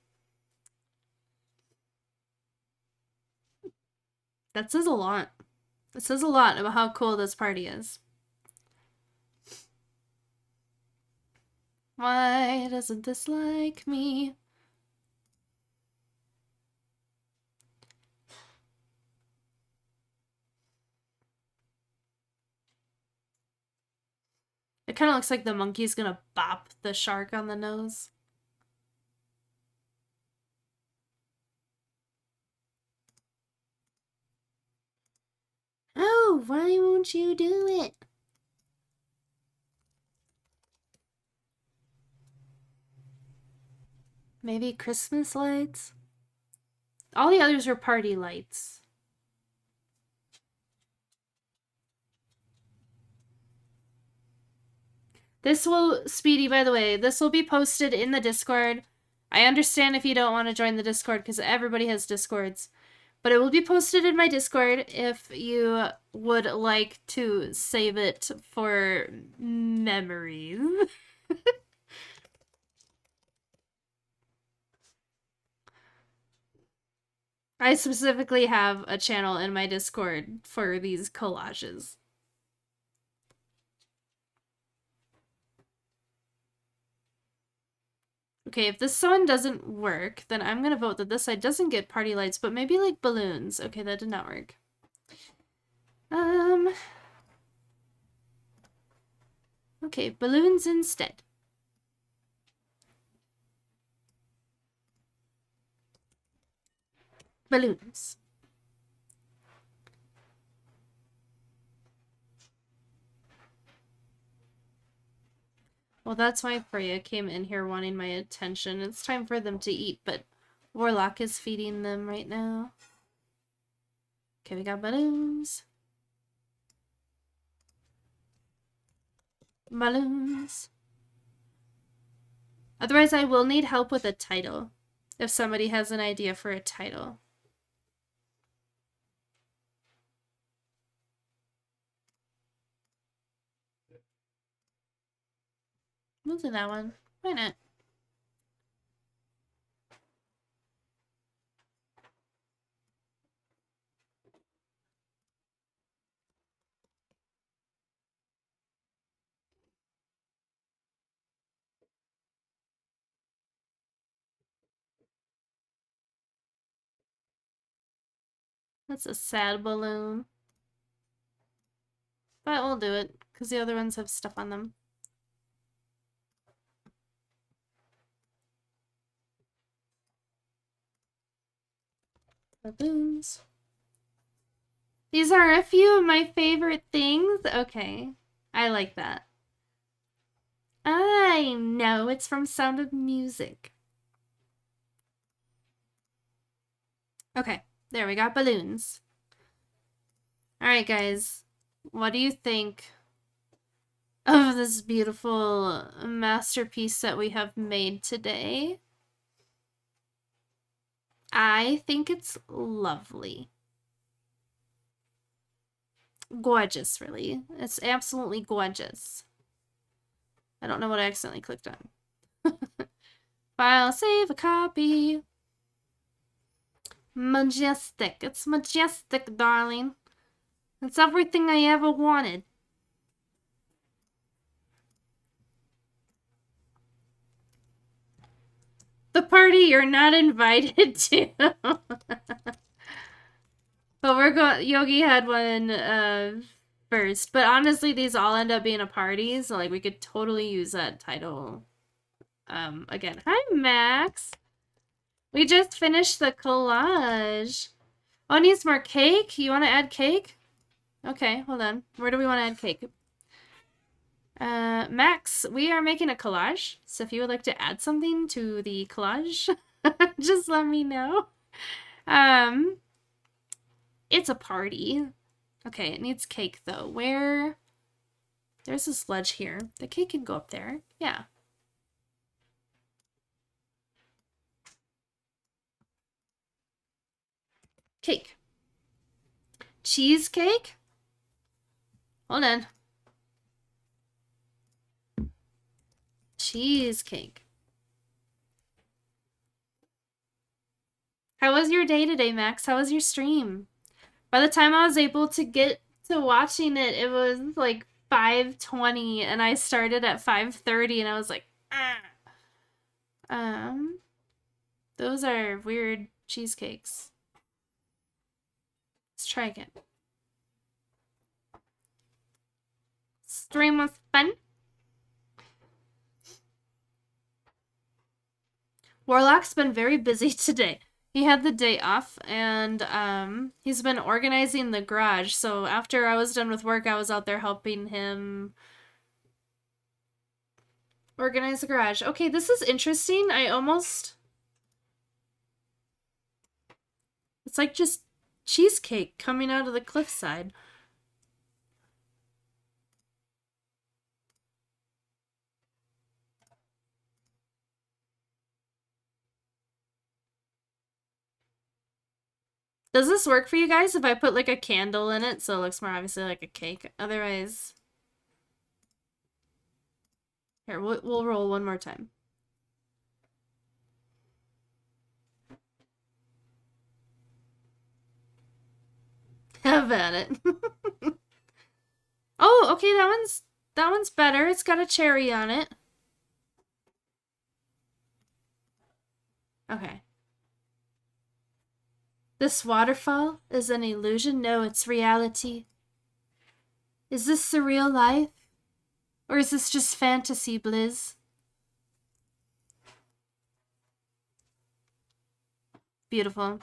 that says a lot. It says a lot about how cool this party is. Why doesn't this like me? It kind of looks like the monkey's gonna bop the shark on the nose. Oh, why won't you do it? Maybe Christmas lights? All the others are party lights. This will, Speedy, by the way, this will be posted in the Discord. I understand if you don't want to join the Discord because everybody has Discords. But it will be posted in my Discord if you would like to save it for memories. I specifically have a channel in my Discord for these collages. Okay, if this one doesn't work, then I'm gonna vote that this side doesn't get party lights, but maybe like balloons. Okay, that did not work. Okay, balloons instead. Balloons. Well, that's why Freya came in here wanting my attention. It's time for them to eat, but Warlock is feeding them right now. Okay, we got balloons. Balloons. Otherwise, I will need help with a title. If somebody has an idea for a title. We'll do that one. Why not? That's a sad balloon. But we'll do it, because the other ones have stuff on them. Balloons. These are a few of my favorite things. Okay. I like that. I know, it's from Sound of Music. Okay, there we got balloons. Alright, guys. What do you think of this beautiful masterpiece that we have made today? I think it's lovely. Gorgeous, really. It's absolutely gorgeous. I don't know what I accidentally clicked on. File, save a copy. Majestic. It's majestic, darling. It's everything I ever wanted. The party you're not invited to. But we're going. Yogi had one first, but honestly, these all end up being a party, so like we could totally use that title. Again, hi Max. We just finished the collage. Oh, it needs more cake. You want to add cake? Okay, hold on. Where do we want to add cake? Max, we are making a collage, so if you would like to add something to the collage, just let me know. It's a party. Okay, it needs cake though. Where? There's a sledge here. The cake can go up there. Yeah. Cake. Cheesecake? Hold on. cheesecake. How was your day today, Max? How was your stream? By the time I was able to get to watching it, it was like 5:20 and I started at 5:30 and I was like, ah. Those are weird cheesecakes. Let's try again. Stream was fun. Warlock's been very busy today. He had the day off and he's been organizing the garage. So after I was done with work, I was out there helping him organize the garage. Okay, this is interesting. It's like just cheesecake coming out of the cliffside. Does this work for you guys if I put like a candle in it so it looks more obviously like a cake? Otherwise... Here, we'll roll one more time. Have at it. Oh, okay, that one's better. It's got a cherry on it. Okay. This waterfall is an illusion. No, it's reality. Is this the real life? Or is this just fantasy, Blizz? Beautiful.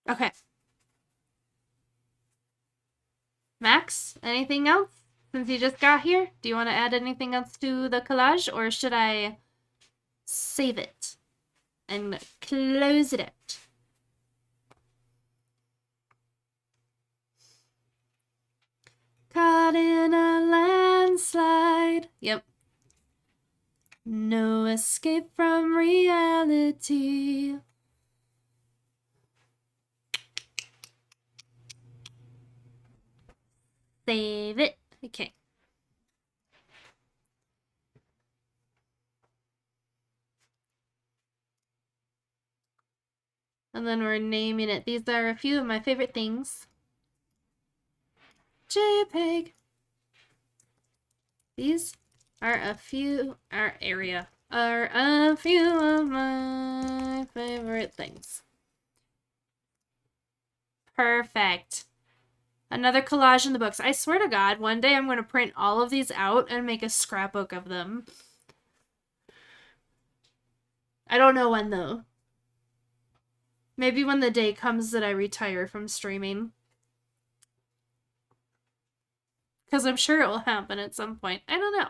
Okay. Max, anything else? Since you just got here, do you want to add anything else to the collage, or should I save it and close it out? Caught in a landslide. Yep. No escape from reality. Save it. Okay. And then we're naming it. These are a few of my favorite things. JPEG. These are a few of my favorite things. Perfect. Another collage in the books. I swear to God, one day I'm going to print all of these out and make a scrapbook of them. I don't know when, though. Maybe when the day comes that I retire from streaming. Because I'm sure it will happen at some point. I don't know.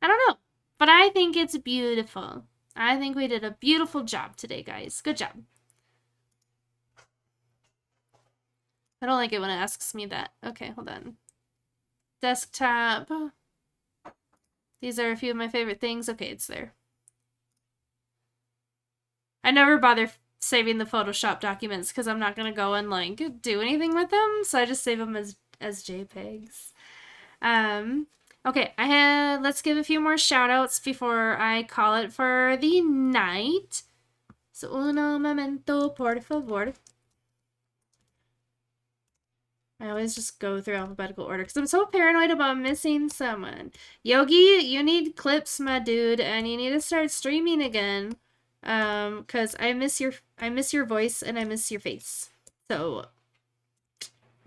I don't know. But I think it's beautiful. I think we did a beautiful job today, guys. Good job. I don't like it when it asks me that. Okay, hold on. Desktop. These are a few of my favorite things. Okay, it's there. I never bother saving the Photoshop documents because I'm not going to go and like do anything with them. So I just save them as JPEGs. Okay, let's give a few more shout outs before I call it for the night. So uno momento, por favor. I always just go through alphabetical order because I'm so paranoid about missing someone. Yogi, you need clips, my dude, and you need to start streaming again. Because I miss your voice and I miss your face. So,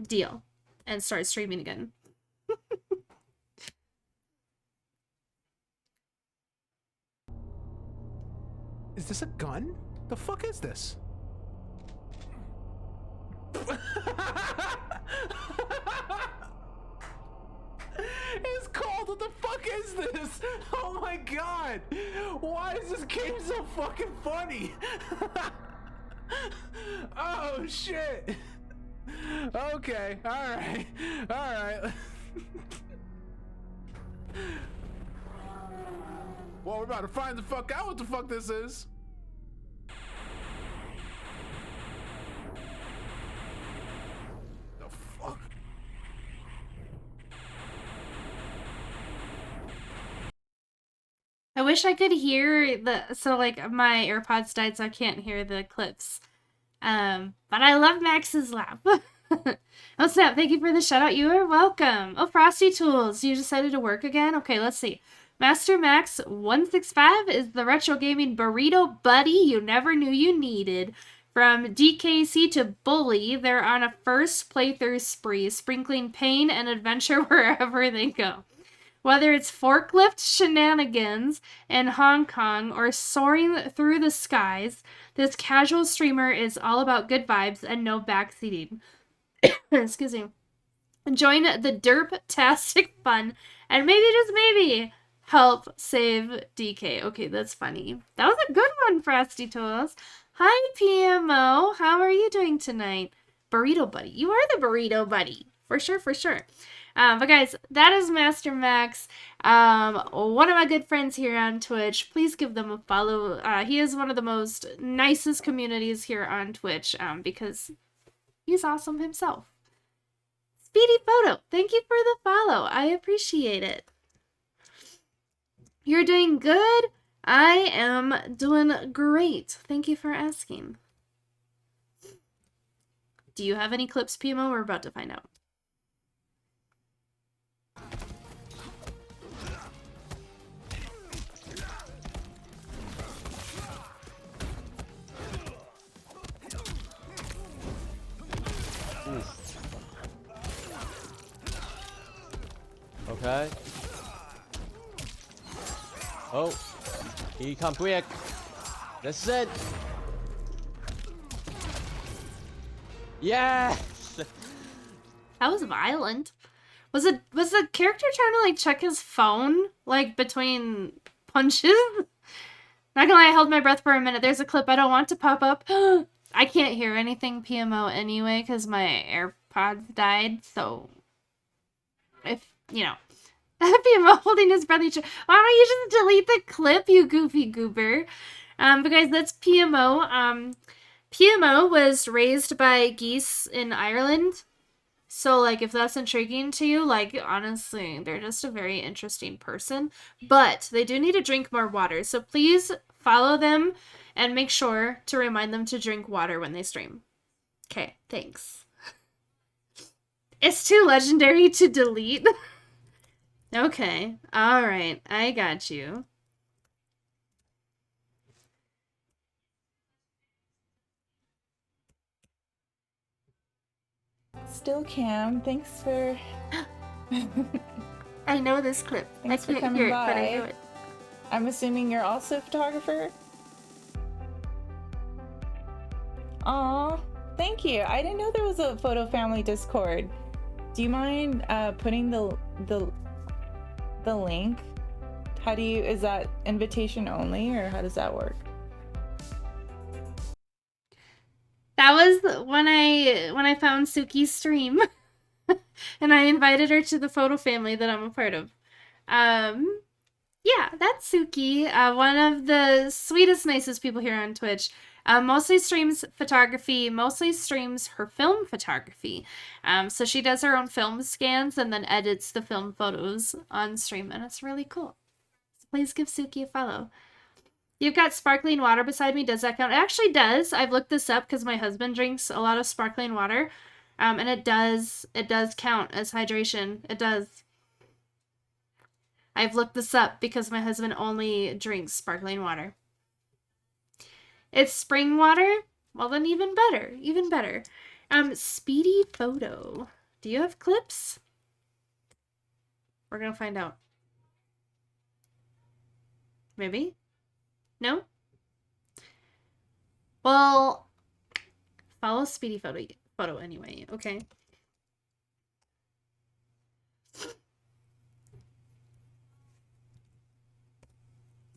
deal. And start streaming again. Is this a gun? The fuck is this? It's cold. What the fuck is this? Oh my god. Why is this game so fucking funny? Oh shit. Okay. Alright. Alright. Well, we're about to find the fuck out what the fuck this is. The fuck? wish I could hear so like my AirPods died, so I can't hear the clips. But I love Max's laugh. Oh snap, thank you for the shout out. You are welcome. Oh, Frosty Tools, you decided to work again? Okay, let's see. Master Max 165 is the retro gaming burrito buddy you never knew you needed. From DKC to Bully, they're on a first playthrough spree, sprinkling pain and adventure wherever they go. Whether it's forklift shenanigans in Hong Kong or soaring through the skies, this casual streamer is all about good vibes and no backseating. Excuse me. Join the derp-tastic fun and maybe, just maybe, help save DK. Okay, that's funny. That was a good one, Frosty Toes. Hi, PMO. How are you doing tonight? Burrito Buddy. You are the Burrito Buddy. For sure, for sure. But guys, that is Master Max, one of my good friends here on Twitch. Please give them a follow. He is one of the most nicest communities here on Twitch, because he's awesome himself. Speedy Photo, thank you for the follow. I appreciate it. You're doing good. I am doing great. Thank you for asking. Do you have any clips, PMO? We're about to find out. Okay. Oh, he come quick. That's it. Yes. That was violent. Was the character trying to like check his phone like between punches? Not gonna lie, I held my breath for a minute. There's a clip I don't want to pop up. I can't hear anything PMO anyway because my AirPods died. So if you know. PMO holding his breath. Why don't you just delete the clip, you goofy goober? But guys, that's PMO. PMO was raised by geese in Ireland. So, like, if that's intriguing to you, like, honestly, they're just a very interesting person. But they do need to drink more water. So please follow them and make sure to remind them to drink water when they stream. Okay, thanks. It's too legendary to delete. Okay, alright, I got you. Still Cam, thanks for... I know this clip. Thanks I for can't coming hear it, by. but I know it. I'm assuming you're also a photographer? Aw, thank you. I didn't know there was a photo family Discord. Do you mind putting the link? How do you, is that invitation only or how does that work? That was when I found Suki's stream. And I invited her to the photo family that I'm a part of. Yeah, that's Suki, one of the sweetest, nicest people here on Twitch. Mostly streams photography, mostly streams her film photography. So she does her own film scans and then edits the film photos on stream, and it's really cool. So please give Suki a follow. You've got sparkling water beside me. Does that count? It actually does. I've looked this up because my husband drinks a lot of sparkling water. And it does count as hydration. It does. I've looked this up because my husband only drinks sparkling water. It's spring water? Well, then even better. Even better. Speedy Photo. Do you have clips? We're gonna find out. Maybe? No? Well, follow Speedy Photo anyway, okay?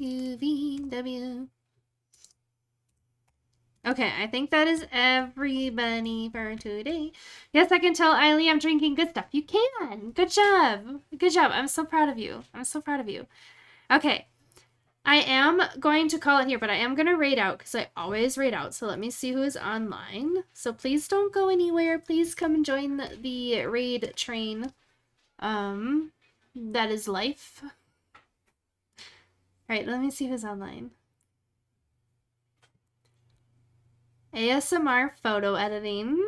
UVW. Okay, I think that is everybody for today. Yes, I can tell, Eileen, I'm drinking good stuff. You can. Good job. Good job. I'm so proud of you. I'm so proud of you. Okay. I am going to call it here, but I am going to raid out because I always raid out. So let me see who is online. So please don't go anywhere. Please come and join the raid train. That is life. Alright, let me see who's online. ASMR photo editing.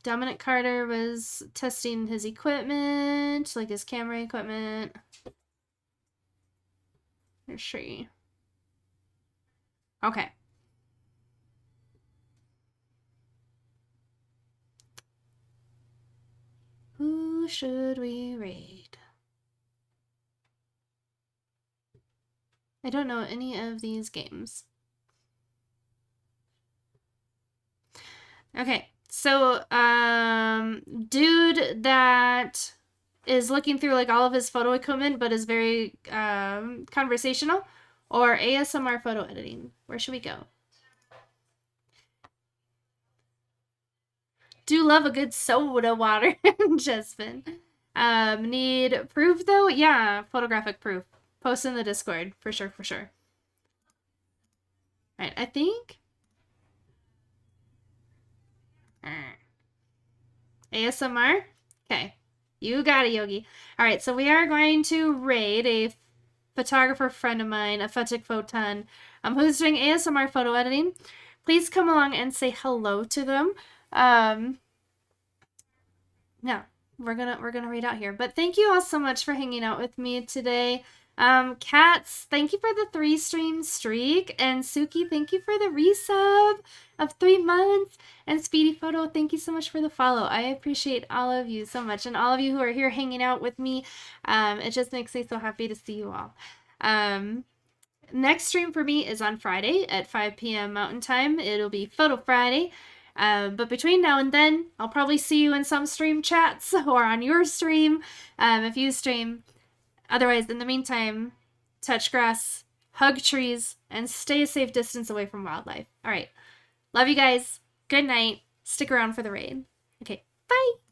Dominic Carter was testing his equipment, like his camera equipment. There's Shree. Okay. Who should we raid? I don't know any of these games. Okay, so dude that is looking through like all of his photo equipment but is very conversational, or ASMR photo editing. Where should we go? Do love a good soda water, Jasmine. Need proof though? Yeah, photographic proof. Post in the Discord, for sure, for sure. Alright, I think... ASMR? Okay. You got it, Yogi. Alright, so we are going to raid a photographer friend of mine, a Photic Photon, who's doing ASMR photo editing. Please come along and say hello to them. Yeah, we're gonna read out here. But thank you all so much for hanging out with me today. Cats, thank you for the 3-stream streak. And Suki, thank you for the resub of 3 months. And Speedy Photo, thank you so much for the follow. I appreciate all of you so much. And all of you who are here hanging out with me. It just makes me so happy to see you all. Next stream for me is on Friday at 5 p.m. Mountain Time. It'll be Photo Friday. But between now and then, I'll probably see you in some stream chats or on your stream if you stream. Otherwise, in the meantime, touch grass, hug trees, and stay a safe distance away from wildlife. All right. Love you guys. Good night. Stick around for the raid. Okay. Bye.